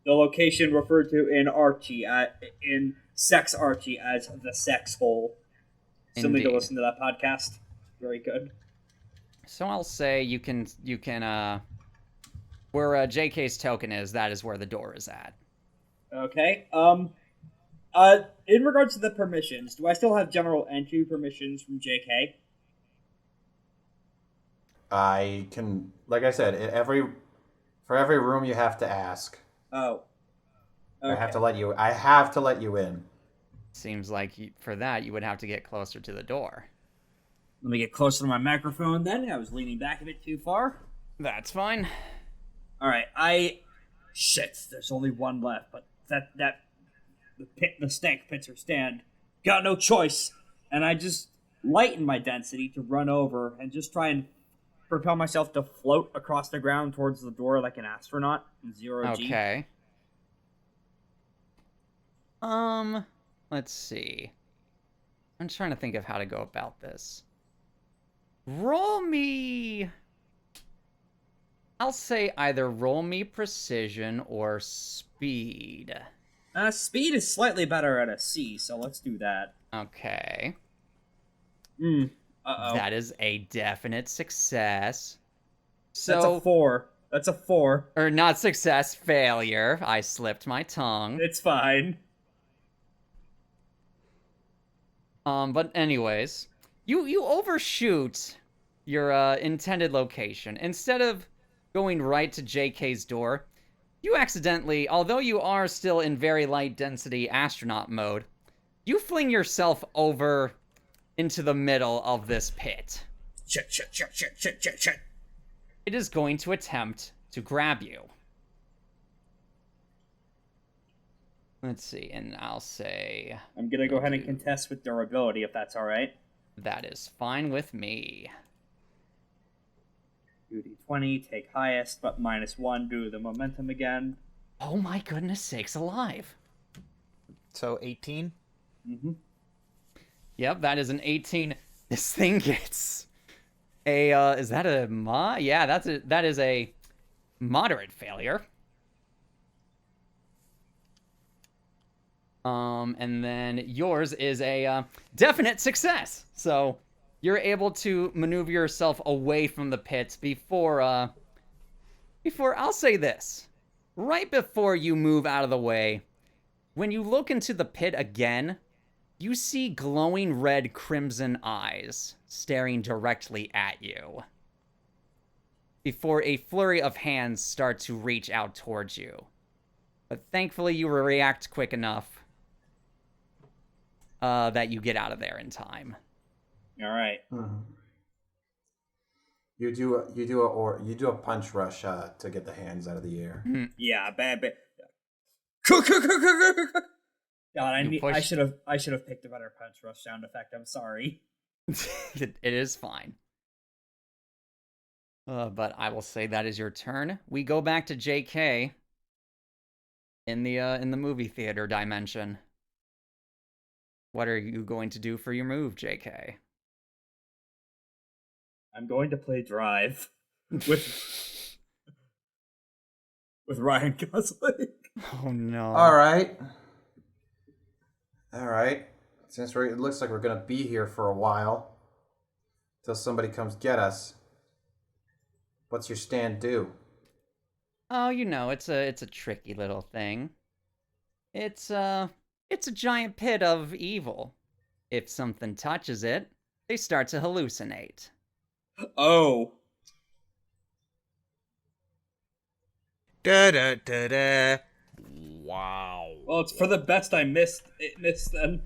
Speaker 2: The location referred to in Archie, in Sex Archie, as the sex hole. Somebody go
Speaker 1: Indeed.
Speaker 2: listen to that podcast. Very good.
Speaker 1: So I'll say you can where JK's token is, that is where the door is at.
Speaker 2: Okay. In regards to the permissions, do I still have general entry permissions from JK?
Speaker 4: I can, like I said, for every room you have to ask.
Speaker 2: Oh. Okay.
Speaker 4: I have to let you in.
Speaker 1: Seems like for that you would have to get closer to the door.
Speaker 2: Let me get closer to my microphone then. I was leaning back a bit too far.
Speaker 1: That's fine.
Speaker 2: Alright, shit, there's only one left, but the stank pits are stand. Got no choice. And I just lighten my density to run over and just try and propel myself to float across the ground towards the door like an astronaut in 0G.
Speaker 1: Okay. Let's see. I'm trying to think of how to go about this. Roll me... I'll say either roll me precision or speed.
Speaker 2: Speed is slightly better at a C, so let's do that.
Speaker 1: Okay.
Speaker 2: Uh-oh.
Speaker 1: That is a definite success. So,
Speaker 2: That's a 4. That's a 4.
Speaker 1: Or not success, failure. I slipped my tongue.
Speaker 2: It's fine.
Speaker 1: But anyways, you overshoot your intended location. Instead of going right to JK's door, you accidentally, although you are still in very light density astronaut mode, you fling yourself over into the middle of this pit.
Speaker 2: Shit.
Speaker 1: It is going to attempt to grab you. Let's see, and I'll say...
Speaker 2: I'm gonna go ahead and contest with durability, if that's alright.
Speaker 1: That is fine with me.
Speaker 2: 2d20, take highest, but -1 due to the momentum again.
Speaker 1: Oh my goodness sakes alive.
Speaker 3: So 18?
Speaker 2: Mm-hmm.
Speaker 1: Yep, that is an 18. This thing gets a, is that a yeah, that is a moderate failure. And then yours is a definite success. So you're able to maneuver yourself away from the pits before I'll say this. Right before you move out of the way, when you look into the pit again, you see glowing red crimson eyes staring directly at you. Before a flurry of hands start to reach out towards you. But thankfully you react quick enough that you get out of there in time.
Speaker 2: All right.
Speaker 4: Mm-hmm. You do a punch rush to get the hands out of the air.
Speaker 2: Yeah, bad. God, I should have picked a better punch rush sound effect. I'm sorry.
Speaker 1: It is fine. But I will say that is your turn. We go back to JK in the movie theater dimension. What are you going to do for your move, JK?
Speaker 2: I'm going to play Drive with Ryan Gosling.
Speaker 1: Oh no.
Speaker 4: All right. Since it looks like we're gonna be here for a while, till somebody comes get us. What's your stand do?
Speaker 1: Oh, it's a tricky little thing. It's a giant pit of evil. If something touches it, they start to hallucinate.
Speaker 2: Oh.
Speaker 3: Da da da da. Wow.
Speaker 2: Well, it's for the best I missed then.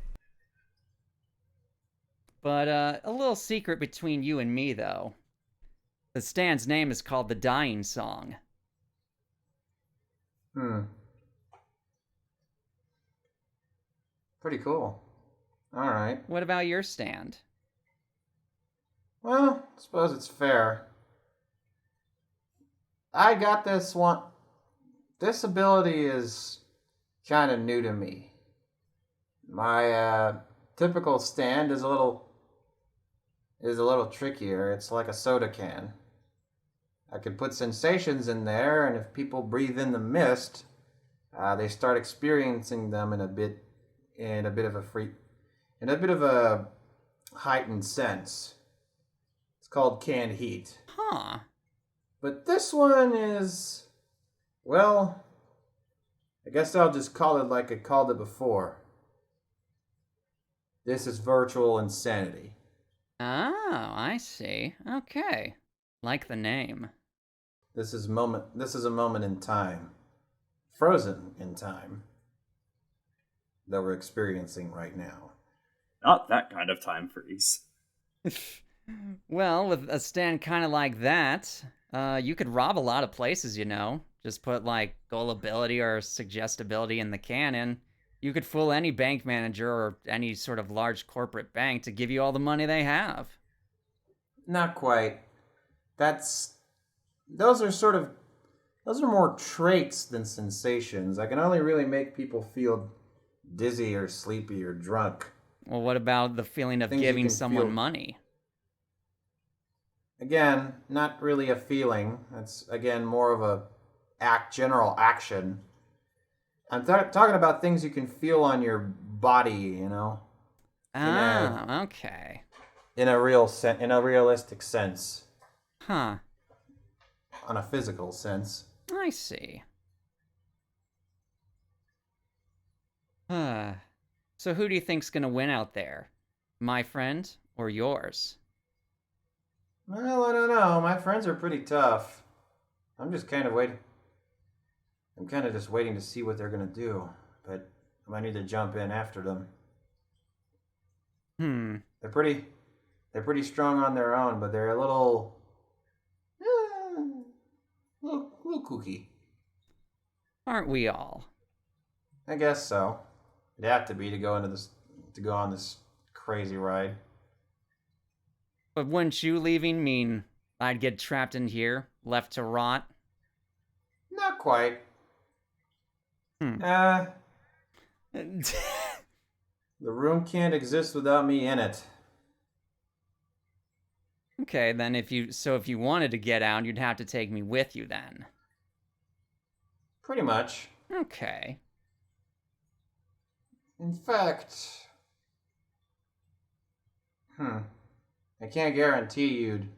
Speaker 1: But a little secret between you and me, though. The stand's name is called the Dying Song.
Speaker 4: Pretty cool. All right.
Speaker 1: What about your stand?
Speaker 4: Well, I suppose it's fair. I got this one. This ability is kind of new to me. My typical stand is a little trickier. It's like a soda can. I could put sensations in there, and if people breathe in the mist, they start experiencing them in a bit of a heightened sense. It's called canned heat.
Speaker 1: Huh.
Speaker 4: But this one is, well, I guess I'll just call it like I called it before. This is virtual insanity.
Speaker 1: Oh, I see. Okay. Like the name.
Speaker 4: This is a moment in time. Frozen in time. That we're experiencing right now.
Speaker 2: Not that kind of time freeze.
Speaker 1: Well, with a stand kind of like that, you could rob a lot of places, you know. Just put, like, gullibility or suggestibility in the cannon. You could fool any bank manager or any sort of large corporate bank to give you all the money they have.
Speaker 4: Not quite. Those are more traits than sensations. I can only really make people feel dizzy or sleepy or drunk.
Speaker 1: Well, what about the feeling of
Speaker 4: Things you
Speaker 1: giving
Speaker 4: can
Speaker 1: someone
Speaker 4: feel.
Speaker 1: money?
Speaker 4: Again, not really a feeling. That's, again, more of a general action. I'm talking about things you can feel on your body, you know?
Speaker 1: Ah, okay.
Speaker 4: In a realistic sense.
Speaker 1: Huh.
Speaker 4: On a physical sense.
Speaker 1: I see. So who do you think's gonna win out there? My friend or yours?
Speaker 4: Well, I don't know. My friends are pretty tough. I'm just kind of waiting. I'm kind of just waiting to see what they're gonna do, but I might need to jump in after them. They're pretty strong on their own, but they're a little kooky.
Speaker 1: Aren't we all?
Speaker 4: I guess so. It'd have to be to go on this crazy ride.
Speaker 1: But wouldn't you leaving mean I'd get trapped in here, left to rot?
Speaker 4: Not quite.
Speaker 1: Hmm.
Speaker 4: The room can't exist without me in it.
Speaker 1: Okay, then if you wanted to get out, you'd have to take me with you then.
Speaker 4: Pretty much.
Speaker 1: Okay.
Speaker 4: In fact, I can't guarantee you'd.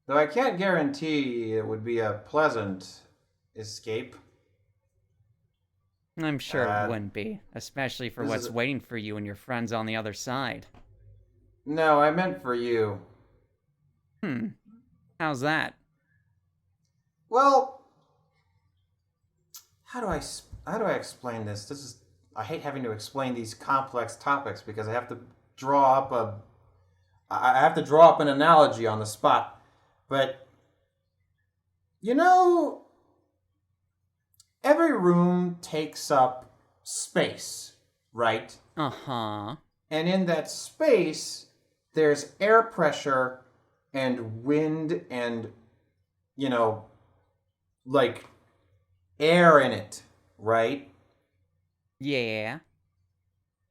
Speaker 4: Though I can't guarantee it would be a pleasant escape.
Speaker 1: I'm sure it wouldn't be, especially for what's waiting for you and your friends on the other side.
Speaker 4: No, I meant for you.
Speaker 1: How's that?
Speaker 4: Well, how do I explain this? I hate having to explain these complex topics because I have to draw up an analogy on the spot. But you know, every room takes up space, right?
Speaker 1: Uh-huh.
Speaker 4: And in that space, there's air pressure and wind and, you know, like air in it, right?
Speaker 1: Yeah.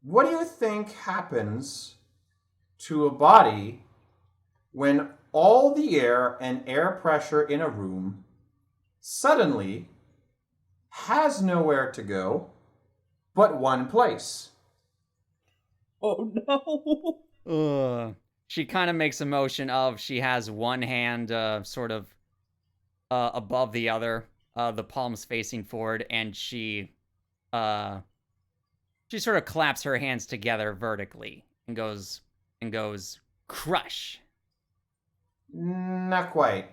Speaker 4: What do you think happens to a body when all the air and air pressure in a room suddenly has nowhere to go but one place?
Speaker 2: Oh no!
Speaker 1: She kind of makes a motion of she has one hand sort of above the other, the palms facing forward, and she sort of claps her hands together vertically and goes crush.
Speaker 4: Not quite.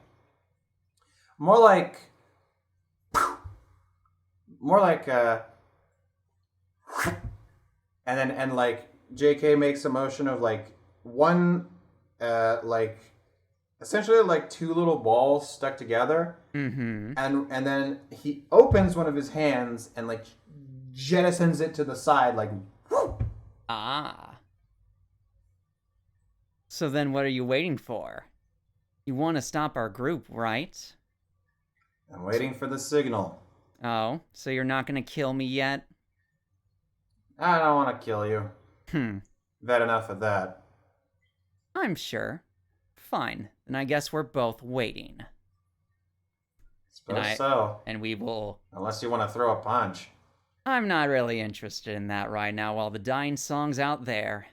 Speaker 4: More like more like and like JK makes a motion of like one like essentially like two little balls stuck together.
Speaker 1: Mm-hmm.
Speaker 4: And then he opens one of his hands and like jettisons it to the side like whoo!
Speaker 1: Ah. So then what are you waiting for? You want to stop our group, right?
Speaker 4: I'm waiting for the signal.
Speaker 1: Oh, so you're not going to kill me yet?
Speaker 4: I don't want to kill you.
Speaker 1: Hmm.
Speaker 4: That enough of that.
Speaker 1: I'm sure. Fine. Then I guess we're both waiting.
Speaker 4: Suppose so.
Speaker 1: And we will...
Speaker 4: Unless you want to throw a punch.
Speaker 1: I'm not really interested in that right now while the dying song's out there.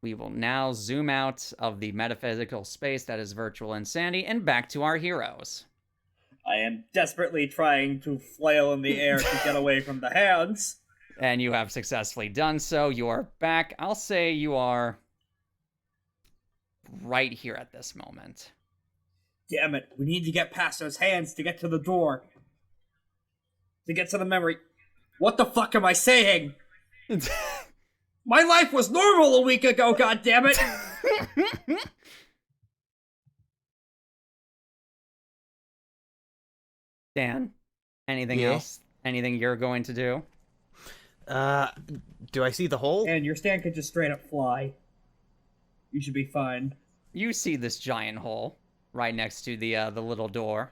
Speaker 1: We will now zoom out of the metaphysical space that is virtual insanity and back to our heroes.
Speaker 2: I am desperately trying to flail in the air to get away from the hands.
Speaker 1: And you have successfully done so. You are back. I'll say you are right here at this moment.
Speaker 2: Damn it, we need to get past those hands to get to the door. To get to the memory. What the fuck am I saying? My life was normal a week ago, goddammit!
Speaker 1: Dan, anything
Speaker 3: Yeah?
Speaker 1: else? Anything you're going to do?
Speaker 3: Do I see the hole?
Speaker 2: And your stand could just straight up fly. You should be fine.
Speaker 1: You see this giant hole right next to the little door.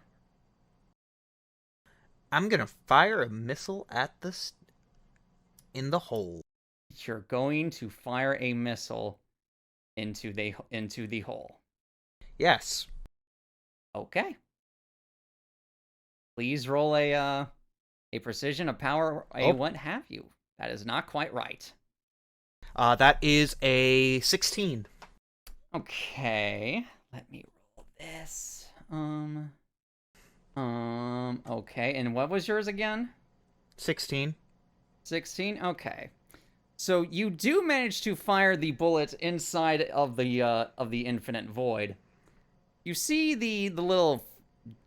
Speaker 3: I'm gonna fire a missile at in the hole.
Speaker 1: You're going to fire a missile into the hole.
Speaker 3: Yes.
Speaker 1: Okay. Please roll a precision, a power, a what have you. That is not quite right.
Speaker 3: That is a 16.
Speaker 1: Okay. Let me roll this. Okay. And what was yours again?
Speaker 3: 16.
Speaker 1: 16? Okay. So you do manage to fire the bullet inside of the infinite void. You see the little,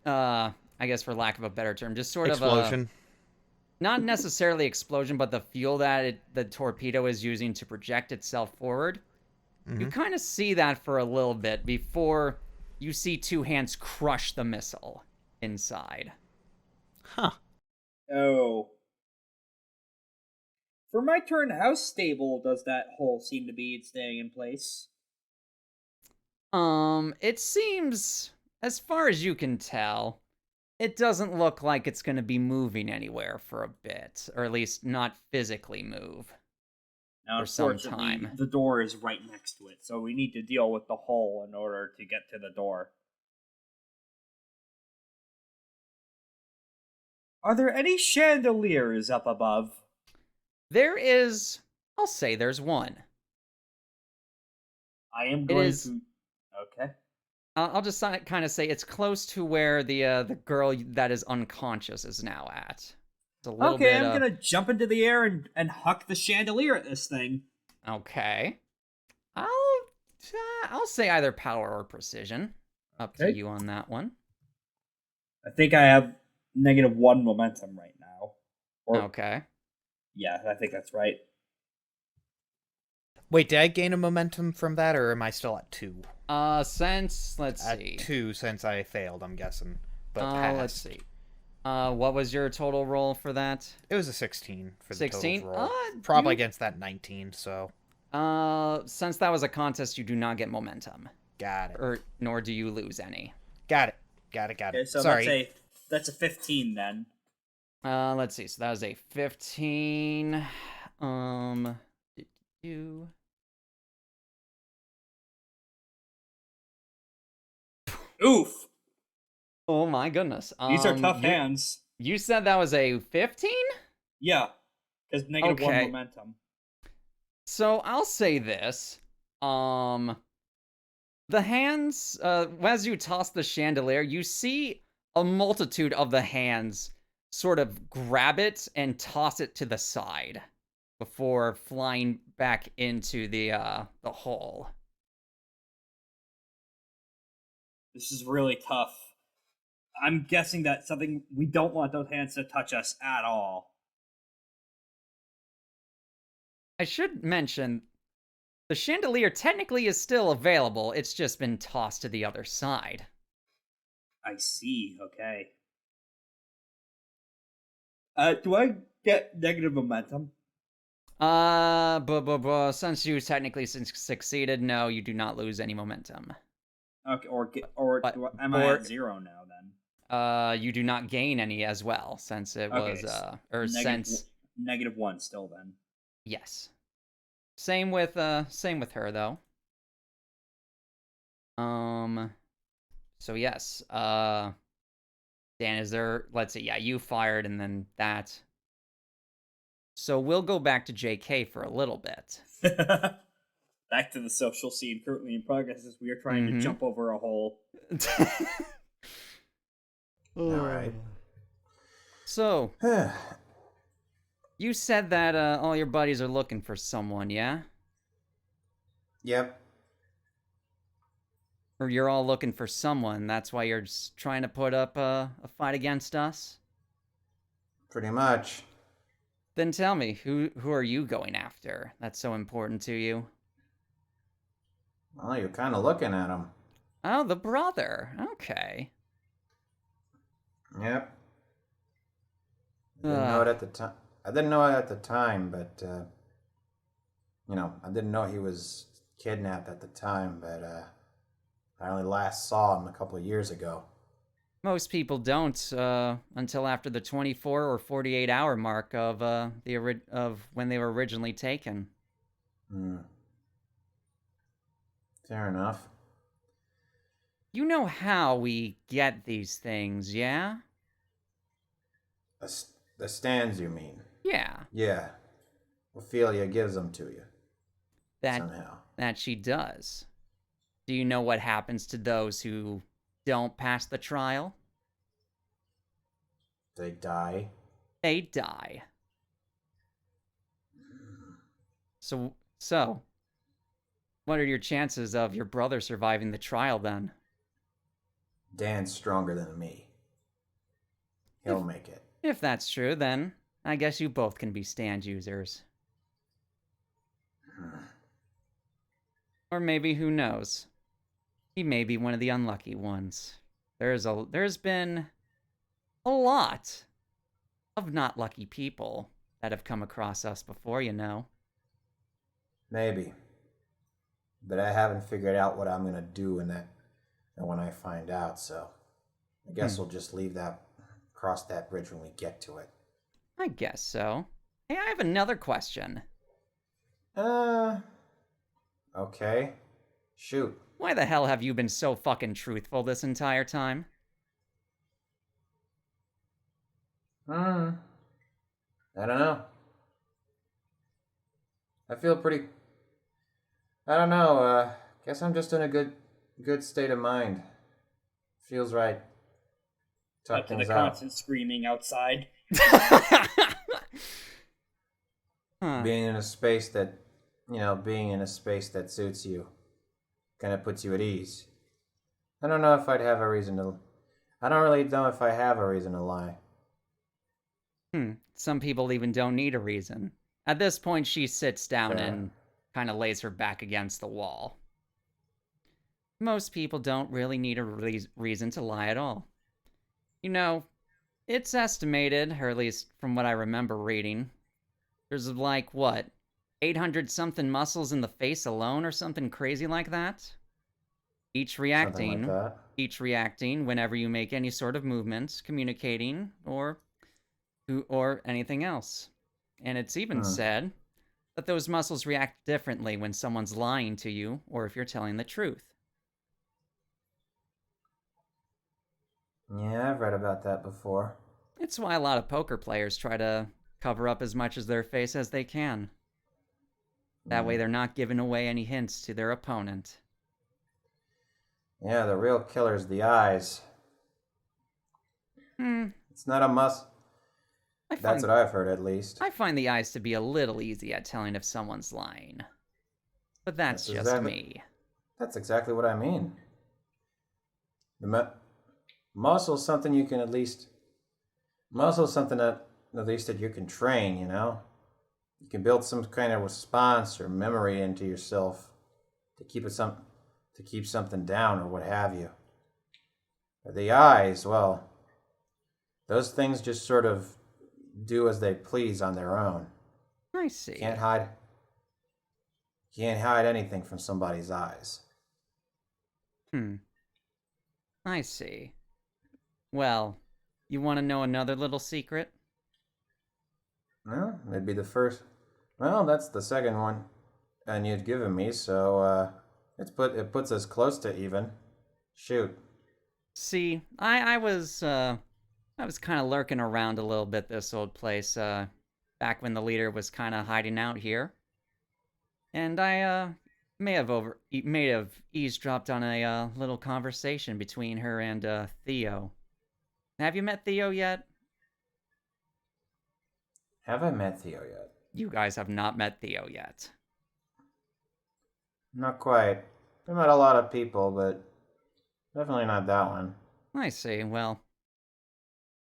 Speaker 1: I guess for lack of a better term, just sort
Speaker 3: Explosion.
Speaker 1: of not necessarily explosion, but the fuel that the torpedo is using to project itself forward.
Speaker 3: Mm-hmm.
Speaker 1: You kind of see that for a little bit before you see two hands crush the missile inside.
Speaker 3: Huh.
Speaker 2: Oh. For my turn, how stable does that hole seem to be staying in place?
Speaker 1: It seems, as far as you can tell, it doesn't look like it's going to be moving anywhere for a bit, or at least not physically move.
Speaker 2: Now,
Speaker 1: For some
Speaker 2: unfortunately,
Speaker 1: time.
Speaker 2: the door is right next to it, so we need to deal with the hole in order to get to the door. Are there any chandeliers up above?
Speaker 1: There is, I'll say there's one.
Speaker 2: I am going
Speaker 1: is-
Speaker 2: to... Okay.
Speaker 1: I'll just kind of say it's close to where the girl that is unconscious is now at. It's a little
Speaker 2: Okay,
Speaker 1: bit.
Speaker 2: I'm gonna jump into the air and huck the chandelier at this thing.
Speaker 1: Okay. I'll say either power or precision. Up to
Speaker 2: Okay.
Speaker 1: you on that one.
Speaker 2: I think I have -1 momentum right now. Or,
Speaker 1: Okay.
Speaker 2: Yeah, I think that's right.
Speaker 3: Wait, did I gain a momentum from that, or am I still at 2?
Speaker 1: Let's
Speaker 3: At
Speaker 1: see.
Speaker 3: 2 since I failed, I'm guessing. But
Speaker 1: Let's
Speaker 3: passed.
Speaker 1: see. What was your total roll for that?
Speaker 3: It was a 16 for the
Speaker 1: 16?
Speaker 3: total roll.
Speaker 1: Uh,
Speaker 3: Probably
Speaker 1: you-
Speaker 3: against that 19, so
Speaker 1: Since that was a contest, you do not get momentum,
Speaker 3: got it.
Speaker 1: or nor do you lose any.
Speaker 3: Got it.
Speaker 2: Okay, so
Speaker 3: Sorry.
Speaker 2: that's a 15 then.
Speaker 1: Let's see. So that was a 15. You.
Speaker 2: Oof!
Speaker 1: Oh my goodness.
Speaker 2: These are tough
Speaker 1: you,
Speaker 2: hands.
Speaker 1: You said that was a 15?
Speaker 2: Yeah, because -1
Speaker 1: Okay.
Speaker 2: momentum.
Speaker 1: So I'll say this. The hands, as you toss the chandelier, you see a multitude of the hands sort of grab it and toss it to the side before flying back into the hole.
Speaker 2: This is really tough. I'm guessing that's something we don't want those hands to touch us at all.
Speaker 1: I should mention, the chandelier technically is still available, it's just been tossed to the other side.
Speaker 2: I see, okay. Do I get negative momentum?
Speaker 1: Since you technically succeeded, no, you do not lose any momentum.
Speaker 2: Okay,
Speaker 1: But-
Speaker 2: am I at 0 now then?
Speaker 1: You do not gain any as well, since it
Speaker 2: Okay,
Speaker 1: was,
Speaker 2: negative 1 still then.
Speaker 1: yes. Same with her, though. So yes, Dan, is there, let's see, yeah, you fired and then that. So we'll go back to JK for a little bit.
Speaker 2: Back to the social scene currently in progress as we are trying to
Speaker 1: Mhm.
Speaker 2: jump over a hole.
Speaker 4: All right.
Speaker 1: So, you said that all your buddies are looking for someone, yeah?
Speaker 4: Yep.
Speaker 1: Or you're all looking for someone, that's why you're just trying to put up a fight against us?
Speaker 4: Pretty much.
Speaker 1: Then tell me, who are you going after that's so important to you?
Speaker 4: Well, you're kind of looking at him.
Speaker 1: Oh, the brother. Okay.
Speaker 4: Yep. I didn't know it at the time. I didn't know it at the time, but I didn't know he was kidnapped at the time. But I only last saw him a couple of years ago.
Speaker 1: Most people don't until after the 24 or 48 hour mark of of when they were originally taken.
Speaker 4: Hmm. Fair enough.
Speaker 1: You know how we get these things, yeah?
Speaker 4: The stands, you mean?
Speaker 1: Yeah,
Speaker 4: Yeah. Ophelia gives them to you somehow.
Speaker 1: that she does. Do you know what happens to those who don't pass the trial?
Speaker 4: They die.
Speaker 1: They die. So, what are your chances of your brother surviving the trial then?
Speaker 4: Dan's stronger than me. He'll make it.
Speaker 1: If that's true, then I guess you both can be stand users. Or maybe, who knows? He may be one of the unlucky ones. There's been a lot of not lucky people that have come across us before, you know.
Speaker 4: Maybe. But I haven't figured out what I'm gonna do when I find out, so I guess we'll just cross that bridge when we get to it.
Speaker 1: I guess so. Hey, I have another question.
Speaker 4: Okay. Shoot.
Speaker 1: Why the hell have you been so fucking truthful this entire time?
Speaker 4: I don't know. I don't know, guess I'm just in a good state of mind. Feels right.
Speaker 2: Cut
Speaker 4: Talk
Speaker 2: to the
Speaker 4: things out.
Speaker 2: constant screaming outside.
Speaker 1: Huh.
Speaker 4: Being in a space that suits you kind of puts you at ease. I don't know if I'd have a reason to. I don't really know if I have a reason to lie.
Speaker 1: Some people even don't need a reason. At this point, she sits down
Speaker 4: Fair.
Speaker 1: and kind of lays her back against the wall. Most people don't really need a reason to lie at all. You know, it's estimated, or at least from what I remember reading, there's like, what, 800 something muscles in the face alone or something crazy like that? Each reacting whenever you make any sort of movements, communicating, or anything else. And it's even said that those muscles react differently when someone's lying to you or if you're telling the truth.
Speaker 4: Yeah, I've read about that before.
Speaker 1: It's why a lot of poker players try to cover up as much as their face as they can. That way they're not giving away any hints to their opponent.
Speaker 4: Yeah, the real killer's the eyes. It's not a must. That's what I've heard, at least.
Speaker 1: I find the eyes to be a little easy at telling if someone's lying. But that's just me.
Speaker 4: That's exactly what I mean. Muscle's something you can muscle's something that at least that you can train, you know? You can build some kind of response or memory into yourself to keep something down or what have you. The eyes, well, those things just sort of do as they please on their own.
Speaker 1: I see.
Speaker 4: Can't hide anything from somebody's eyes.
Speaker 1: I see. Well, you want to know another little secret?
Speaker 4: Well, it'd be the first. Well, that's the second one, and you'd given me, so it puts us close to even. Shoot.
Speaker 1: See, I was kind of lurking around a little bit this old place back when the leader was kind of hiding out here, and I may have eavesdropped on a little conversation between her and Theo. Have you met Theo yet?
Speaker 4: Have I met Theo yet?
Speaker 1: You guys have not met Theo yet.
Speaker 4: Not quite. I met a lot of people, but definitely not that one.
Speaker 1: I see. Well,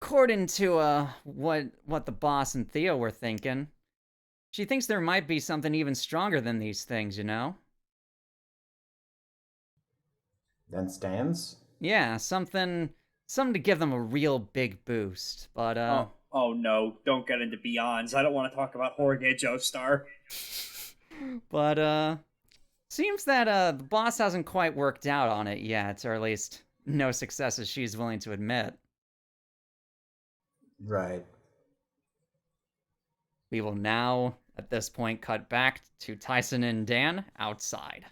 Speaker 1: according to what the boss and Theo were thinking, she thinks there might be something even stronger than these things, you know?
Speaker 4: Then stands?
Speaker 1: Yeah, something to give them a real big boost. But
Speaker 2: Oh no, don't get into Beyonds. I don't want to talk about Jorge Joestar.
Speaker 1: But seems that the boss hasn't quite worked out on it yet, or at least no successes she's willing to admit.
Speaker 4: Right.
Speaker 1: We will now, at this point, cut back to Tyson and Dan outside.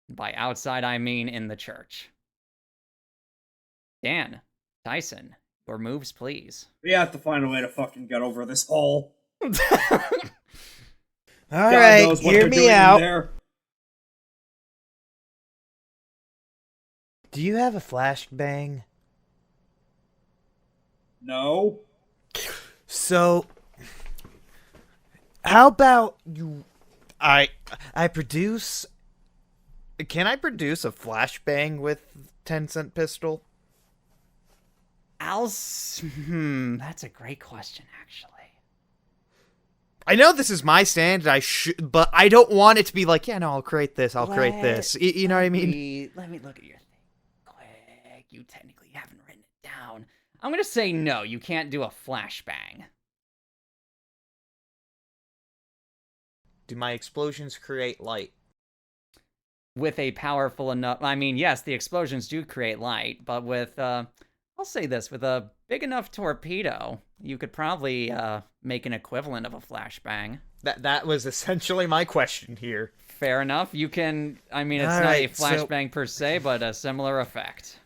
Speaker 1: By outside, I mean in the church. Dan, Tyson, your moves, please.
Speaker 2: We have to find a way to fucking get over this hole.
Speaker 3: All
Speaker 2: God
Speaker 3: right,
Speaker 2: knows what
Speaker 3: hear
Speaker 2: they're
Speaker 3: me
Speaker 2: doing in
Speaker 3: out.
Speaker 2: there.
Speaker 3: Do you have a flashbang?
Speaker 2: No.
Speaker 3: So, how about you? I produce. Can I produce a flashbang with 10-cent pistol?
Speaker 1: That's a great question, actually.
Speaker 3: I know this is my stand, but I don't want it to be like, yeah, no, I'll create this. Create this. You know what I mean?
Speaker 1: Let me look at your thing quick. You technically haven't written it down. I'm gonna say no, you can't do a flashbang.
Speaker 3: Do my explosions create light?
Speaker 1: With a powerful enough... I mean, yes, the explosions do create light, but with, I'll say this, with a big enough torpedo, you could probably make an equivalent of a flashbang.
Speaker 3: That was essentially my question here.
Speaker 1: Fair enough. You can... I mean, it's
Speaker 3: All
Speaker 1: not
Speaker 3: right,
Speaker 1: a flashbang per se, but a similar effect.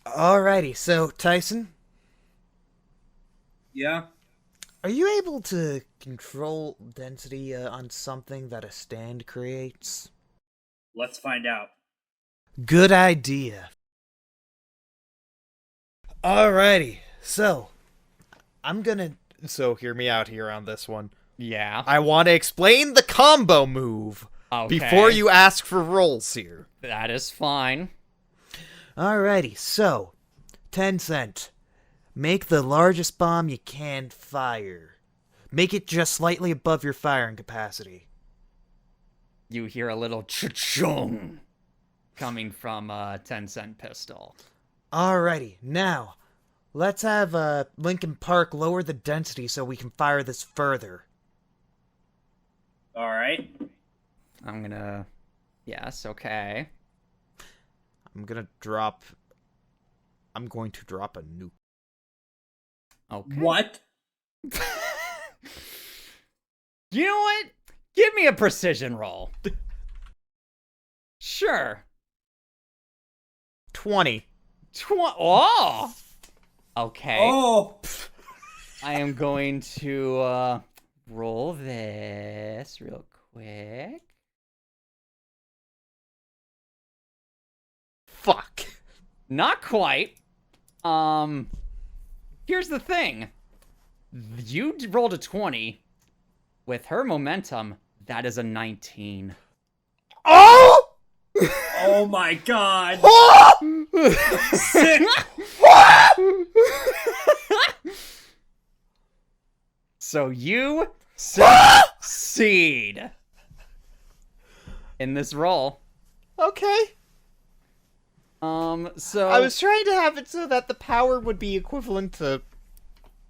Speaker 3: Alrighty, so, Tyson?
Speaker 2: Yeah?
Speaker 3: Are you able to control density on something that a stand creates?
Speaker 2: Let's find out.
Speaker 3: Good idea. Alrighty, so hear me out here on this one.
Speaker 1: Yeah.
Speaker 3: I want to explain the combo move before you ask for rolls here.
Speaker 1: That is fine.
Speaker 3: Alrighty, so 10-cent. Make the largest bomb you can fire. Make it just slightly above your firing capacity.
Speaker 1: You hear a little cha-chung coming from a 10-cent pistol.
Speaker 3: Alrighty, now, let's have Lincoln Park lower the density so we can fire this further.
Speaker 2: Alright.
Speaker 1: I'm gonna... Yes, okay.
Speaker 3: I'm going to drop a nuke.
Speaker 1: Okay.
Speaker 2: What?
Speaker 1: You know what? Give me a precision roll. Sure.
Speaker 3: 20.
Speaker 1: Oh! Okay.
Speaker 2: Oh!
Speaker 1: I am going to roll this real quick.
Speaker 3: Fuck.
Speaker 1: Not quite. Here's the thing. You rolled a 20. With her momentum, that is a 19.
Speaker 3: Oh!
Speaker 2: Oh my god.
Speaker 3: Sick.
Speaker 1: So you succeed in this roll.
Speaker 3: Okay.
Speaker 1: So
Speaker 3: I was trying to have it so that the power would be equivalent to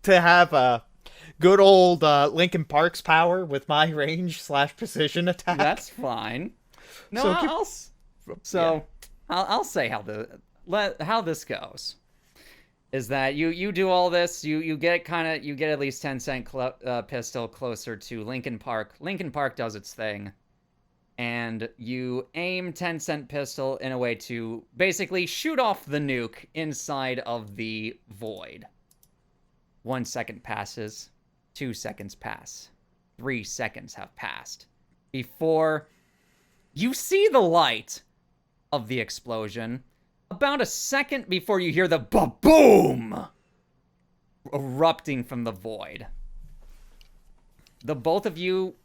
Speaker 3: have a good old Linkin Park's power with my range / precision attack.
Speaker 1: that's fine. No,
Speaker 3: So
Speaker 1: I'll say how this goes. Is that you do all this, you get at least 10 cent pistol closer to Linkin Park. Linkin Park does its thing, and you aim 10 cent pistol in a way to basically shoot off the nuke inside of the void. 1 second passes, 2 seconds pass, 3 seconds have passed before you see the light of the explosion. About a second before you hear the ba-boom erupting from the void. The both of you,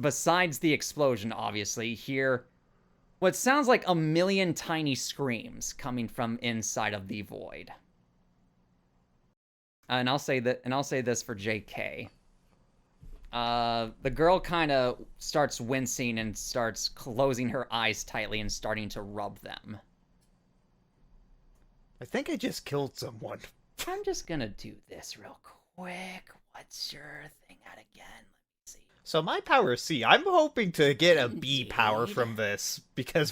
Speaker 1: besides the explosion, obviously, hear what sounds like a million tiny screams coming from inside of the void. And I'll say this for JK. The girl kind of starts wincing and starts closing her eyes tightly and starting to rub them.
Speaker 3: I think I just killed someone.
Speaker 1: I'm just gonna do this real quick. What's your thing at again? Let me see.
Speaker 3: So my power is C. I'm hoping to get a B
Speaker 1: Indeed.
Speaker 3: power from this because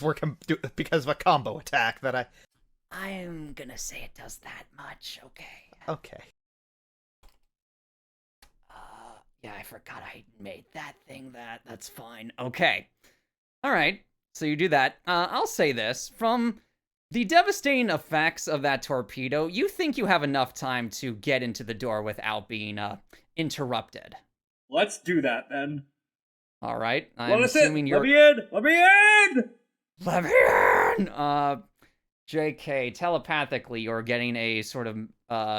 Speaker 3: because of a combo attack that
Speaker 1: I'm gonna say it does that much. Okay.
Speaker 3: Okay.
Speaker 1: Yeah, I forgot I made that thing. That's fine. Okay. All right. So you do that. I'll say this from the devastating effects of that torpedo. You think you have enough time to get into the door without being interrupted.
Speaker 2: Let's do that then.
Speaker 1: All right. I'm
Speaker 2: Let
Speaker 1: assuming you're.
Speaker 2: Let me in. Let me in.
Speaker 1: Let me in! JK, telepathically, you're getting a sort of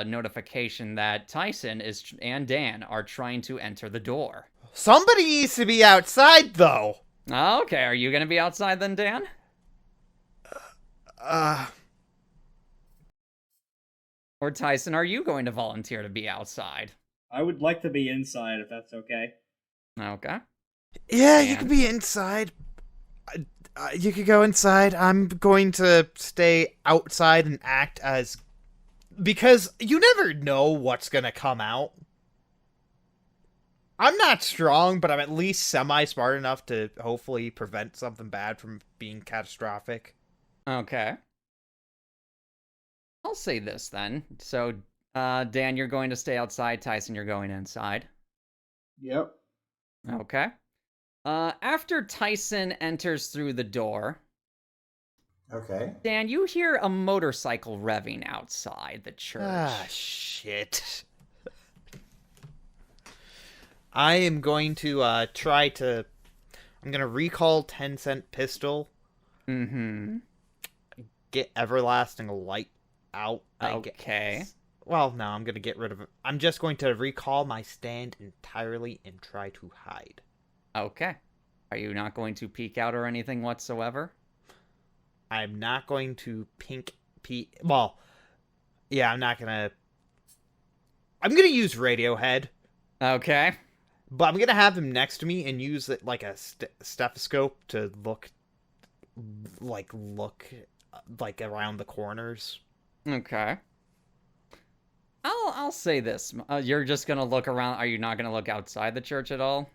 Speaker 1: notification that Tyson and Dan are trying to enter the door.
Speaker 3: Somebody needs to be outside, though.
Speaker 1: Okay, are you going to be outside then, Dan? Or Tyson, are you going to volunteer to be outside?
Speaker 2: I would like to be inside if that's okay.
Speaker 1: Okay.
Speaker 3: Yeah, you
Speaker 1: Dan?
Speaker 3: can be inside. You could go inside. I'm going to stay outside and act as... Because you never know what's going to come out. I'm not strong, but I'm at least semi-smart enough to hopefully prevent something bad from being catastrophic.
Speaker 1: Okay. I'll say this then. So, Dan, you're going to stay outside. Tyson, you're going inside.
Speaker 2: Yep.
Speaker 1: Okay. After Tyson enters through the door,
Speaker 4: Okay.
Speaker 1: Dan, you hear a motorcycle revving outside the church.
Speaker 3: Ah, shit. I am going to try to... I'm going to recall 10 cent pistol.
Speaker 1: Mm-hmm.
Speaker 3: Get everlasting light out.
Speaker 1: Okay.
Speaker 3: Guess. Well, no, I'm going to get rid of it. I'm just going to recall my stand entirely and try to hide.
Speaker 1: Okay. Are you not going to peek out or anything whatsoever?
Speaker 3: I'm not going to Well, yeah, I'm not going to... I'm going to use Radiohead.
Speaker 1: Okay.
Speaker 3: But I'm going to have him next to me and use it like a stethoscope to look around the corners.
Speaker 1: Okay. I'll say this. You're just gonna look around. Are you not gonna look outside the church at all?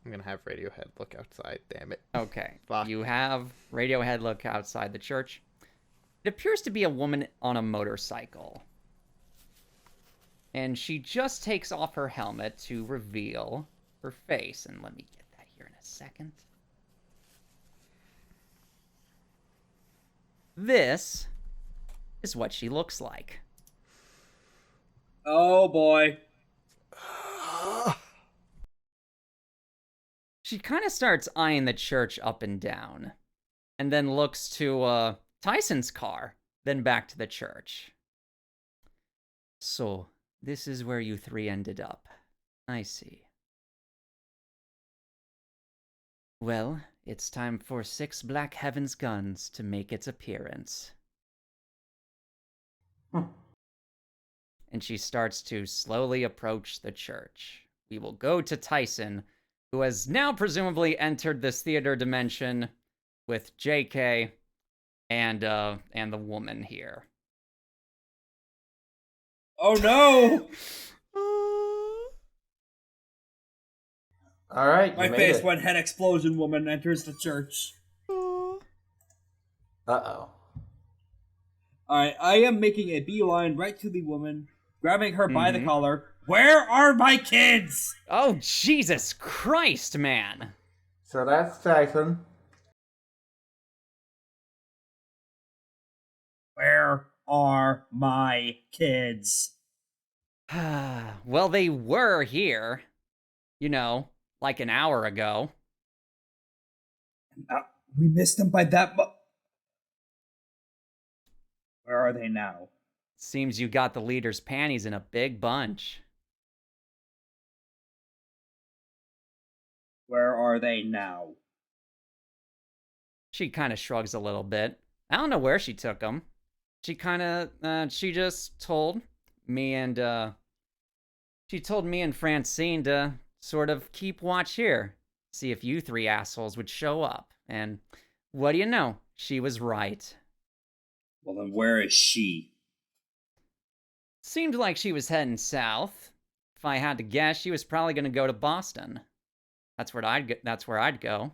Speaker 3: I'm going to have Radiohead look outside, damn it.
Speaker 1: Okay.
Speaker 3: Fuck.
Speaker 1: You have Radiohead look outside the church. It appears to be a woman on a motorcycle. And she just takes off her helmet to reveal her face. And let me get that here in a second. This is what she looks like.
Speaker 2: Oh boy.
Speaker 1: She kind of starts eyeing the church up and down, and then looks to Tyson's car, then back to the church. So, this is where you three ended up. I see. Well, it's time for 6 Black Heavens guns to make its appearance. And she starts to slowly approach the church. We will go to Tyson, who has now presumably entered this theater dimension with JK and the woman here.
Speaker 2: Oh no!
Speaker 4: All right,
Speaker 2: My
Speaker 4: you made
Speaker 2: face
Speaker 4: it.
Speaker 2: when head explosion woman enters the church.
Speaker 4: Uh-oh.
Speaker 2: Alright, I am making a beeline right to the woman, grabbing her by the collar. Where are my kids?
Speaker 1: Oh, Jesus Christ, man!
Speaker 4: So that's Tyson.
Speaker 2: Where are my kids?
Speaker 1: Well, they were here. You know, like an hour ago.
Speaker 2: We missed them by that much. Where are they now?
Speaker 1: Seems you got the leader's panties in a big bunch.
Speaker 2: Where are they now?
Speaker 1: She kind of shrugs a little bit. I don't know where she took them. She just told me and, she told me and Francine to sort of keep watch here. See if you 3 assholes would show up. And what do you know? She was right.
Speaker 2: Well, then where is she?
Speaker 1: Seemed like she was heading south. If I had to guess, she was probably going to go to Boston. That's where I'd go.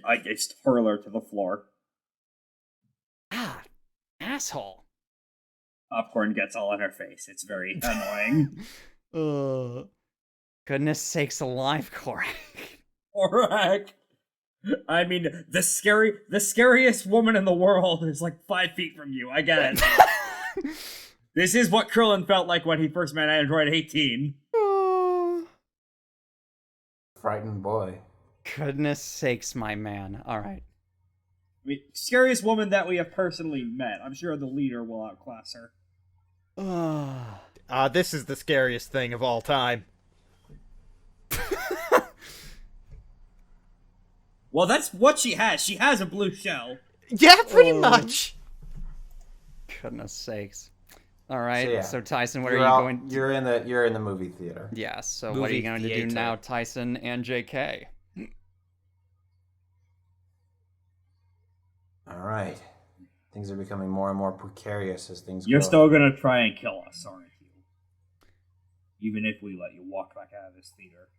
Speaker 2: I just hurl her to the floor.
Speaker 1: Ah, asshole.
Speaker 2: Popcorn gets all in her face. It's very annoying.
Speaker 1: Goodness sakes alive, Korak.
Speaker 2: Korak! I mean, the scariest woman in the world is like 5 feet from you. I get it. This is what Krillin felt like when he first met Android 18.
Speaker 4: Frightened boy.
Speaker 1: Goodness sakes, my man. All right.
Speaker 2: I mean, scariest woman that we have personally met. I'm sure the leader will outclass her.
Speaker 3: This is the scariest thing of all time.
Speaker 2: Well, that's what she has. She has a blue shell.
Speaker 3: Yeah, pretty much.
Speaker 1: Goodness sakes. All right. So,
Speaker 4: yeah.
Speaker 1: Tyson, what are you going?
Speaker 4: You're in the movie theater.
Speaker 1: Yes. So what are
Speaker 3: Movie
Speaker 1: you going to do
Speaker 3: theater.
Speaker 1: now, Tyson and JK?
Speaker 4: All right. Things are becoming more and more precarious as things
Speaker 2: You're
Speaker 4: go.
Speaker 2: still gonna try and kill us, aren't you? Even if we let you walk back out of this theater.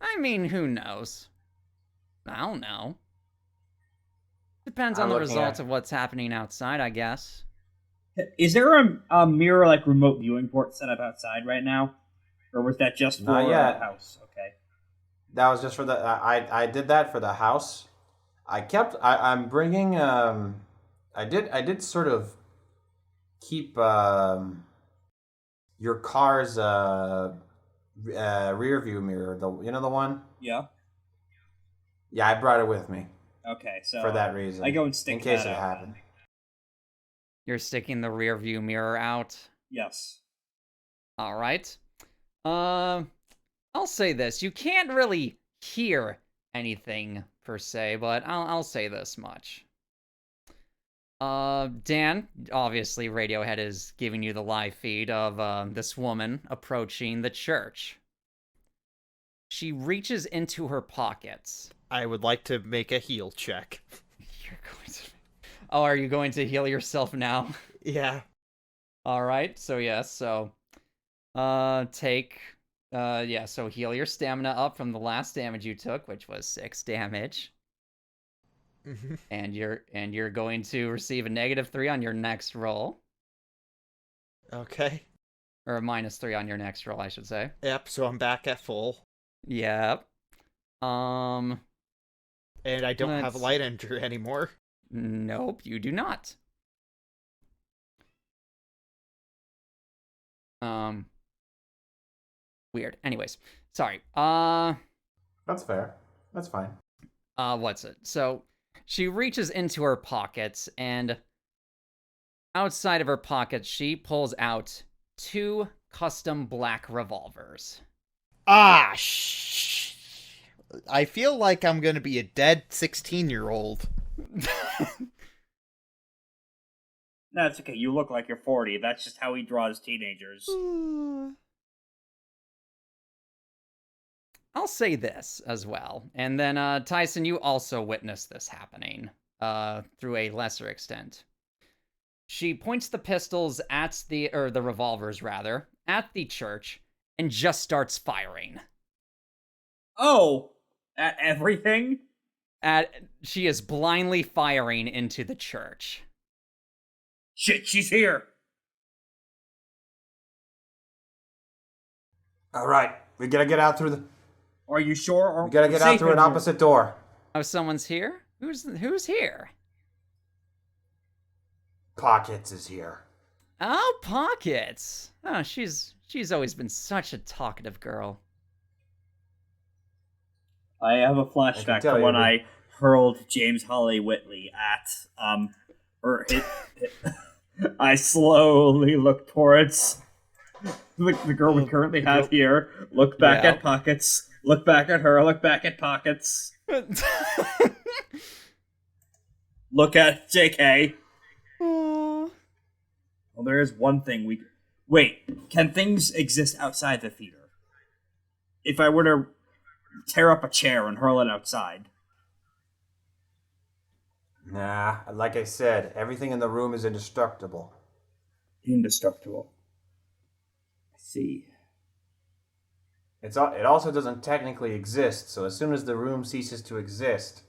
Speaker 1: I mean, who knows? I don't know. Depends on
Speaker 4: I'm
Speaker 1: the
Speaker 4: looking
Speaker 1: results
Speaker 4: at-
Speaker 1: of what's happening outside, I guess.
Speaker 2: Is there a mirror, like, remote viewing port set up outside right now? Or was that just for
Speaker 4: Not yet.
Speaker 2: the house? Okay.
Speaker 4: That was just for the. I did that for the house. I'm bringing. I did sort of keep your car's rear view mirror. The one.
Speaker 2: Yeah.
Speaker 4: Yeah, I brought it with me
Speaker 2: Okay, so
Speaker 4: for that reason.
Speaker 2: I go and stick
Speaker 4: in case
Speaker 2: that
Speaker 4: it
Speaker 2: out
Speaker 4: happened.
Speaker 2: then.
Speaker 1: You're sticking the rear view mirror out.
Speaker 2: Yes.
Speaker 1: All right. I'll say this. You can't really hear anything per se, but I'll say this much. Dan, obviously Radiohead is giving you the live feed of this woman approaching the church. She reaches into her pockets.
Speaker 3: I would like to make a heal check.
Speaker 1: You're going to... Oh, are you going to heal yourself now?
Speaker 3: Yeah.
Speaker 1: All right. So yes. So, take, so heal your stamina up from the last damage you took, which was 6 damage, and you're going to receive a -3 on your next roll,
Speaker 3: Okay.
Speaker 1: or a -3 on your next roll, I should say.
Speaker 3: Yep, so I'm back at full.
Speaker 1: Yep.
Speaker 3: And I don't have
Speaker 1: Let's-
Speaker 3: light injury anymore.
Speaker 1: Nope, you do not. Weird. Anyways, sorry.
Speaker 4: That's fair. That's fine.
Speaker 1: What's it? So she reaches into her pockets, and outside of her pockets, she pulls out 2 custom black revolvers.
Speaker 3: I feel like I'm gonna be a dead 16-year-old.
Speaker 2: That's okay. You look like you're 40. That's just how he draws teenagers.
Speaker 1: I'll say this as well. And then, Tyson, you also witnessed this happening, through a lesser extent. She points the pistols at the revolvers, rather, at the church, and just starts firing.
Speaker 2: Oh! At everything?
Speaker 1: She is blindly firing into the church.
Speaker 2: Shit, she's here!
Speaker 4: All right, we gotta get out through the.
Speaker 2: Are you sure?
Speaker 4: We gotta get out through an opposite door.
Speaker 1: Oh, someone's here? Who's here?
Speaker 4: Pockets is here.
Speaker 1: Oh, Pockets. Oh, she's always been such a talkative girl.
Speaker 2: I have a flashback to when I hurled James Holly Whitley at, I slowly look towards the girl we currently have here, look back at Pockets, look back at her, look back at Pockets, look at JK. Well, there is one thing we... Wait, can things exist outside the theater? If I were to tear up a chair and hurl it outside.
Speaker 4: Nah, like I said, everything in the room is indestructible.
Speaker 2: Indestructible. I see.
Speaker 4: It also doesn't technically exist, so as soon as the room ceases to exist,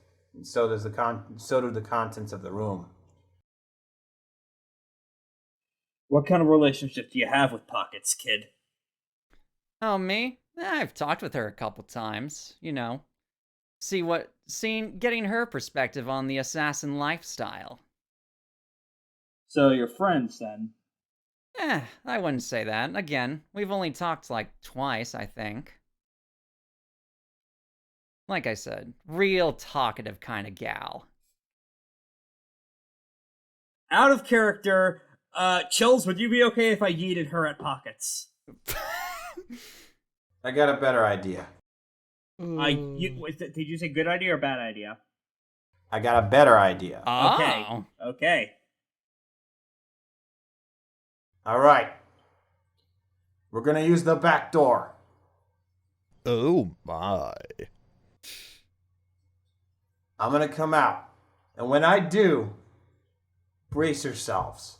Speaker 4: so do the contents of the room.
Speaker 2: What kind of relationship do you have with Pockets, kid?
Speaker 1: Oh, me? I've talked with her a couple times, you know. Getting her perspective on the assassin lifestyle.
Speaker 2: So you're friends, then?
Speaker 1: I wouldn't say that. Again, we've only talked like twice, I think. Like I said, real talkative kind of gal.
Speaker 2: Out of character, Chills, would you be okay if I yeeted her at Pockets?
Speaker 4: I got a better idea.
Speaker 2: Did you say good idea or bad idea?
Speaker 4: I got a better idea.
Speaker 1: Oh.
Speaker 2: Okay.
Speaker 4: All right. We're going to use the back door.
Speaker 3: Oh my.
Speaker 4: I'm going to come out. And when I do, brace yourselves.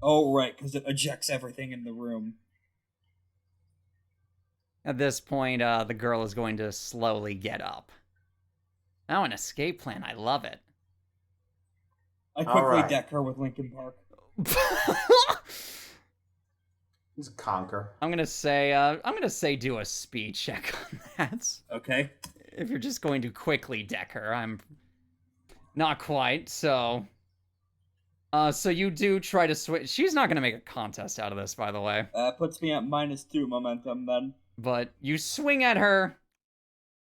Speaker 2: Oh, right, because it ejects everything in the room.
Speaker 1: At this point, the girl is going to slowly get up. Oh, an escape plan. I love it.
Speaker 2: I quickly deck her with Linkin Park.
Speaker 4: He's a conquer.
Speaker 1: I'm gonna say do a speed check on that.
Speaker 2: Okay.
Speaker 1: If you're just going to quickly deck her, I'm not quite, so... so you do try to switch... She's not gonna make a contest out of this, by the way.
Speaker 2: Puts me at -2 momentum, then.
Speaker 1: But you swing at her,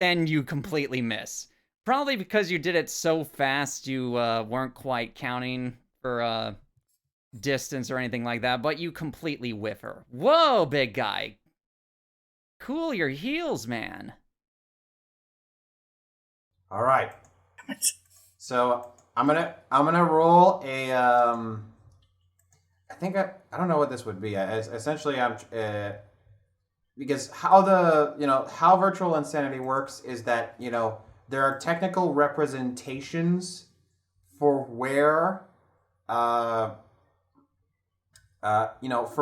Speaker 1: and you completely miss. Probably because you did it so fast, you weren't quite counting for distance or anything like that, but you completely whiff her. Whoa, big guy. Cool your heels, man.
Speaker 4: All right. So I'm gonna roll a I don't know what this would be. Essentially, I'm because how virtual insanity works is that there are technical representations for where for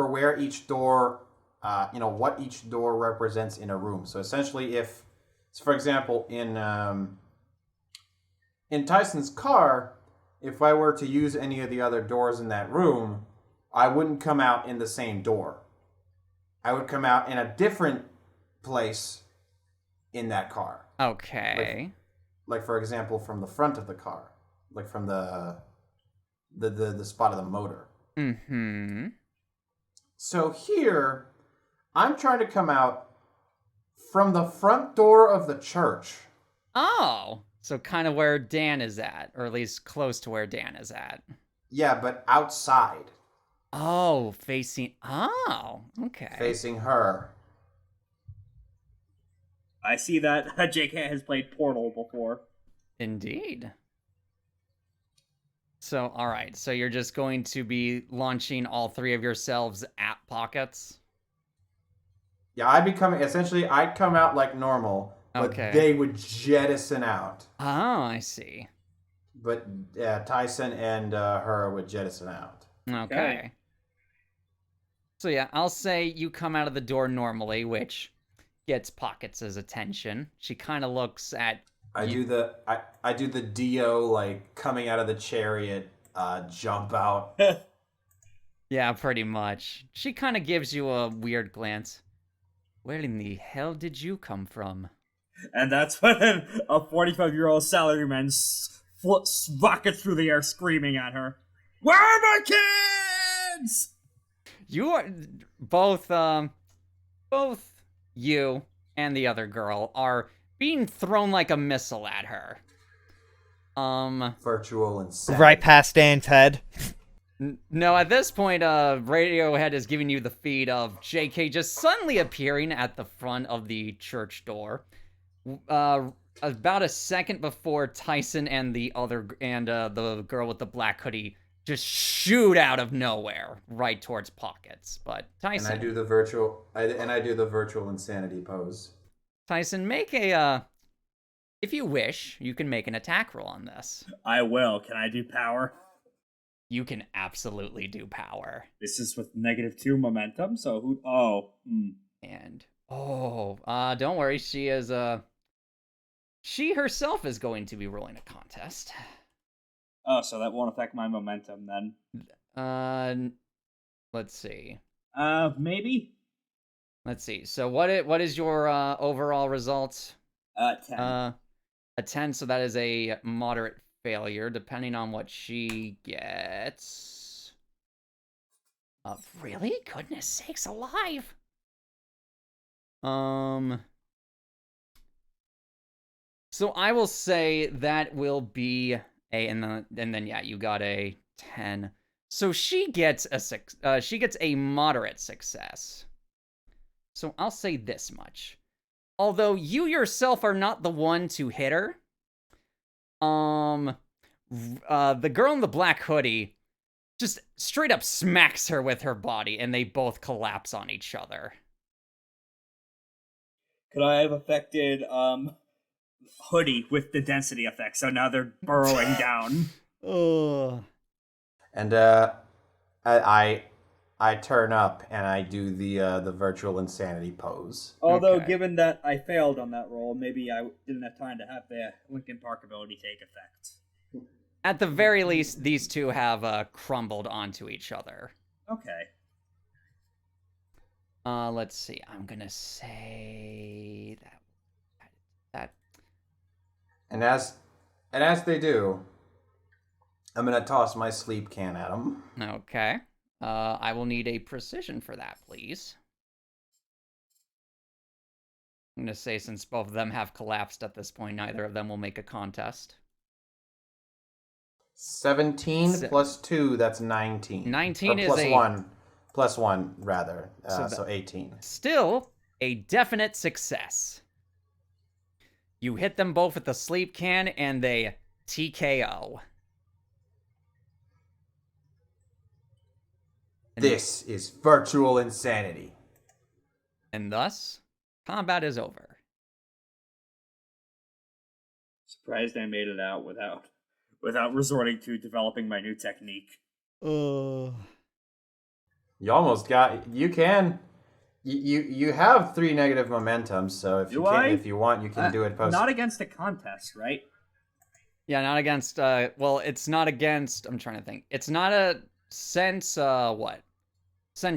Speaker 4: where each door what each door represents in a room. So essentially, if for example in Tyson's car, if I were to use any of the other doors in that room, I wouldn't come out in the same door. I would come out in a different place in that car.
Speaker 1: Okay.
Speaker 4: Like for example, from the front of the car, like from the spot of the motor.
Speaker 1: Mm-hmm.
Speaker 4: So here, I'm trying to come out from the front door of the church.
Speaker 1: Oh, so kind of where Dan is at, or at least close to where Dan is at.
Speaker 4: Yeah, but outside.
Speaker 1: Oh, facing. Oh, okay.
Speaker 4: facing her.
Speaker 2: I see that JK has played Portal before.
Speaker 1: Indeed. So, all right. So you're just going to be launching all three of yourselves at pockets.
Speaker 4: Yeah, I'd come out like normal, but
Speaker 1: Okay.
Speaker 4: they would jettison out.
Speaker 1: Oh, I see.
Speaker 4: But Tyson and her would jettison out.
Speaker 1: Okay. So yeah, I'll say you come out of the door normally, which gets Pockets' attention. She kind of looks at
Speaker 4: I do the Dio like coming out of the chariot jump out.
Speaker 1: Yeah, pretty much. She kind of gives you a weird glance. Where in the hell did you come from?
Speaker 2: And that's when a 45-year-old salaryman rockets through the air screaming at her. Where are my kids?
Speaker 1: You are both you and the other girl are being thrown like a missile at her.
Speaker 4: Virtual insanity.
Speaker 3: Right past Dan's head.
Speaker 1: No, at this point, Radiohead is giving you the feed of JK just suddenly appearing at the front of the church door. About a second before Tyson and the girl with the black hoodie just shoot out of nowhere right towards Pockets. But Tyson,
Speaker 4: And I do the virtual insanity pose.
Speaker 1: Tyson, make if you wish, you can make an attack roll on this.
Speaker 2: I will. Can I do power?
Speaker 1: You can absolutely do power.
Speaker 2: This is with -2 momentum, so who... Oh.
Speaker 1: And, don't worry, she herself is going to be rolling a contest.
Speaker 2: Oh, so that won't affect my momentum then.
Speaker 1: Let's see.
Speaker 2: Maybe?
Speaker 1: Let's see. So what is your overall result?
Speaker 2: 10.
Speaker 1: A 10, so that is a moderate failure, depending on what she gets. Really? Goodness sakes alive. So I will say that will be and then yeah, you got a 10. So she gets a moderate success. So I'll say this much. Although you yourself are not the one to hit her, the girl in the black hoodie just straight up smacks her with her body, and they both collapse on each other.
Speaker 2: Could I have affected hoodie with the density effect? So now they're burrowing down.
Speaker 1: Oh.
Speaker 4: And I turn up and I do the virtual insanity pose.
Speaker 2: Although,
Speaker 1: Okay.
Speaker 2: given that I failed on that roll, maybe I didn't have time to have the Linkin Park ability take effect.
Speaker 1: At the very least, these two have crumbled onto each other.
Speaker 2: Okay.
Speaker 1: Let's see. I'm gonna say that.
Speaker 4: And as they do, I'm gonna toss my sleep can at them.
Speaker 1: Okay. I will need a precision for that, please. I'm gonna say since both of them have collapsed at this point, neither of them will make a contest.
Speaker 4: 17 plus 2, that's 19.
Speaker 1: 19
Speaker 4: or
Speaker 1: is
Speaker 4: plus
Speaker 1: a
Speaker 4: 1. Plus 1, rather.
Speaker 1: So
Speaker 4: So 18.
Speaker 1: Still a definite success. You hit them both with the sleep can, and they TKO.
Speaker 4: This is virtual insanity.
Speaker 1: And thus, combat is over.
Speaker 2: Surprised I made it out without resorting to developing my new technique.
Speaker 4: You almost got. You can. You have 3 negative momentum, so if you want, you can do it post.
Speaker 2: Not against a contest, right?
Speaker 1: Yeah, not against, it's not against, I'm trying to think. It's not since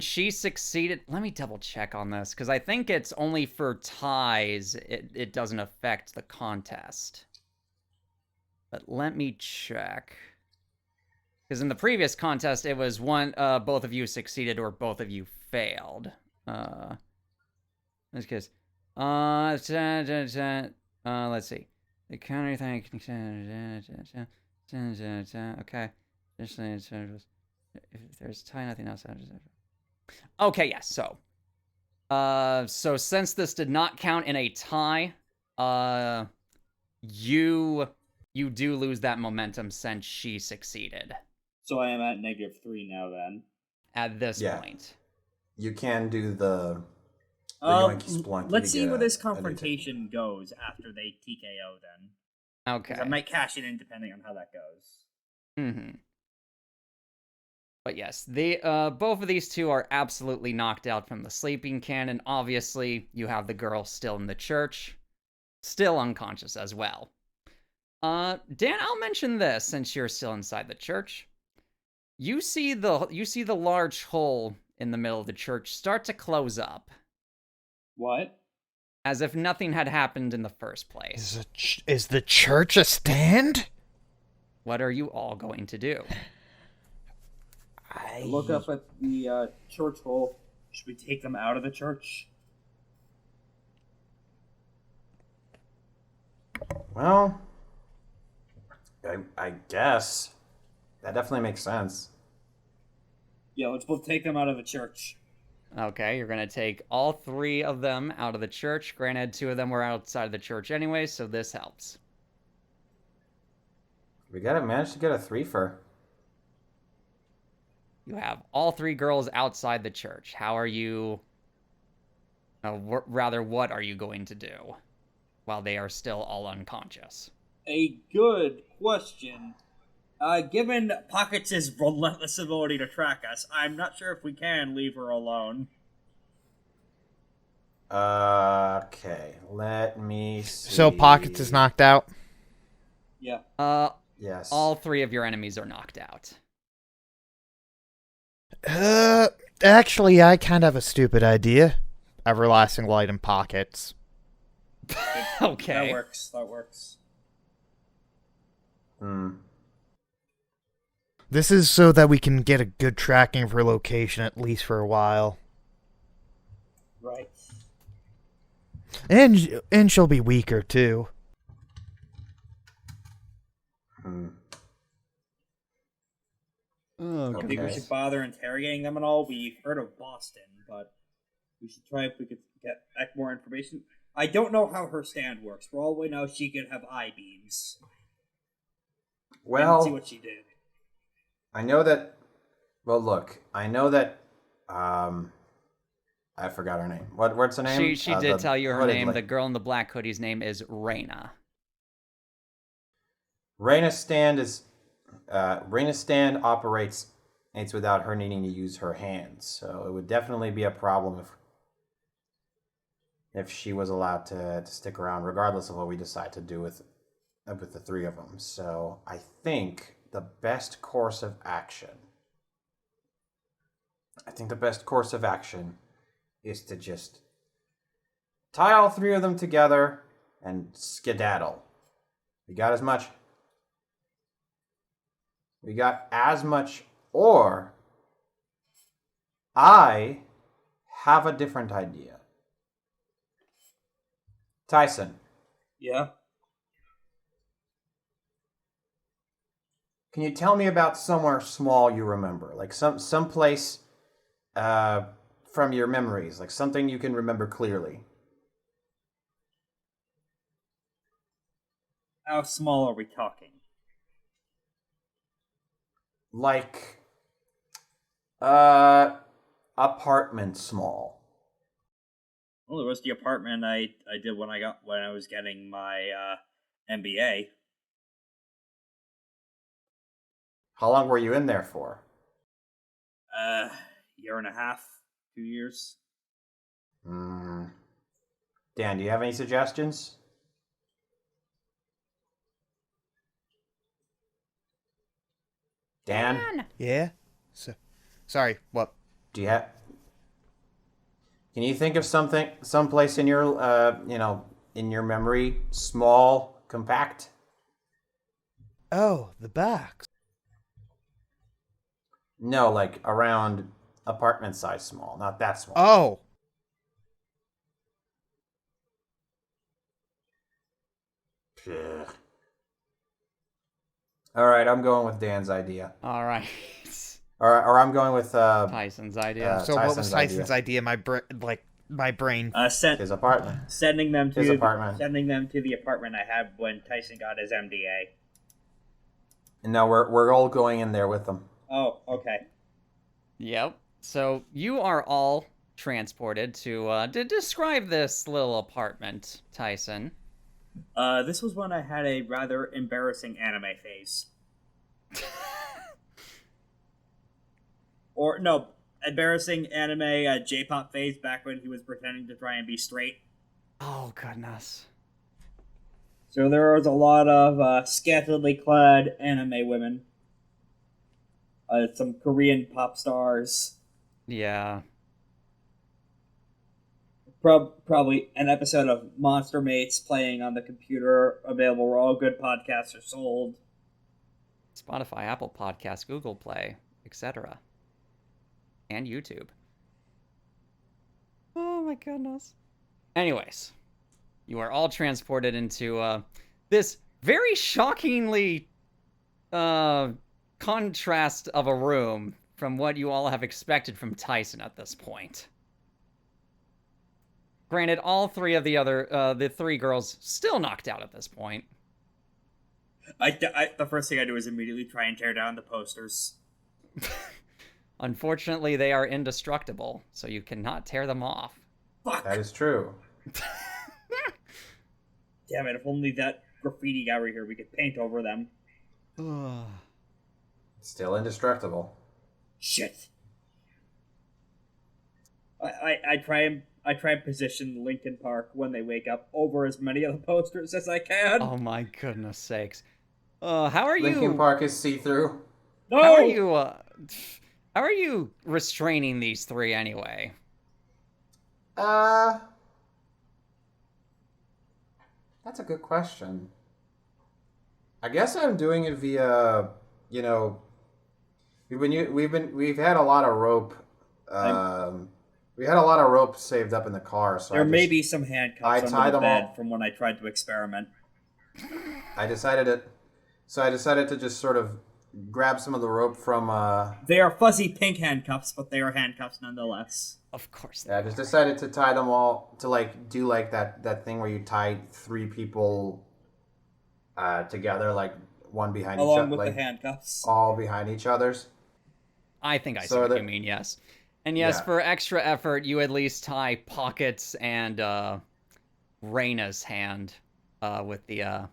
Speaker 1: she succeeded, let me double check on this, because I think it's only for ties, it doesn't affect the contest. But let me check. Because in the previous contest, it was both of you succeeded or both of you failed. Let's see. The counter thing. Okay. if there's a tie, nothing else. Okay, yes. So since this did not count in a tie, you do lose that momentum since she succeeded.
Speaker 2: So I am at -3 now then.
Speaker 1: At this
Speaker 4: Yeah.
Speaker 1: point.
Speaker 4: You can do the yoinky splunky.
Speaker 2: Let's
Speaker 4: to
Speaker 2: see
Speaker 4: get
Speaker 2: where
Speaker 4: a-
Speaker 2: this
Speaker 4: a new
Speaker 2: confrontation goes after they TKO then.
Speaker 1: Okay.
Speaker 2: Because I might cash it in depending on how that goes.
Speaker 1: Mm-hmm. But yes, the both of these two are absolutely knocked out from the sleeping can, and obviously you have the girl still in the church, still unconscious as well. Dan, I'll mention this since you're still inside the church. You see the large hole in the middle of the church start to close up,
Speaker 2: What?
Speaker 1: as if nothing had happened in the first place.
Speaker 3: Is the church a stand?
Speaker 1: What are you all going to do?
Speaker 2: I look up at the church hole. Should we take them out of the church?
Speaker 4: Well, I guess that definitely makes sense.
Speaker 2: Yeah, let's both take them out of the church.
Speaker 1: Okay, you're gonna take all three of them out of the church. Granted, two of them were outside of the church anyway, so this helps.
Speaker 4: We managed to get a 3-fer.
Speaker 1: You have all three girls outside the church. How are you... rather, what are you going to do while they are still all unconscious?
Speaker 2: A good question. Given Pockets' relentless ability to track us, I'm not sure if we can leave her alone.
Speaker 4: Okay, let me see.
Speaker 3: So Pockets is knocked out?
Speaker 2: Yeah.
Speaker 4: Yes.
Speaker 1: All three of your enemies are knocked out.
Speaker 3: Actually, I kind of have a stupid idea. Everlasting light in Pockets.
Speaker 1: Okay.
Speaker 2: That works.
Speaker 3: This is so that we can get a good tracking of her location, at least for a while.
Speaker 2: Right.
Speaker 3: And she'll be weaker, too.
Speaker 1: Oh,
Speaker 2: I don't think we should bother interrogating them at all. We've heard of Boston, but we should try if we could get back more information. I don't know how her stand works. For all we know, she could have eye beams.
Speaker 4: Well,
Speaker 2: Let's see what she did.
Speaker 4: I know that. Well, look, I know that. I forgot her name. What's her name?
Speaker 1: She did tell you her name.
Speaker 4: Like,
Speaker 1: The girl in the black hoodie's name is Reyna.
Speaker 4: Reyna's stand operates. It's without her needing to use her hands, so it would definitely be a problem if she was allowed to stick around, regardless of what we decide to do with the three of them. So I think the best course of action is to just tie all three of them together and skedaddle. We got as much, or I have a different idea. Tyson,
Speaker 2: Yeah?
Speaker 4: can you tell me about somewhere small you remember? Like some place from your memories, like something you can remember clearly.
Speaker 2: How small are we talking?
Speaker 4: Like apartment small.
Speaker 2: Well, it was the apartment I did when I was getting my MBA.
Speaker 4: How long were you in there for?
Speaker 2: Year and a half, 2 years.
Speaker 4: Dan, do you have any suggestions? Dan?
Speaker 3: Yeah? Sorry, what?
Speaker 4: Do you have... Can you think of someplace in your, in your memory, small, compact?
Speaker 3: Oh, the box.
Speaker 4: No, like around apartment size small, not that small.
Speaker 3: Oh.
Speaker 4: Ugh. All right, I'm going with Dan's idea.
Speaker 1: All right.
Speaker 4: Or I'm going with
Speaker 1: Tyson's idea.
Speaker 3: So what was
Speaker 4: Tyson's
Speaker 3: Tyson's idea? My brain.
Speaker 4: his apartment.
Speaker 2: Sending them to
Speaker 4: His apartment.
Speaker 2: Sending them to the apartment I had when Tyson got his MDA.
Speaker 4: No, we're all going in there with them.
Speaker 2: Oh, okay.
Speaker 1: Yep. So you are all transported to describe this little apartment, Tyson.
Speaker 2: This was when I had a rather embarrassing anime phase. Or no, embarrassing anime J-pop phase back when he was pretending to try and be straight.
Speaker 1: Oh goodness.
Speaker 2: So there was a lot of scantily clad anime women. Some Korean pop stars.
Speaker 1: Yeah.
Speaker 2: Probably an episode of Monster Mates playing on the computer, available where all good podcasts are sold.
Speaker 1: Spotify, Apple Podcasts, Google Play, etc. And YouTube. Oh my goodness. Anyways, you are all transported into this very shockingly contrast of a room from what you all have expected from Tyson at this point. Granted, all three of the three girls still knocked out at this point.
Speaker 2: The first thing I do is immediately try and tear down the posters.
Speaker 1: Unfortunately, they are indestructible, so you cannot tear them off.
Speaker 2: Fuck!
Speaker 4: That is true.
Speaker 2: Damn it, if only that graffiti guy were here, we could paint over them.
Speaker 4: Still indestructible.
Speaker 2: Shit. I try and position Lincoln Park when they wake up over as many of the posters as I can.
Speaker 1: Oh my goodness sakes. How are you...
Speaker 4: Lincoln Park is see-through.
Speaker 2: No!
Speaker 1: How are you restraining these three anyway?
Speaker 4: That's a good question. I guess I'm doing it via, we've had a lot of rope. We had a lot of rope saved up in the car, so
Speaker 2: there may be some handcuffs under the bed from when I tried to experiment.
Speaker 4: I decided to just sort of grab some of the rope from.
Speaker 2: They are fuzzy pink handcuffs, but they are handcuffs nonetheless.
Speaker 1: Of course.
Speaker 4: Yeah, I just decided to tie them all to do that thing where you tie three people together, like one behind each other,
Speaker 2: along with the handcuffs,
Speaker 4: all behind each other's.
Speaker 1: I think I see what you mean. Yes, and yes, for extra effort, you at least tie Pockets and Raina's hand with the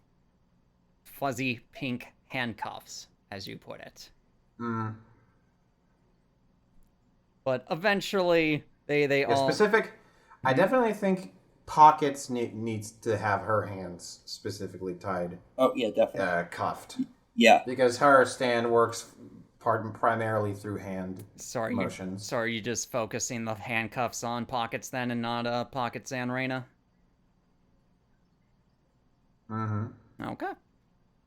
Speaker 1: fuzzy pink handcuffs, as you put it.
Speaker 4: Mm.
Speaker 1: But eventually, they all
Speaker 4: specific. I definitely think Pockets needs to have her hands specifically tied.
Speaker 2: Oh yeah, definitely
Speaker 4: cuffed.
Speaker 2: Yeah,
Speaker 4: because her stand works primarily through hand motions.
Speaker 1: So are you just focusing the handcuffs on Pockets then, and not Pockets and Raina?
Speaker 4: Mm-hmm.
Speaker 1: Okay.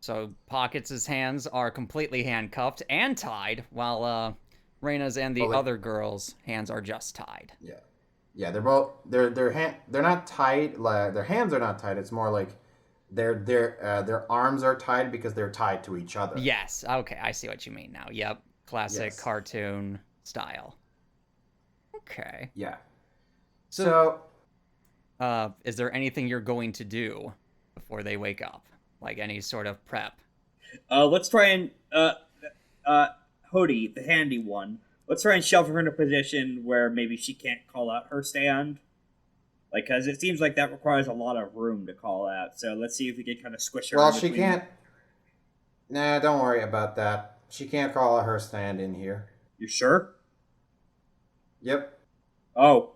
Speaker 1: So Pockets' hands are completely handcuffed and tied, while Raina's and the other girls' hands are just tied.
Speaker 4: Yeah, yeah. They're both they're not tied. Their hands are not tied. It's more like their arms are tied because they're tied to each other.
Speaker 1: Yes. Okay, I see what you mean now. Yep. Classic cartoon style. Okay.
Speaker 4: Yeah.
Speaker 1: So, is there anything you're going to do before they wake up? Like any sort of prep?
Speaker 2: Let's try and Hody, the handy one. Let's try and shove her in a position where maybe she can't call out her stand. Like, because it seems like that requires a lot of room to call out. So let's see if we can kind of squish her.
Speaker 4: Well, she can't. Nah, don't worry about that. She can't call out her stand in here.
Speaker 2: You sure?
Speaker 4: Yep.
Speaker 2: Oh.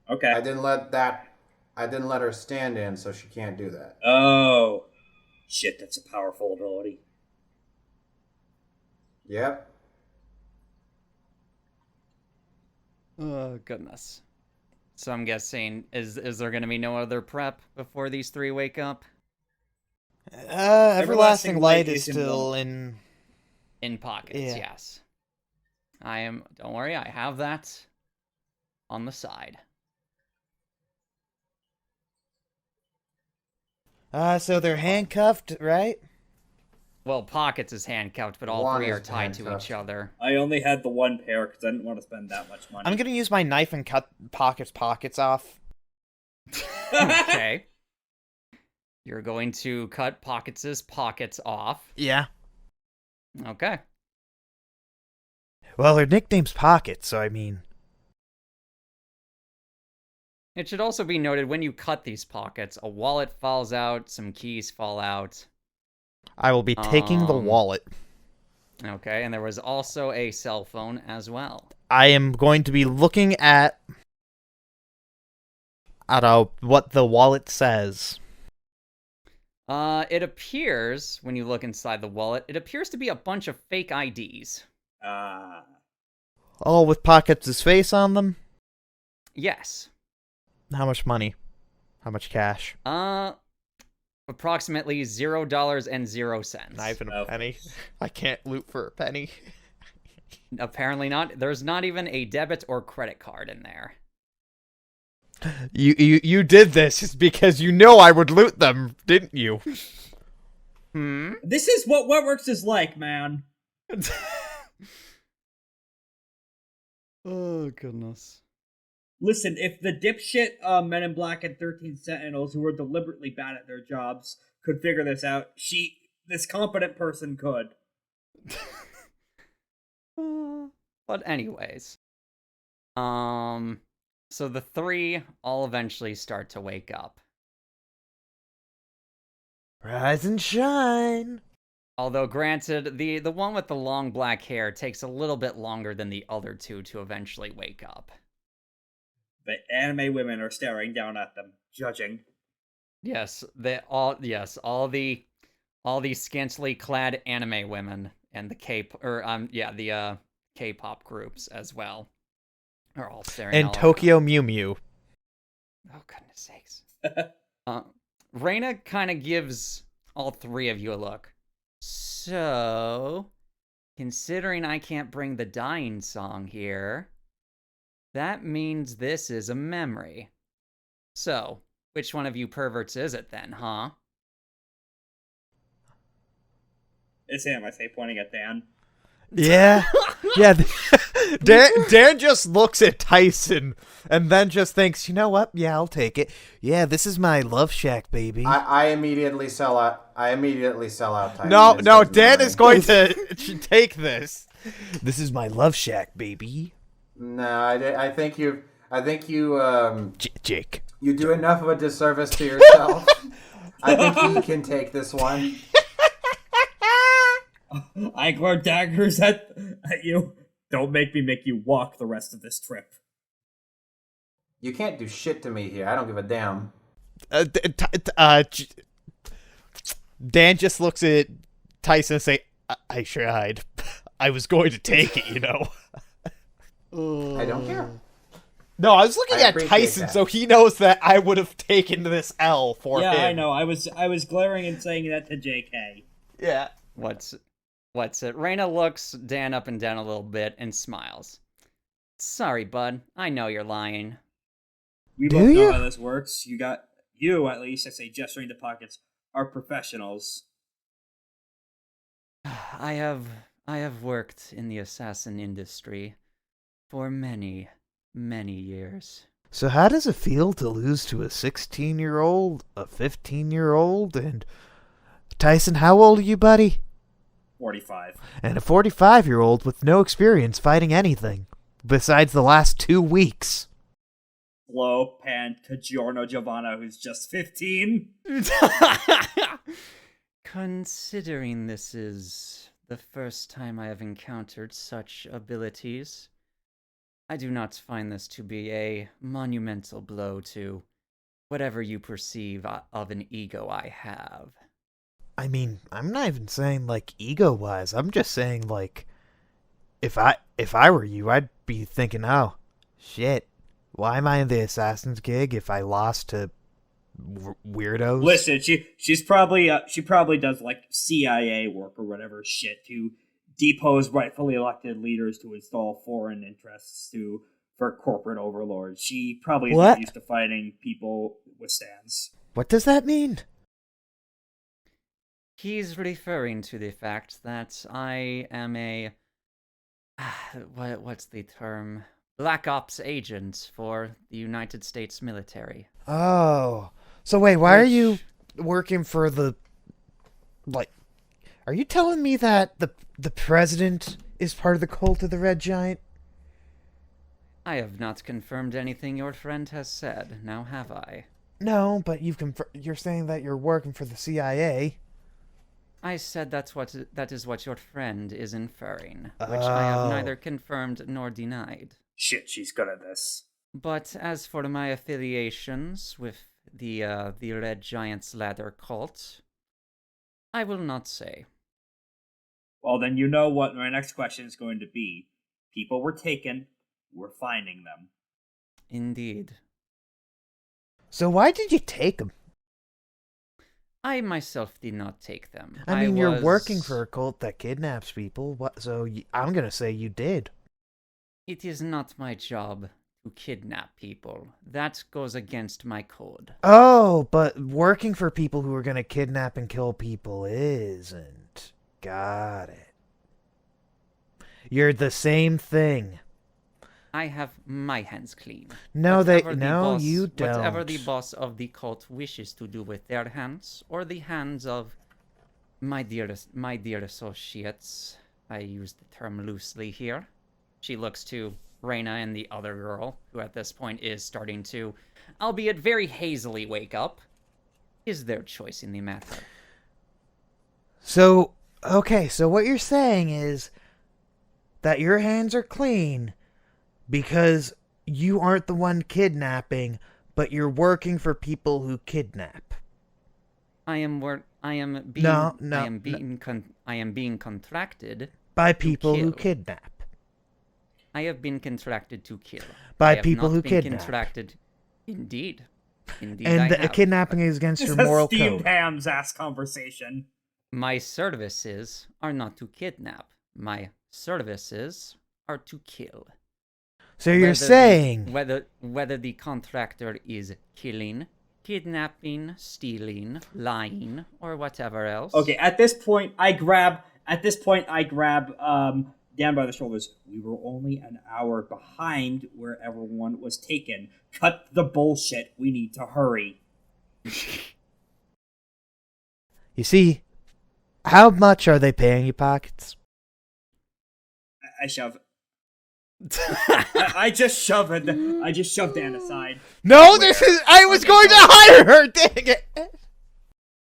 Speaker 2: Okay.
Speaker 4: I didn't let her stand in, so she can't do that.
Speaker 2: Oh. Shit, that's a powerful ability.
Speaker 4: Yep.
Speaker 1: Oh, goodness. So I'm guessing, is there going to be no other prep before these three wake up?
Speaker 3: Everlasting Light is still in
Speaker 1: Pockets, yes. Don't worry, I have that on the side.
Speaker 3: So they're handcuffed, right?
Speaker 1: Well, Pockets is handcuffed, but all
Speaker 4: One
Speaker 1: three
Speaker 4: is
Speaker 1: are tied to
Speaker 4: handcuffed.
Speaker 1: each other.
Speaker 2: I only had the one pair because I didn't want to spend that much money.
Speaker 3: I'm gonna use my knife and cut pockets off.
Speaker 1: Okay. You're going to cut Pockets' pockets off.
Speaker 3: Yeah.
Speaker 1: Okay.
Speaker 3: Well, her nickname's Pocket, so I mean...
Speaker 1: It should also be noted when you cut these pockets, a wallet falls out, some keys fall out.
Speaker 3: I will be taking the wallet.
Speaker 1: Okay, and there was also a cell phone as well.
Speaker 3: I am going to be looking at what the wallet says.
Speaker 1: It appears, when you look inside the wallet, it appears to be a bunch of fake IDs.
Speaker 3: All with Pockets' face on them?
Speaker 1: Yes.
Speaker 3: How much money? How much cash?
Speaker 1: Approximately $0.00.
Speaker 3: Not even a penny. I can't loot for a penny.
Speaker 1: Apparently not. There's not even a debit or credit card in there.
Speaker 3: You did this because you know I would loot them, didn't you?
Speaker 2: This is what works is like, man.
Speaker 1: Oh, goodness.
Speaker 2: Listen, if the dipshit Men in Black and 13 Sentinels, who were deliberately bad at their jobs, could figure this out, this competent person could.
Speaker 1: But anyways. So the three all eventually start to wake up.
Speaker 3: Rise and shine.
Speaker 1: Although granted, the one with the long black hair takes a little bit longer than the other two to eventually wake up.
Speaker 2: The anime women are staring down at them, judging.
Speaker 1: Yes, all the scantily clad anime women and the K-pop groups as well are all staring.
Speaker 3: And Tokyo Mew Mew.
Speaker 1: Oh goodness sakes! Reina kind of gives all three of you a look. So, considering I can't bring the dying song here, that means this is a memory. So, which one of you perverts is it then, huh?
Speaker 2: It's him, I say, pointing at Dan.
Speaker 3: Yeah. Yeah. Dan just looks at Tyson and then just thinks, you know what? Yeah, I'll take it. Yeah, this is my love shack, baby.
Speaker 4: I immediately sell out. Tyson.
Speaker 3: No, Dan is going to take this. This is my love shack, baby.
Speaker 4: No, I think you.
Speaker 3: Jake.
Speaker 4: You do enough of a disservice to yourself. I think you can take this one.
Speaker 2: I glare daggers at you. Don't make me make you walk the rest of this trip.
Speaker 4: You can't do shit to me here. I don't give a damn.
Speaker 3: Dan just looks at Tyson and say, I tried. I was going to take it, you know.
Speaker 4: I don't care.
Speaker 3: No, I was looking at
Speaker 4: appreciate
Speaker 3: Tyson,
Speaker 4: that.
Speaker 3: so he knows that I would have taken this L for him.
Speaker 2: Yeah, I know. I was glaring and saying that to JK.
Speaker 3: Yeah.
Speaker 1: What's it? Reina looks Dan up and down a little bit and smiles. Sorry, bud. I know you're lying.
Speaker 2: We
Speaker 3: Do
Speaker 2: both know
Speaker 3: you?
Speaker 2: how this works. You at least, I say gesturing to Pockets, are professionals.
Speaker 1: I have worked in the assassin industry for many, many years.
Speaker 3: So how does it feel to lose to a 16-year-old, a 15-year-old, and... Tyson, how old are you, buddy?
Speaker 2: 45.
Speaker 3: And a 45-year-old with no experience fighting anything, besides the last 2 weeks.
Speaker 2: Slow pan to Giorno Giovanna, who's just 15.
Speaker 1: Considering this is the first time I have encountered such abilities, I do not find this to be a monumental blow to whatever you perceive of an ego I have.
Speaker 3: I mean, I'm not even saying, like, ego-wise. I'm just saying, like, if I were you, I'd be thinking, oh, shit, why am I in the Assassin's gig if I lost to weirdos?
Speaker 2: Listen, she probably does like CIA work or whatever shit to depose rightfully elected leaders to install foreign interests for corporate overlords. She probably isn't
Speaker 3: What?
Speaker 2: used to fighting people with stands.
Speaker 3: What does that mean?
Speaker 1: He's referring to the fact that I am a what's the term? Black Ops agent for the United States military.
Speaker 3: Oh. So wait, why are you
Speaker 1: Which-
Speaker 3: working for the like are you telling me that the president is part of the cult of the Red Giant?
Speaker 1: I have not confirmed anything your friend has said, now have I?
Speaker 3: No, but you're saying that you're working for the CIA.
Speaker 1: I said that is what your friend is inferring, which I have neither
Speaker 3: Oh.
Speaker 1: confirmed nor denied.
Speaker 2: Shit, she's good at this.
Speaker 1: But as for my affiliations with the Red Giant's Ladder cult, I will not say.
Speaker 2: Well, then you know what my next question is going to be. People were taken. We're finding them.
Speaker 1: Indeed.
Speaker 3: So why did you take him?
Speaker 1: I myself did not take them.
Speaker 3: I mean, you're
Speaker 1: was...
Speaker 3: working for a cult that kidnaps people. I'm gonna say you did.
Speaker 1: It is not my job to kidnap people. That goes against my code.
Speaker 3: Oh, but working for people who are gonna kidnap and kill people isn't. Got it. You're the same thing.
Speaker 1: I have my hands clean.
Speaker 3: No,
Speaker 1: Whatever
Speaker 3: you don't.
Speaker 1: Whatever the boss of the cult wishes to do with their hands, or the hands of my dear associates, I use the term loosely here. She looks to Reyna and the other girl, who at this point is starting to, albeit very hazily, wake up. Is their choice in the matter.
Speaker 3: So, okay, so what you're saying is that your hands are clean because you aren't the one kidnapping, but you're working for people who kidnap.
Speaker 1: I am being contracted
Speaker 3: By people
Speaker 1: kill.
Speaker 3: who kidnap.
Speaker 1: I have been contracted to kill.
Speaker 3: By
Speaker 1: I have
Speaker 3: people
Speaker 1: not
Speaker 3: who
Speaker 1: been
Speaker 3: kidnap.
Speaker 1: Contracted. Indeed. Indeed,
Speaker 3: And
Speaker 1: I
Speaker 3: the
Speaker 1: have.
Speaker 3: kidnapping is against
Speaker 2: This
Speaker 3: your
Speaker 2: is
Speaker 3: moral
Speaker 2: Steve
Speaker 3: code.
Speaker 2: Ham's ass conversation.
Speaker 1: My services are not to kidnap. My services are to kill.
Speaker 3: So you're saying...
Speaker 1: Whether the contractor is killing, kidnapping, stealing, lying, or whatever else.
Speaker 2: Okay, at this point, I grab Dan by the shoulders. We were only an hour behind where everyone was taken. Cut the bullshit. We need to hurry.
Speaker 3: You see, how much are they paying you pockets?
Speaker 2: I shove. I just shove it. I just shoved Dan aside.
Speaker 3: No, I was going to hire her, dang it!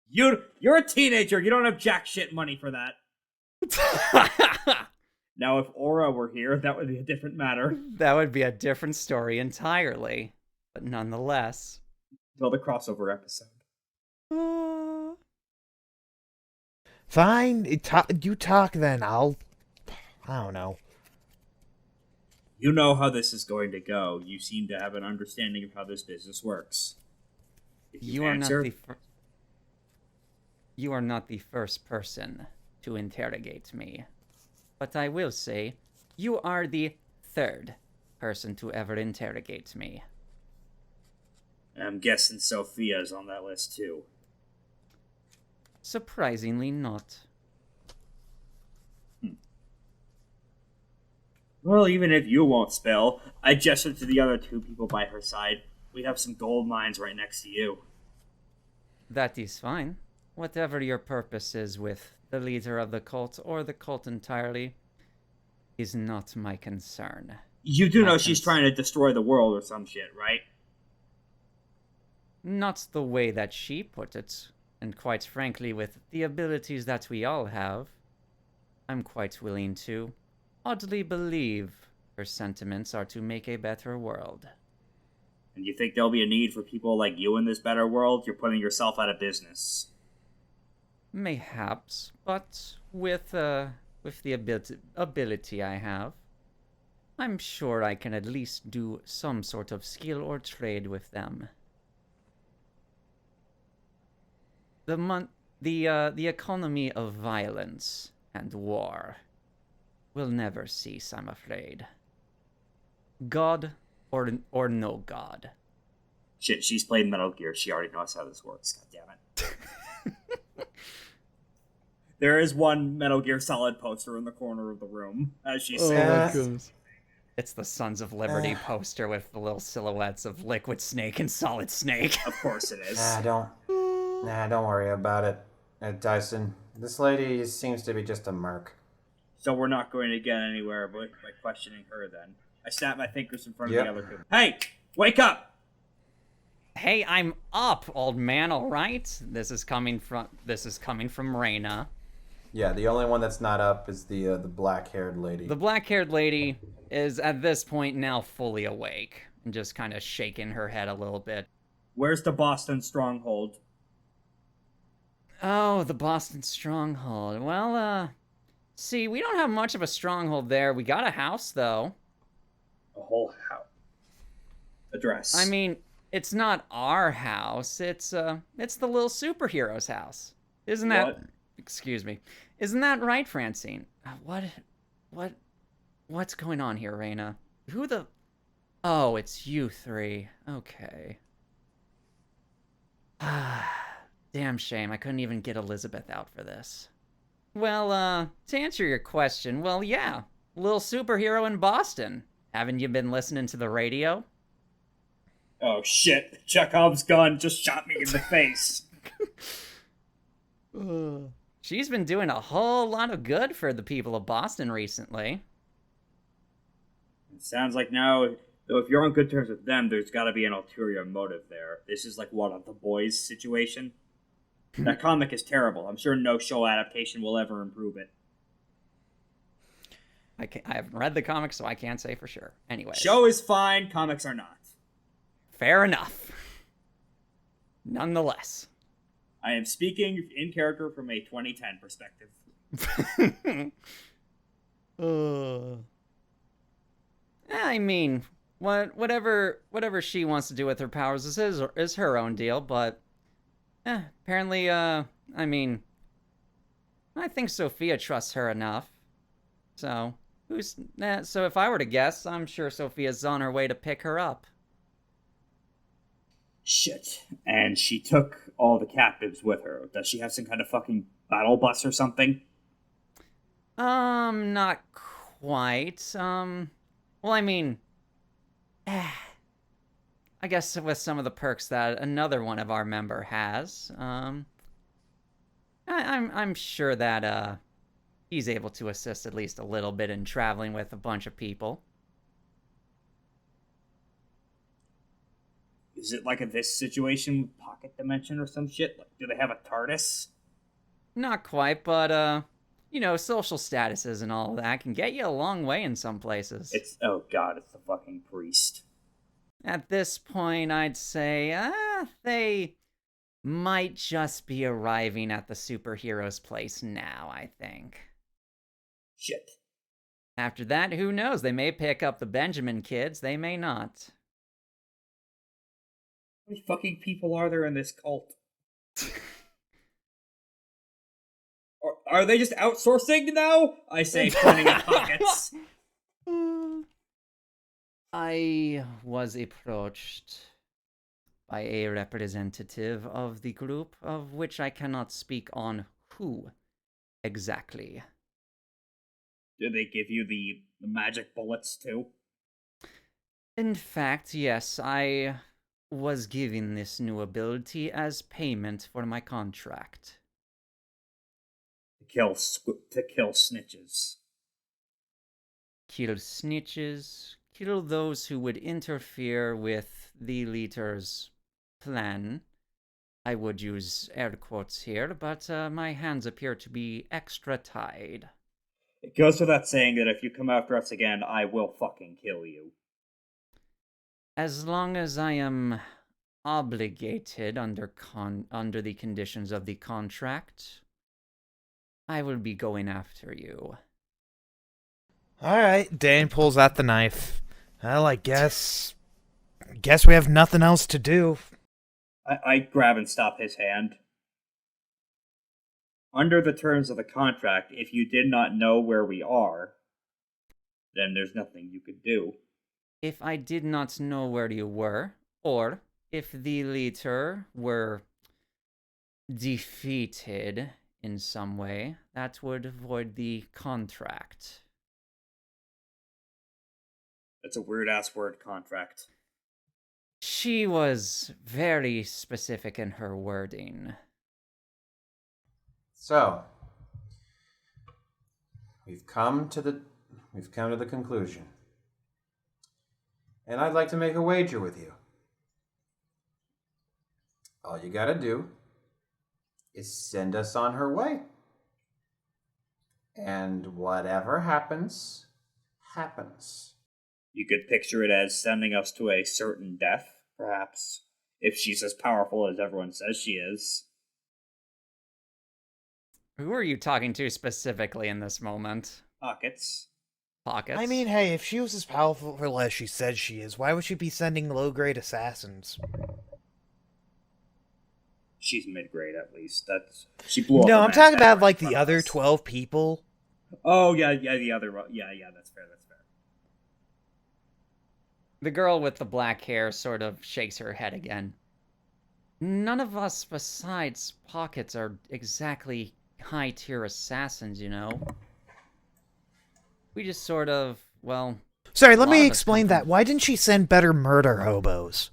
Speaker 2: You're a teenager. You don't have jack shit money for that. Now, if Aura were here, that would be a different matter.
Speaker 1: That would be a different story entirely. But nonetheless.
Speaker 2: Till the crossover episode.
Speaker 3: Fine, you talk then. I don't know.
Speaker 2: You know how this is going to go. You seem to have an understanding of how this business works.
Speaker 1: You are not the first person to interrogate me. But I will say, you are the third person to ever interrogate me.
Speaker 2: I'm guessing Sophia's on that list too.
Speaker 1: Surprisingly not.
Speaker 2: Well, even if you won't spell, I gesture to the other two people by her side. We have some gold mines right next to you.
Speaker 1: That is fine. Whatever your purpose is with the leader of the cult or the cult entirely is not my concern.
Speaker 2: You do know she's trying to destroy the world or some shit, right?
Speaker 1: Not the way that she put it, and quite frankly, with the abilities that we all have, I'm quite willing to oddly believe her sentiments are to make a better world.
Speaker 2: And you think there'll be a need for people like you in this better world? You're putting yourself out of business.
Speaker 1: Mayhaps, but with the ability I have, I'm sure I can at least do some sort of skill or trade with them. The economy of violence and war will never cease, I'm afraid. God or no God.
Speaker 2: Shit, she's played Metal Gear. She already knows how this works. God damn it. There is one Metal Gear Solid poster in the corner of the room, as she
Speaker 3: Oh
Speaker 2: says.
Speaker 3: my goodness.
Speaker 1: It's the Sons of Liberty poster with the little silhouettes of Liquid Snake and Solid Snake.
Speaker 2: Of course it is.
Speaker 4: Don't worry about it, Tyson. This lady seems to be just a merc.
Speaker 2: So we're not going to get anywhere by questioning her then. I snap my fingers in front of
Speaker 4: Yep.
Speaker 2: the other two. Hey! Wake up!
Speaker 1: Hey, I'm up, old man, all right? This is coming from Reyna.
Speaker 4: Yeah, the only one that's not up is the black-haired lady.
Speaker 1: The black-haired lady is at this point now fully awake and just kind of shaking her head a little bit.
Speaker 2: Where's the Boston stronghold?
Speaker 1: Oh, the Boston stronghold. Well, see, we don't have much of a stronghold there. We got a house, though.
Speaker 2: A whole house. Address.
Speaker 1: I mean, it's not our house. It's the little superhero's house. Isn't that...
Speaker 2: What?
Speaker 1: Excuse me. Isn't that right, Francine? What's going on here, Reyna? Who the... Oh, it's you three. Okay. Damn shame. I couldn't even get Elizabeth out for this. Well, to answer your question, well, yeah. Little superhero in Boston. Haven't you been listening to the radio?
Speaker 2: Oh shit. Chekhov's gun just shot me in the face.
Speaker 1: She's been doing a whole lot of good for the people of Boston recently.
Speaker 2: It sounds like now, though, if you're on good terms with them, there's gotta be an ulterior motive there. This is like what, the boys situation? That comic is terrible. I'm sure no show adaptation will ever improve it.
Speaker 1: I haven't read the comics, so I can't say for sure. Anyway.
Speaker 2: Show is fine, comics are not.
Speaker 1: Fair enough. Nonetheless.
Speaker 2: I am speaking in character from a 2010 perspective.
Speaker 1: I mean, whatever she wants to do with her powers is her own deal, but apparently, I mean, I think Sophia trusts her enough. So, so if I were to guess, I'm sure Sophia's on her way to pick her up.
Speaker 2: Shit. And she took all the captives with her. Does she have some kind of fucking battle bus or something?
Speaker 1: Not quite. Well, I mean, I guess with some of the perks that another one of our member has, I'm sure that he's able to assist at least a little bit in traveling with a bunch of people.
Speaker 2: Is it like this situation with Pocket Dimension or some shit? Like, do they have a TARDIS?
Speaker 1: Not quite, but social statuses and all of that can get you a long way in some places.
Speaker 2: Oh god, it's the fucking priest.
Speaker 1: At this point, I'd say, they might just be arriving at the superhero's place now, I think.
Speaker 2: Shit.
Speaker 1: After that, who knows? They may pick up the Benjamin kids, they may not.
Speaker 2: How many fucking people are there in this cult? Are they just outsourcing now? I say, pointing at Pockets.
Speaker 1: I was approached by a representative of the group, of which I cannot speak on who exactly.
Speaker 2: Do they give you the magic bullets too?
Speaker 1: In fact, yes, I was given this new ability as payment for my contract.
Speaker 2: To kill snitches.
Speaker 1: Kill snitches, kill those who would interfere with the leader's plan. I would use air quotes here, but my hands appear to be extra tied.
Speaker 2: It goes without saying that if you come after us again, I will fucking kill you.
Speaker 1: As long as I am obligated under the conditions of the contract, I will be going after you.
Speaker 3: Alright, Dane pulls out the knife. Well, I guess we have nothing else to do.
Speaker 2: I grab and stop his hand. Under the terms of the contract, if you did not know where we are, then there's nothing you could do.
Speaker 1: If I did not know where you were, or if the leader were defeated in some way, that would void the contract.
Speaker 2: That's a weird-ass word, contract.
Speaker 1: She was very specific in her wording.
Speaker 4: So, we've come to the conclusion. And I'd like to make a wager with you. All you gotta do is send us on her way. And whatever happens, happens.
Speaker 2: You could picture it as sending us to a certain death, perhaps, if she's as powerful as everyone says she is.
Speaker 1: Who are you talking to specifically in this moment?
Speaker 2: Pockets.
Speaker 1: Pockets?
Speaker 3: I mean, hey, if she was as powerful as she said she is, why would she be sending low-grade assassins?
Speaker 2: She's mid-grade, at least. She blew up.
Speaker 3: No,
Speaker 2: a
Speaker 3: I'm talking
Speaker 2: mascot
Speaker 3: about, like,
Speaker 2: in
Speaker 3: the
Speaker 2: front of
Speaker 3: other
Speaker 2: us.
Speaker 3: 12 people.
Speaker 2: Oh, yeah, the other... Yeah, that's fair.
Speaker 1: The girl with the black hair sort of shakes her head again. None of us besides Pockets are exactly high-tier assassins, you know? We just sort of, well...
Speaker 3: Sorry,
Speaker 1: a
Speaker 3: let
Speaker 1: lot
Speaker 3: me
Speaker 1: of us
Speaker 3: explain
Speaker 1: come
Speaker 3: that.
Speaker 1: from-
Speaker 3: Why didn't she send better murder hobos?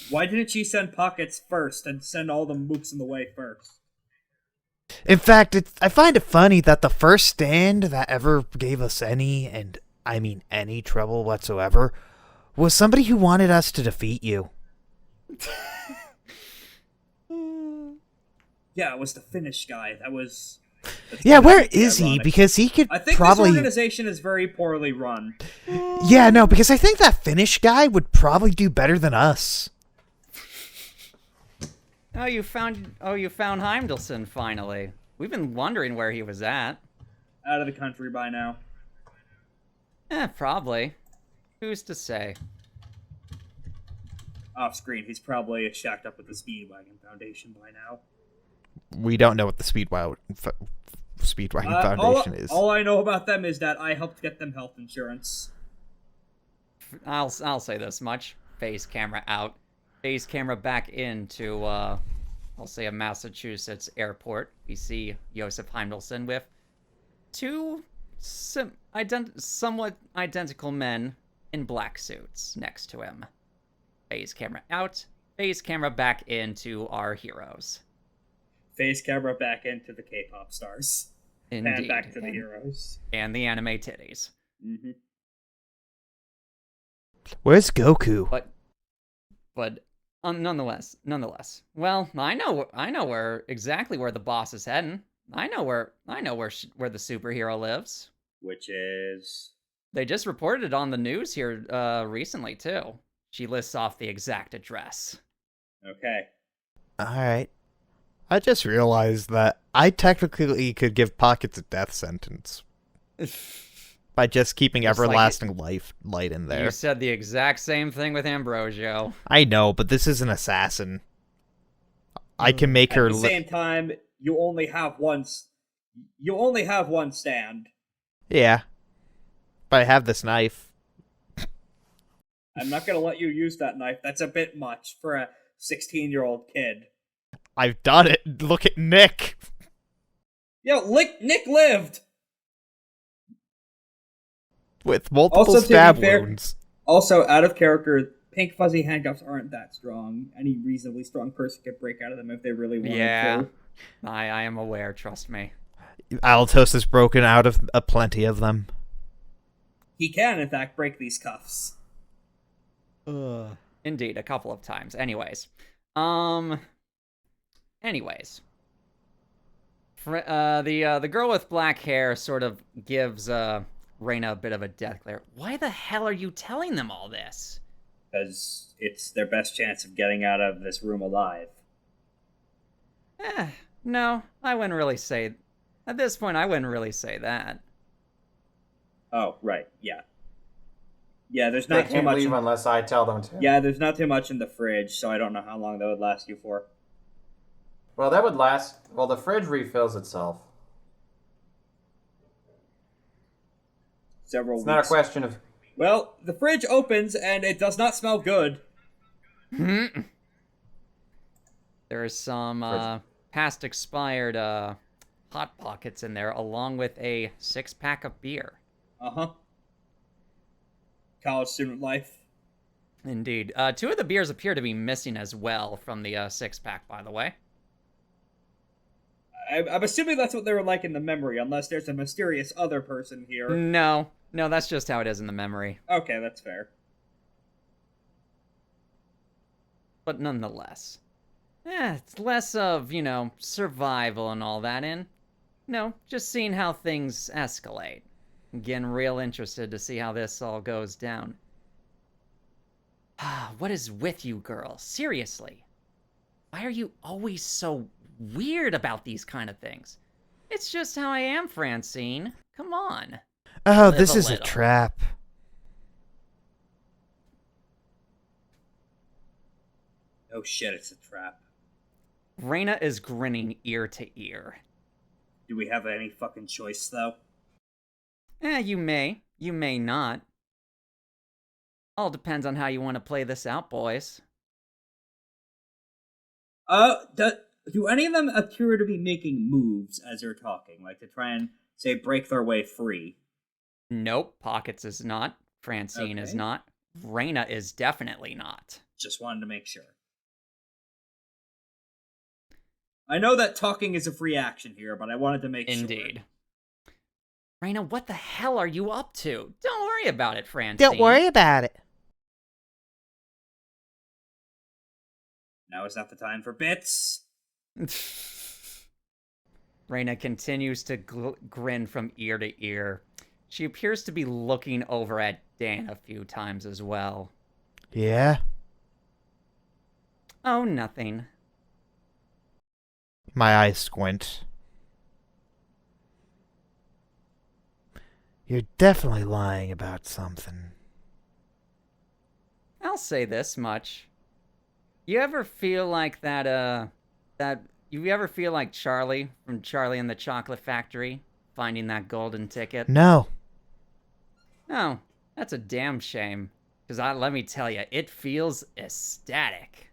Speaker 2: Why didn't she send Pockets first and send all the mooks in the way first?
Speaker 3: In fact, I find it funny that the first stand that ever gave us any, and I mean any trouble whatsoever, was somebody who wanted us to defeat you.
Speaker 2: Yeah, it was the Finnish guy.
Speaker 3: Yeah, where is he? Because he could
Speaker 2: I think
Speaker 3: probably...
Speaker 2: this organization is very poorly run.
Speaker 3: Yeah, no, because I think that Finnish guy would probably do better than us.
Speaker 1: Oh, you found Heimdallson finally. We've been wondering where he was at.
Speaker 2: Out of the country by now.
Speaker 1: Probably. Who's to say?
Speaker 2: Off screen, he's probably shacked up with the Speedwagon Foundation by now.
Speaker 3: We don't know what the Speedwagon Foundation is.
Speaker 2: All I know about them is that I helped get them health insurance.
Speaker 1: I'll say this much. Face camera out. Face camera back into, I'll say a Massachusetts airport. We see Josef Heimdallson with two somewhat identical men in black suits next to him. Face camera out. Face camera back into our heroes.
Speaker 2: Face camera back into the K-pop stars.
Speaker 1: Indeed.
Speaker 2: And back to the heroes.
Speaker 1: And the anime titties.
Speaker 2: Mm-hmm.
Speaker 3: Where's Goku?
Speaker 1: But nonetheless. Well, I know exactly where the boss is heading. I know where the superhero lives.
Speaker 2: Which is...
Speaker 1: They just reported it on the news here recently too. She lists off the exact address.
Speaker 2: Okay.
Speaker 3: Alright. I just realized that I technically could give Pockets a death sentence. By just keeping
Speaker 1: Just
Speaker 3: everlasting light in there.
Speaker 1: You said the exact same thing with Ambrosio.
Speaker 3: I know, but this is an assassin. I can make her...
Speaker 2: At the same time, you only have one stand.
Speaker 3: Yeah. But I have this knife.
Speaker 2: I'm not gonna let you use that knife. That's a bit much for a 16-year-old kid.
Speaker 3: I've done it. Look at Nick.
Speaker 2: Yo, Nick lived!
Speaker 3: With multiple
Speaker 2: Also, to be
Speaker 3: stab
Speaker 2: fair-
Speaker 3: wounds.
Speaker 2: Also, out of character, pink fuzzy handcuffs aren't that strong. Any reasonably strong person could break out of them if they really wanted
Speaker 1: Yeah.
Speaker 2: to.
Speaker 1: I am aware, trust me.
Speaker 3: Altos has broken out of plenty of them.
Speaker 2: He can, in fact, break these cuffs.
Speaker 1: Indeed, a couple of times. Anyways. The girl with black hair sort of gives Reyna a bit of a death glare. Why the hell are you telling them all this?
Speaker 2: Because it's their best chance of getting out of this room alive.
Speaker 1: No, I wouldn't really say... At this point, I wouldn't really say that.
Speaker 2: Oh, right, yeah. Yeah, there's
Speaker 4: They
Speaker 2: not too
Speaker 4: can't
Speaker 2: much.
Speaker 4: leave unless I tell them to.
Speaker 2: Yeah, there's not too much in the fridge, so I don't know how long that would last you for.
Speaker 4: Well, that would last... Well, the fridge refills itself.
Speaker 2: Several
Speaker 4: It's
Speaker 2: weeks.
Speaker 4: not a question of...
Speaker 2: Well, the fridge opens and it does not smell good.
Speaker 1: There is some past expired Hot Pockets in there, along with a 6-pack of beer.
Speaker 2: Uh-huh. College student life.
Speaker 1: Indeed. 2 of the beers appear to be missing as well from the 6-pack, by the way.
Speaker 2: I'm assuming that's what they were like in the memory, unless there's a mysterious other person here.
Speaker 1: No, that's just how it is in the memory.
Speaker 2: Okay, that's fair.
Speaker 1: But nonetheless. It's less of, survival and all that, and, just seeing how things escalate. Getting real interested to see how this all goes down. What is with you, girl? Seriously. Why are you always so weird about these kind of things? It's just how I am, Francine. Come on.
Speaker 3: Oh,
Speaker 1: Live
Speaker 3: this
Speaker 1: a
Speaker 3: is a
Speaker 1: little.
Speaker 3: trap.
Speaker 2: Oh shit, it's a trap.
Speaker 1: Raina is grinning ear to ear.
Speaker 2: Do we have any fucking choice, though?
Speaker 1: You may. You may not. All depends on how you want to play this out, boys.
Speaker 2: Do any of them appear to be making moves as they're talking? Like to try and, say, break their way free?
Speaker 1: Nope, Pockets is not. Francine is
Speaker 2: Okay.
Speaker 1: not. Raina is definitely not.
Speaker 2: Just wanted to make sure. I know that talking is a free action here, but I wanted to make sure.
Speaker 1: Indeed. Raina, what the hell are you up to? Don't worry about it, Francine.
Speaker 3: Don't worry about it.
Speaker 2: Now is not the time for bits.
Speaker 1: Raina continues to grin from ear to ear. She appears to be looking over at Dan a few times as well.
Speaker 3: Yeah?
Speaker 1: Oh, nothing.
Speaker 3: My eyes squint. You're definitely lying about something.
Speaker 1: I'll say this much. You ever feel like you ever feel like Charlie from Charlie and the Chocolate Factory finding that golden ticket?
Speaker 3: No.
Speaker 1: No, that's a damn shame. Because let me tell you, it feels ecstatic.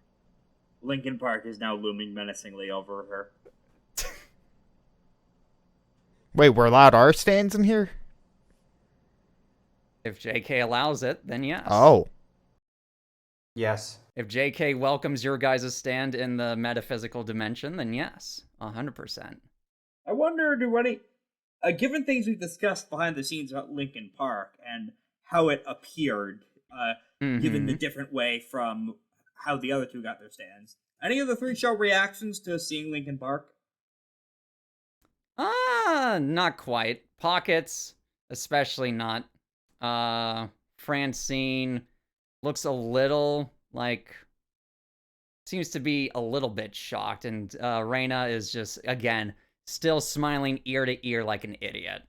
Speaker 2: Lincoln Park is now looming menacingly over her.
Speaker 3: Wait, we're allowed our stands in here?
Speaker 1: If JK allows it, then yes.
Speaker 3: Oh.
Speaker 4: Yes.
Speaker 1: If JK welcomes your guys' stand in the metaphysical dimension, then yes, 100%.
Speaker 2: I wonder, given things we've discussed behind the scenes about Lincoln Park and how it appeared, given the different way from how the other two got their stands, any of the three show reactions to seeing Lincoln Park?
Speaker 1: Not quite. Pockets, especially not. Francine looks a little seems to be a little bit shocked, and Raina is just, again, still smiling ear to ear like an idiot.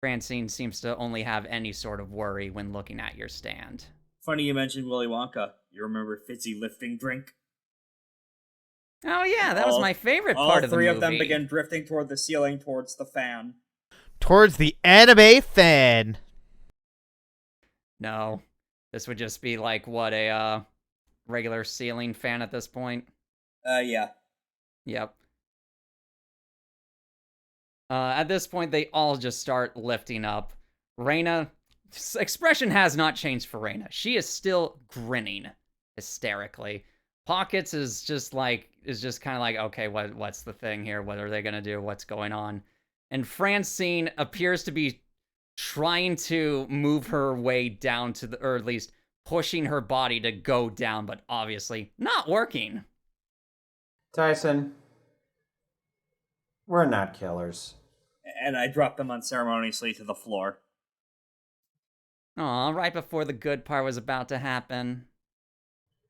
Speaker 1: Francine seems to only have any sort of worry when looking at your stand.
Speaker 2: Funny you mentioned Willy Wonka. You remember Fizzy lifting drink?
Speaker 1: Oh yeah, that was my favorite part of the movie.
Speaker 2: All three of them begin drifting toward the ceiling, towards the fan.
Speaker 3: Towards the anime fan.
Speaker 1: No, this would just be like, what, a regular ceiling fan at this point?
Speaker 2: Yeah.
Speaker 1: Yep. At this point, they all just start lifting up. Raina's expression has not changed for Raina. She is still grinning hysterically. Pockets is just kind of like, okay, what's the thing here? What are they gonna do? What's going on? And Francine appears to be trying to move her way down to or at least pushing her body to go down, but obviously not working.
Speaker 4: Tyson, we're not killers.
Speaker 2: And I drop them unceremoniously to the floor.
Speaker 1: Aw, right before the good part was about to happen.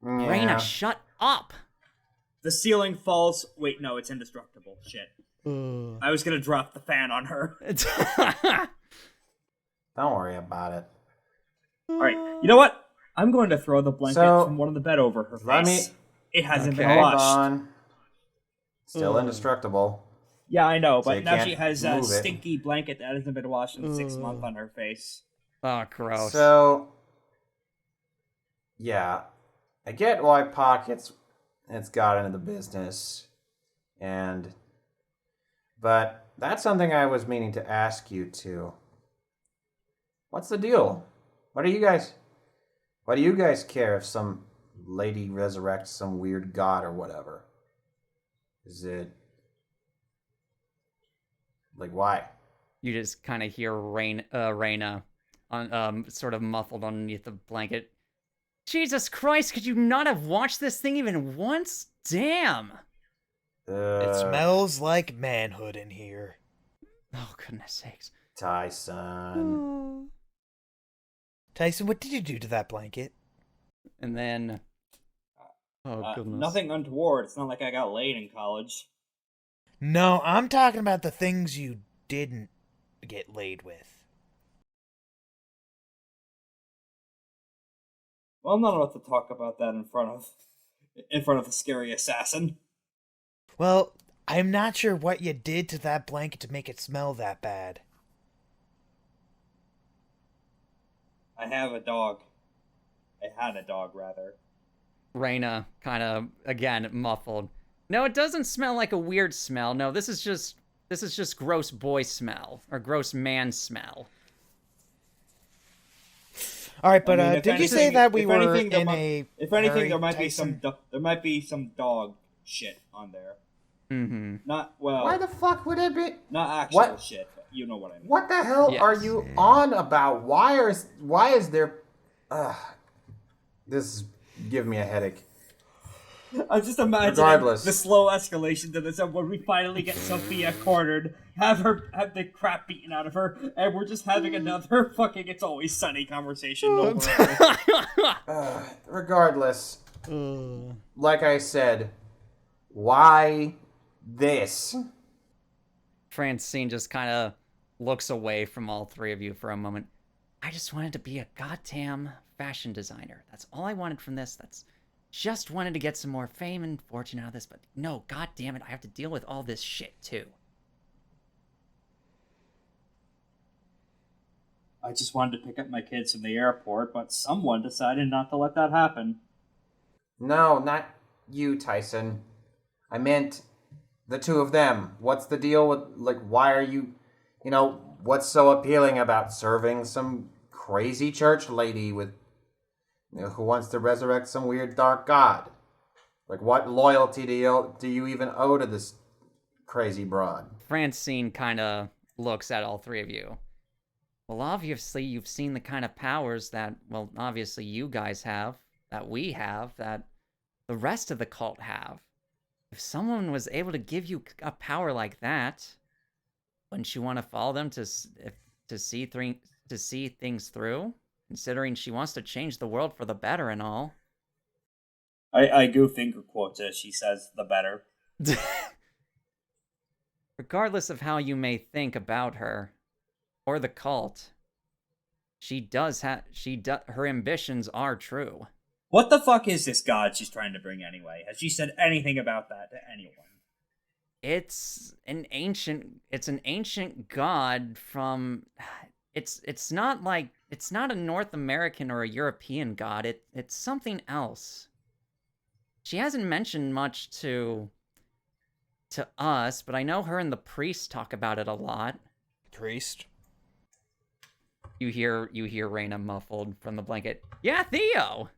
Speaker 4: Yeah.
Speaker 1: Raina, shut up!
Speaker 2: The ceiling falls. Wait, no, it's indestructible. Shit. I was gonna drop the fan on her.
Speaker 4: Don't worry about it.
Speaker 2: Alright, you know what? I'm going to throw the blanket from one of the bed over her face. It hasn't been
Speaker 1: Okay.
Speaker 2: washed.
Speaker 4: Hold on. Still indestructible.
Speaker 2: Yeah, I know,
Speaker 4: So
Speaker 2: but
Speaker 4: you
Speaker 2: now
Speaker 4: can't
Speaker 2: she has a
Speaker 4: move it.
Speaker 2: stinky blanket that hasn't been washed in 6 months on her face.
Speaker 1: Oh, gross.
Speaker 4: So, yeah. I get why Pockets it's got into the business. But that's something I was meaning to ask you too. What's the deal? Why do you guys care if some lady resurrects some weird god or whatever? Is it like why?
Speaker 1: You just kind of hear Raina on sort of muffled underneath the blanket. Jesus Christ, could you not have watched this thing even once? Damn.
Speaker 3: It smells like manhood in here.
Speaker 1: Oh, goodness sakes.
Speaker 4: Tyson.
Speaker 3: Tyson, what did you do to that blanket?
Speaker 1: And then... Oh, goodness.
Speaker 2: Nothing untoward. It's not like I got laid in college.
Speaker 3: No, I'm talking about the things you didn't get laid with.
Speaker 2: Well, I'm not about to talk about that in front of the scary assassin.
Speaker 3: Well, I'm not sure what you did to that blanket to make it smell that bad.
Speaker 2: I have a dog. I had a dog, rather.
Speaker 1: Raina, kind of, again, muffled. No, it doesn't smell like a weird smell. No, this is just gross boy smell. Or gross man smell.
Speaker 3: All right, but
Speaker 2: I mean,
Speaker 3: did you say that we
Speaker 2: if
Speaker 3: were
Speaker 2: anything,
Speaker 3: in a?
Speaker 2: If anything, there
Speaker 3: Tyson?
Speaker 2: might be some dog shit on there.
Speaker 1: Mm-hmm.
Speaker 2: Not well.
Speaker 4: Why the fuck would it be?
Speaker 2: Not actual
Speaker 4: What?
Speaker 2: shit. But you know what I mean.
Speaker 4: What the hell
Speaker 1: Yes.
Speaker 4: are you on about? Why is there? This is giving me a headache.
Speaker 2: I'm just imagining
Speaker 4: Regardless.
Speaker 2: the slow escalation to this, and when we finally get Sophia cornered, have the crap beaten out of her, and we're just having another fucking "It's Always Sunny" conversation. No more.
Speaker 4: Regardless, like I said, why this?
Speaker 1: Francine just kind of looks away from all three of you for a moment. I just wanted to be a goddamn fashion designer. That's all I wanted from this. Just wanted to get some more fame and fortune out of this, but no, god damn it, I have to deal with all this shit too.
Speaker 2: I just wanted to pick up my kids from the airport, but someone decided not to let that happen.
Speaker 4: No, not you, Tyson. I meant the two of them. What's the deal with, like, why are you, what's so appealing about serving some crazy church lady with, who wants to resurrect some weird dark god? Like, what loyalty do you even owe to this crazy broad?
Speaker 1: Francine kind of looks at all three of you. Well, obviously, you've seen the kind of powers that, well, obviously you guys have, that we have, that the rest of the cult have. If someone was able to give you a power like that, wouldn't you want to follow them to see things through? Considering she wants to change the world for the better and all.
Speaker 2: I go finger quotes as she says the better.
Speaker 1: Regardless of how you may think about her or the cult, her ambitions are true.
Speaker 2: What the fuck is this god she's trying to bring anyway? Has she said anything about that to anyone?
Speaker 1: It's an ancient god from... It's not a North American or a European god. It's something else. She hasn't mentioned much to us, but I know her and the priest talk about it a lot.
Speaker 3: Priest?
Speaker 1: You hear Raina muffled from the blanket. Yeah, Theo!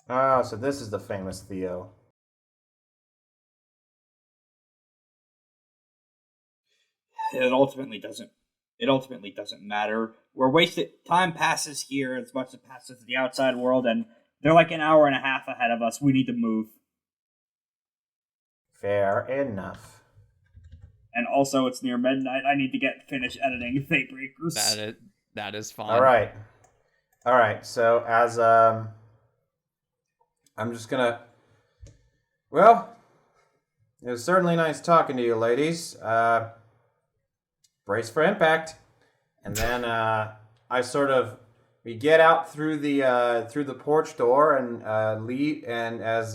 Speaker 4: Oh, so this is the famous Theo.
Speaker 2: It ultimately doesn't matter. We're wasted. Time passes here as much as it passes in the outside world, and they're like an hour and a half ahead of us. We need to move.
Speaker 4: Fair enough.
Speaker 2: And also, it's near midnight. I need to finish editing Daybreakers.
Speaker 1: That is fine.
Speaker 4: All right. So as I'm just gonna. Well, it was certainly nice talking to you, ladies. Brace for impact. And then we get out through the porch door and leave, and as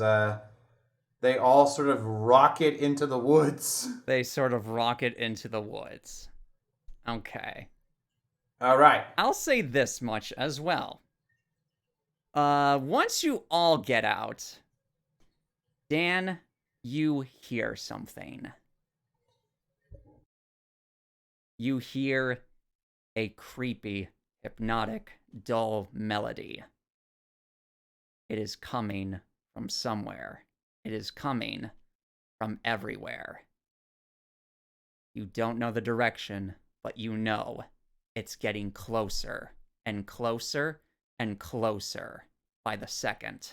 Speaker 4: they all sort of rocket into the woods.
Speaker 1: They sort of rocket into the woods. Okay.
Speaker 4: All right.
Speaker 1: I'll say this much as well. Once you all get out, Dan, you hear something. You hear a creepy, hypnotic, dull melody. It is coming from somewhere. It is coming from everywhere. You don't know the direction, but you know it's getting closer and closer and closer by the second.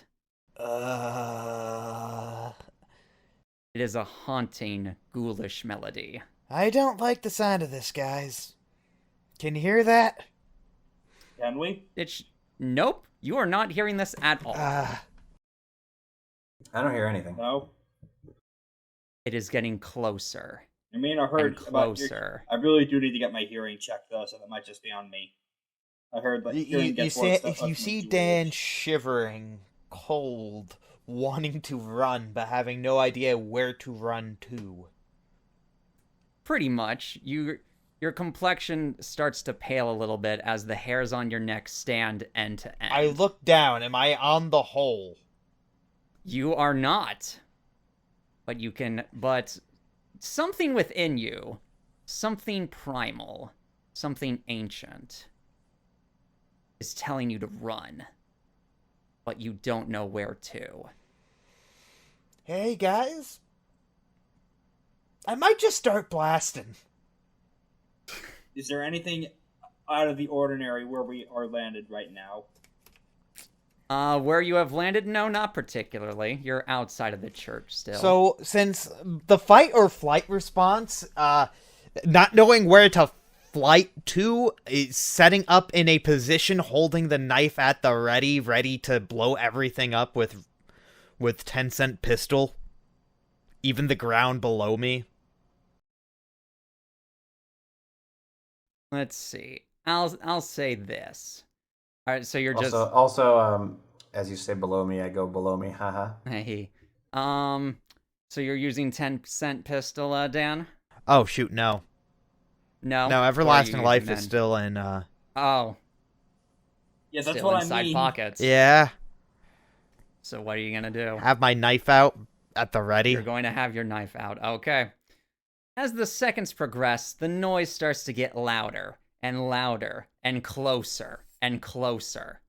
Speaker 1: It is a haunting, ghoulish melody.
Speaker 3: I don't like the sound of this, guys. Can you hear that?
Speaker 2: Can we?
Speaker 1: Nope, you are not hearing this at all.
Speaker 4: I don't hear anything.
Speaker 2: No.
Speaker 1: It is getting closer.
Speaker 2: I mean, I heard
Speaker 1: and closer.
Speaker 2: I really do need to get my hearing checked, though, so that might just be on me. I heard that
Speaker 3: you see Dan shivering, cold, wanting to run, but having no idea where to run to.
Speaker 1: Pretty much. Your complexion starts to pale a little bit as the hairs on your neck stand end to end.
Speaker 3: I look down. Am I on the hole?
Speaker 1: You are not. But something within you, something primal, something ancient, is telling you to run. But you don't know where to.
Speaker 3: Hey, guys. I might just start blasting.
Speaker 2: Is there anything out of the ordinary where we are landed right now?
Speaker 1: Where you have landed? No, not particularly. You're outside of the church still.
Speaker 3: So, since the fight or flight response, not knowing where to flight to, is setting up in a position holding the knife at the ready to blow everything up with 10-cent pistol, even the ground below me.
Speaker 1: Let's see. I'll say this. All right, so you're just
Speaker 4: also as you say below me, I go below me. Haha.
Speaker 1: hey. So you're using 10-cent pistol, Dan?
Speaker 3: Oh shoot, no.
Speaker 1: No.
Speaker 3: No, Everlasting Life is still in
Speaker 1: Oh.
Speaker 2: Yeah, that's
Speaker 1: Still
Speaker 2: what I
Speaker 1: inside
Speaker 2: mean.
Speaker 1: pockets.
Speaker 3: Yeah.
Speaker 1: So what are you gonna do?
Speaker 3: Have my knife out at the ready.
Speaker 1: You're going to have your knife out. Okay. As the seconds progress, the noise starts to get louder and louder and closer and closer.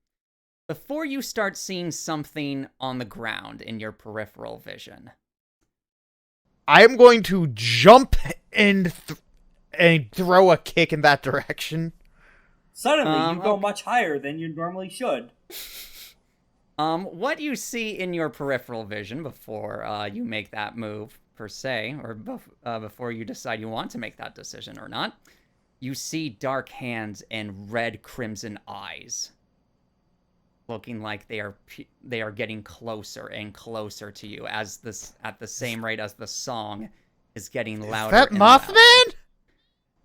Speaker 1: Before you start seeing something on the ground in your peripheral vision.
Speaker 3: I am going to jump and throw a kick in that direction.
Speaker 2: Suddenly, you go much higher than you normally should.
Speaker 1: What you see in your peripheral vision before you make that move, per se, or before you decide you want to make that decision or not, you see dark hands and red crimson eyes, looking like they are getting closer and closer to you as this at the same rate as the song is getting louder.
Speaker 3: Is that
Speaker 1: and
Speaker 3: Mothman?
Speaker 1: louder.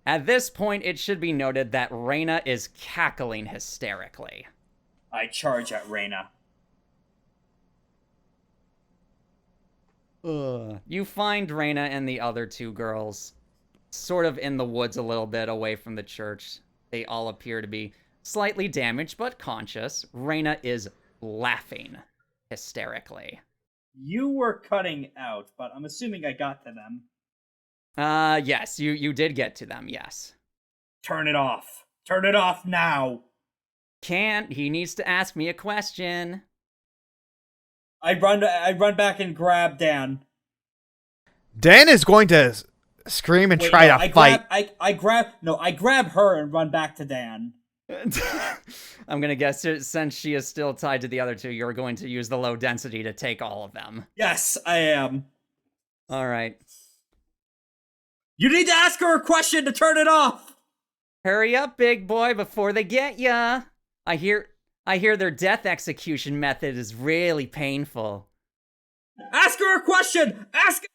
Speaker 1: At this point, it should be noted that Reyna is cackling hysterically.
Speaker 2: I charge at Reyna.
Speaker 1: You find Reyna and the other two girls sort of in the woods a little bit away from the church. They all appear to be slightly damaged but conscious. Reyna is laughing hysterically.
Speaker 2: You were cutting out, but I'm assuming I got to them.
Speaker 1: Yes, you did get to them, yes.
Speaker 2: Turn it off. Turn it off now.
Speaker 1: Can't. He needs to ask me a question.
Speaker 2: I run back and grab Dan.
Speaker 3: Dan is going to scream and try to fight.
Speaker 2: I grab her and run back to Dan.
Speaker 1: I'm gonna guess since she is still tied to the other two, you're going to use the low density to take all of them.
Speaker 2: Yes, I am.
Speaker 1: All right.
Speaker 2: You need to ask her a question to turn it off.
Speaker 1: Hurry up, big boy, before they get ya. I hear their death execution method is really painful.
Speaker 2: Ask her a question. Ask.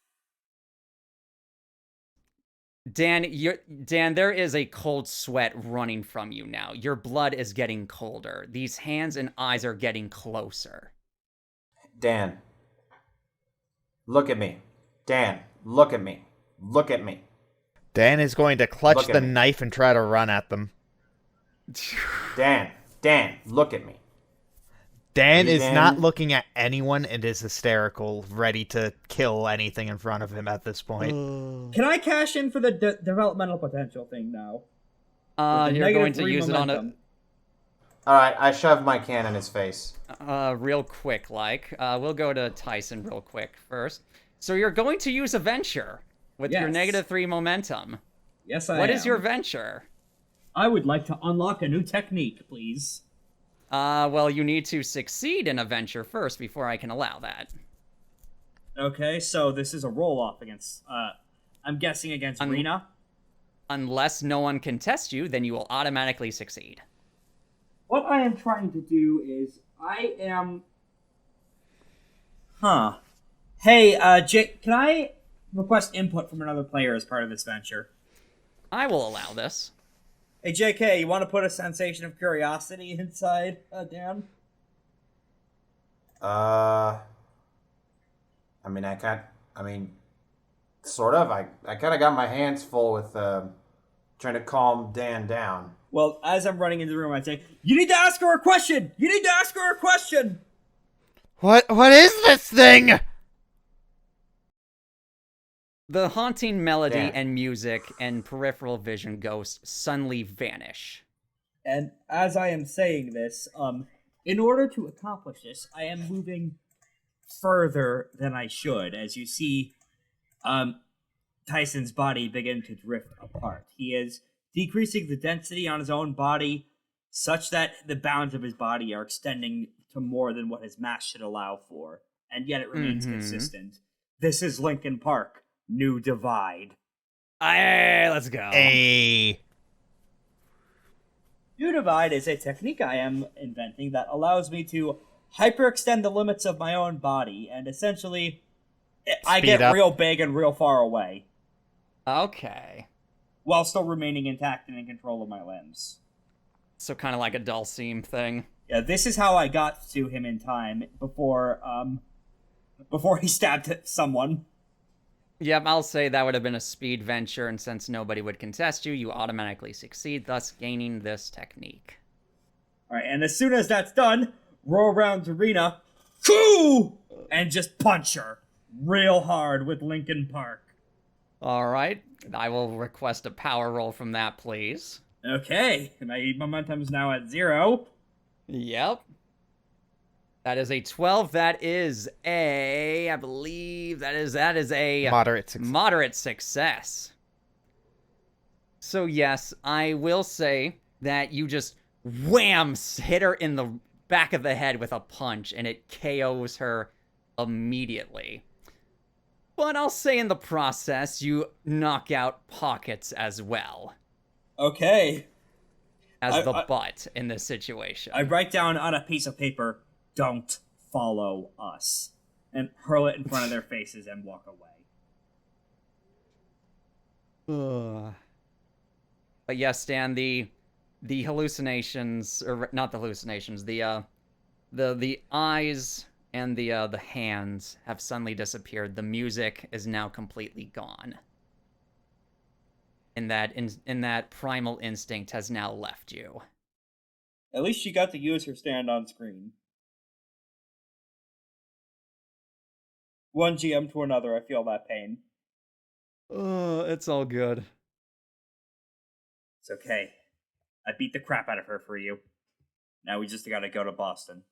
Speaker 1: Dan, there is a cold sweat running from you now. Your blood is getting colder. These hands and eyes are getting closer.
Speaker 4: Dan, look at me. Dan, look at me. Look at me.
Speaker 3: Dan is going to clutch the knife and try to run at them.
Speaker 4: Dan, look at me.
Speaker 3: Dan
Speaker 4: You
Speaker 3: is
Speaker 4: Dan?
Speaker 3: not looking at anyone and is hysterical, ready to kill anything in front of him at this point.
Speaker 2: Can I cash in for the developmental potential thing now?
Speaker 1: You're going to use it on a
Speaker 4: All right, I shove my can in his face.
Speaker 1: real quick, we'll go to Tyson real quick first. So you're going to use a venture with your
Speaker 2: Yes.
Speaker 1: -3 momentum.
Speaker 2: Yes, I am.
Speaker 1: What is your venture?
Speaker 2: I would like to unlock a new technique, please.
Speaker 1: Well, you need to succeed in a venture first before I can allow that.
Speaker 2: Okay, so this is a roll-off against, I'm guessing against Rena.
Speaker 1: Unless no one can test you, then you will automatically succeed.
Speaker 2: What I am trying to do is, I am... Hey, Jake, can I request input from another player as part of this venture?
Speaker 1: I will allow this.
Speaker 2: Hey, JK, you want to put a sensation of curiosity inside, Dan?
Speaker 4: I mean, sort of. I kind of got my hands full with trying to calm Dan down.
Speaker 2: Well, as I'm running into the room, I say, you need to ask her a question! You need to ask her a question!
Speaker 3: What is this thing?
Speaker 1: The haunting melody
Speaker 4: Dan.
Speaker 1: and music and peripheral vision ghosts suddenly vanish.
Speaker 2: And as I am saying this, in order to accomplish this, I am moving further than I should. As you see, Tyson's body begin to drift apart. He is decreasing the density on his own body such that the bounds of his body are extending to more than what his mass should allow for, and yet it remains consistent. This is Linkin Park. New divide.
Speaker 1: Hey, let's go.
Speaker 3: Hey.
Speaker 2: New divide is a technique I am inventing that allows me to hyperextend the limits of my own body, and essentially, I
Speaker 3: Speed
Speaker 2: get
Speaker 3: up.
Speaker 2: real big and real far away,
Speaker 1: Okay.
Speaker 2: while still remaining intact and in control of my limbs.
Speaker 1: So kind of like a Dulcim thing.
Speaker 2: Yeah, this is how I got to him in time before he stabbed someone.
Speaker 1: Yep, I'll say that would have been a speed venture, and since nobody would contest you, you automatically succeed, thus gaining this technique.
Speaker 2: Alright, and as soon as that's done, roll around to Rena, Choo! And just punch her real hard with Linkin Park.
Speaker 1: Alright, I will request a power roll from that, please.
Speaker 2: Okay, my momentum is now at 0.
Speaker 1: Yep. That is a 12. That is a, I believe that is a
Speaker 3: Moderate success.
Speaker 1: moderate success. So yes, I will say that you just wham hit her in the back of the head with a punch, and it KOs her immediately. But I'll say in the process, you knock out Pockets as well
Speaker 2: Okay.
Speaker 1: as the butt in this situation.
Speaker 2: I write down on a piece of paper, don't follow us, and hurl it in front of their faces and walk away.
Speaker 1: But yes, Stan, the hallucinations, or not the hallucinations, the eyes and the hands have suddenly disappeared. The music is now completely gone. In that primal instinct has now left you.
Speaker 2: At least she got to use her stand on screen. One GM to another, I feel that pain.
Speaker 1: It's all good.
Speaker 2: It's okay. I beat the crap out of her for you. Now we just gotta go to Boston.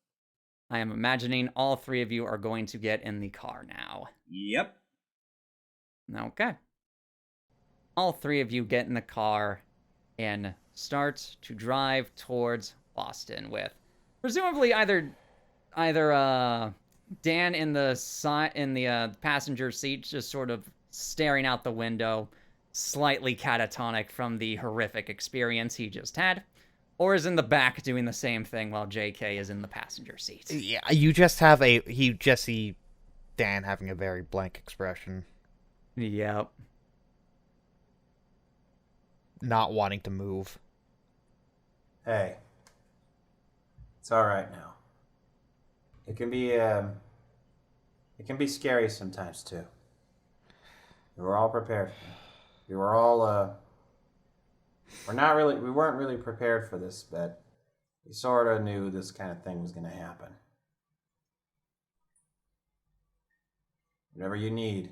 Speaker 1: I am imagining all three of you are going to get in the car now.
Speaker 2: Yep.
Speaker 1: Okay. All three of you get in the car and start to drive towards Boston with presumably either Dan in the passenger seat just sort of staring out the window, slightly catatonic from the horrific experience he just had, or is in the back doing the same thing while JK is in the passenger seat.
Speaker 3: Yeah, you just have see Dan having a very blank expression,
Speaker 1: Yep.
Speaker 3: not wanting to move.
Speaker 4: Hey, it's all right now. It can be scary sometimes too. We were all prepared for it. We were all we weren't really prepared for this, but we sort of knew this kind of thing was going to happen. Whatever you need,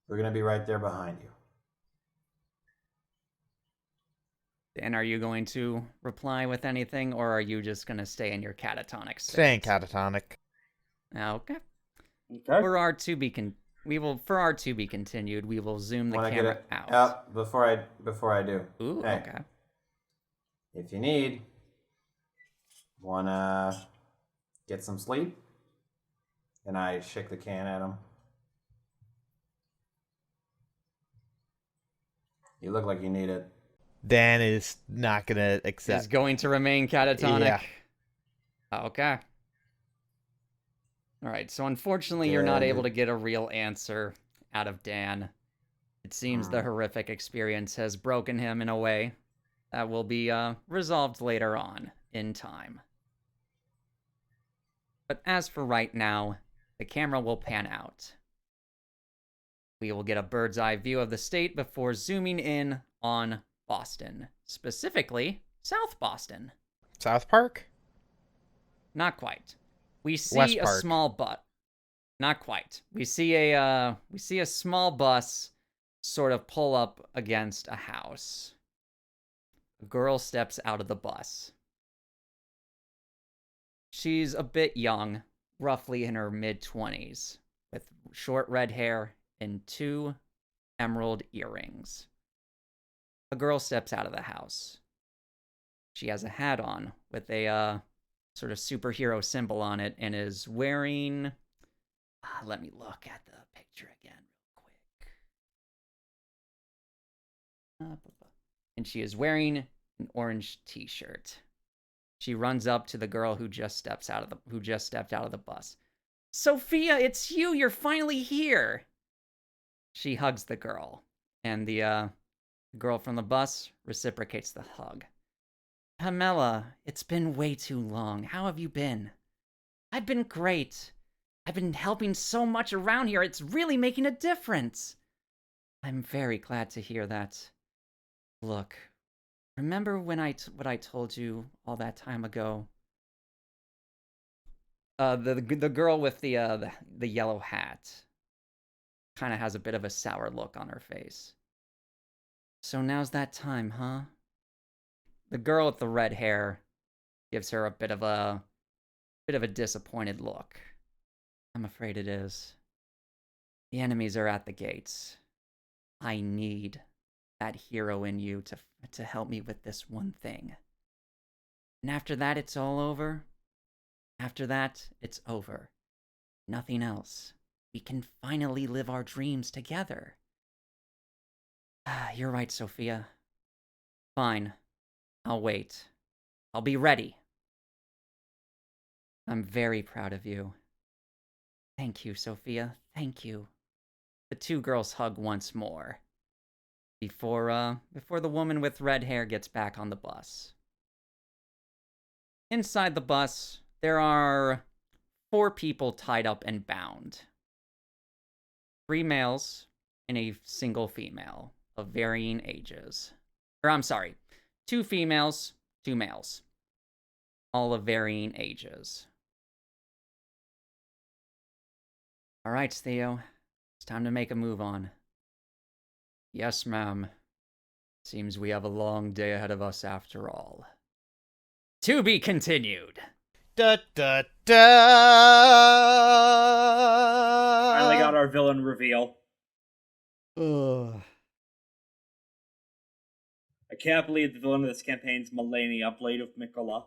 Speaker 4: we're going to be right there behind you.
Speaker 1: And are you going to reply with anything, or are you just going to stay in your catatonic state?
Speaker 3: Staying catatonic.
Speaker 1: Okay.
Speaker 2: Okay.
Speaker 1: For our to be continued, we will zoom the camera out.
Speaker 4: Before I do.
Speaker 1: Ooh,
Speaker 4: hey,
Speaker 1: okay.
Speaker 4: If you need, wanna get some sleep? And I shake the can at him. You look like you need it.
Speaker 3: Dan is not gonna
Speaker 1: Is
Speaker 3: accept.
Speaker 1: going to remain catatonic.
Speaker 3: Yeah.
Speaker 1: Okay. All right. So unfortunately, you're not able to get a real answer out of Dan. It seems the horrific experience has broken him in a way that will be resolved later on in time. But as for right now, the camera will pan out. We will get a bird's eye view of the state before zooming in on Boston, specifically South Boston.
Speaker 3: South Park?
Speaker 1: Not quite. We see
Speaker 3: West
Speaker 1: a
Speaker 3: Park.
Speaker 1: small but. Not quite. We see a small bus sort of pull up against a house. A girl steps out of the bus. She's a bit young, roughly in her mid-20s, with short red hair and 2 emerald earrings. A girl steps out of the house. She has a hat on with a sort of superhero symbol on it and is wearing... let me look at the picture again real quick. And she is wearing an orange t-shirt. She runs up to the girl who just stepped out of the bus. Sophia, it's you! You're finally here! She hugs the girl, and the girl from the bus reciprocates the hug. Pamela, it's been way too long. How have you been? I've been great. I've been helping so much around here. It's really making a difference. I'm very glad to hear that. Look, remember when what I told you all that time ago? The girl with the yellow hat kind of has a bit of a sour look on her face. So now's that time, huh? The girl with the red hair gives her a bit of a disappointed look. I'm afraid it is. The enemies are at the gates. I need that hero in you to help me with this one thing. And after that, it's all over. After that, it's over. Nothing else. We can finally live our dreams together. You're right, Sophia. Fine. I'll wait. I'll be ready. I'm very proud of you. Thank you, Sophia. Thank you. The 2 girls hug once more. Before the woman with red hair gets back on the bus. Inside the bus, there are 4 people tied up and bound. 3 males and a single female of varying ages. Or I'm sorry, 2 females, 2 males. All of varying ages. All right, Theo. It's time to make a move on. Yes, ma'am. Seems we have a long day ahead of us after all. To be continued.
Speaker 3: Da da da.
Speaker 2: Finally got our villain reveal.
Speaker 3: Ugh.
Speaker 2: I can't believe the villain of this campaign is Melania, Blade of Mikola.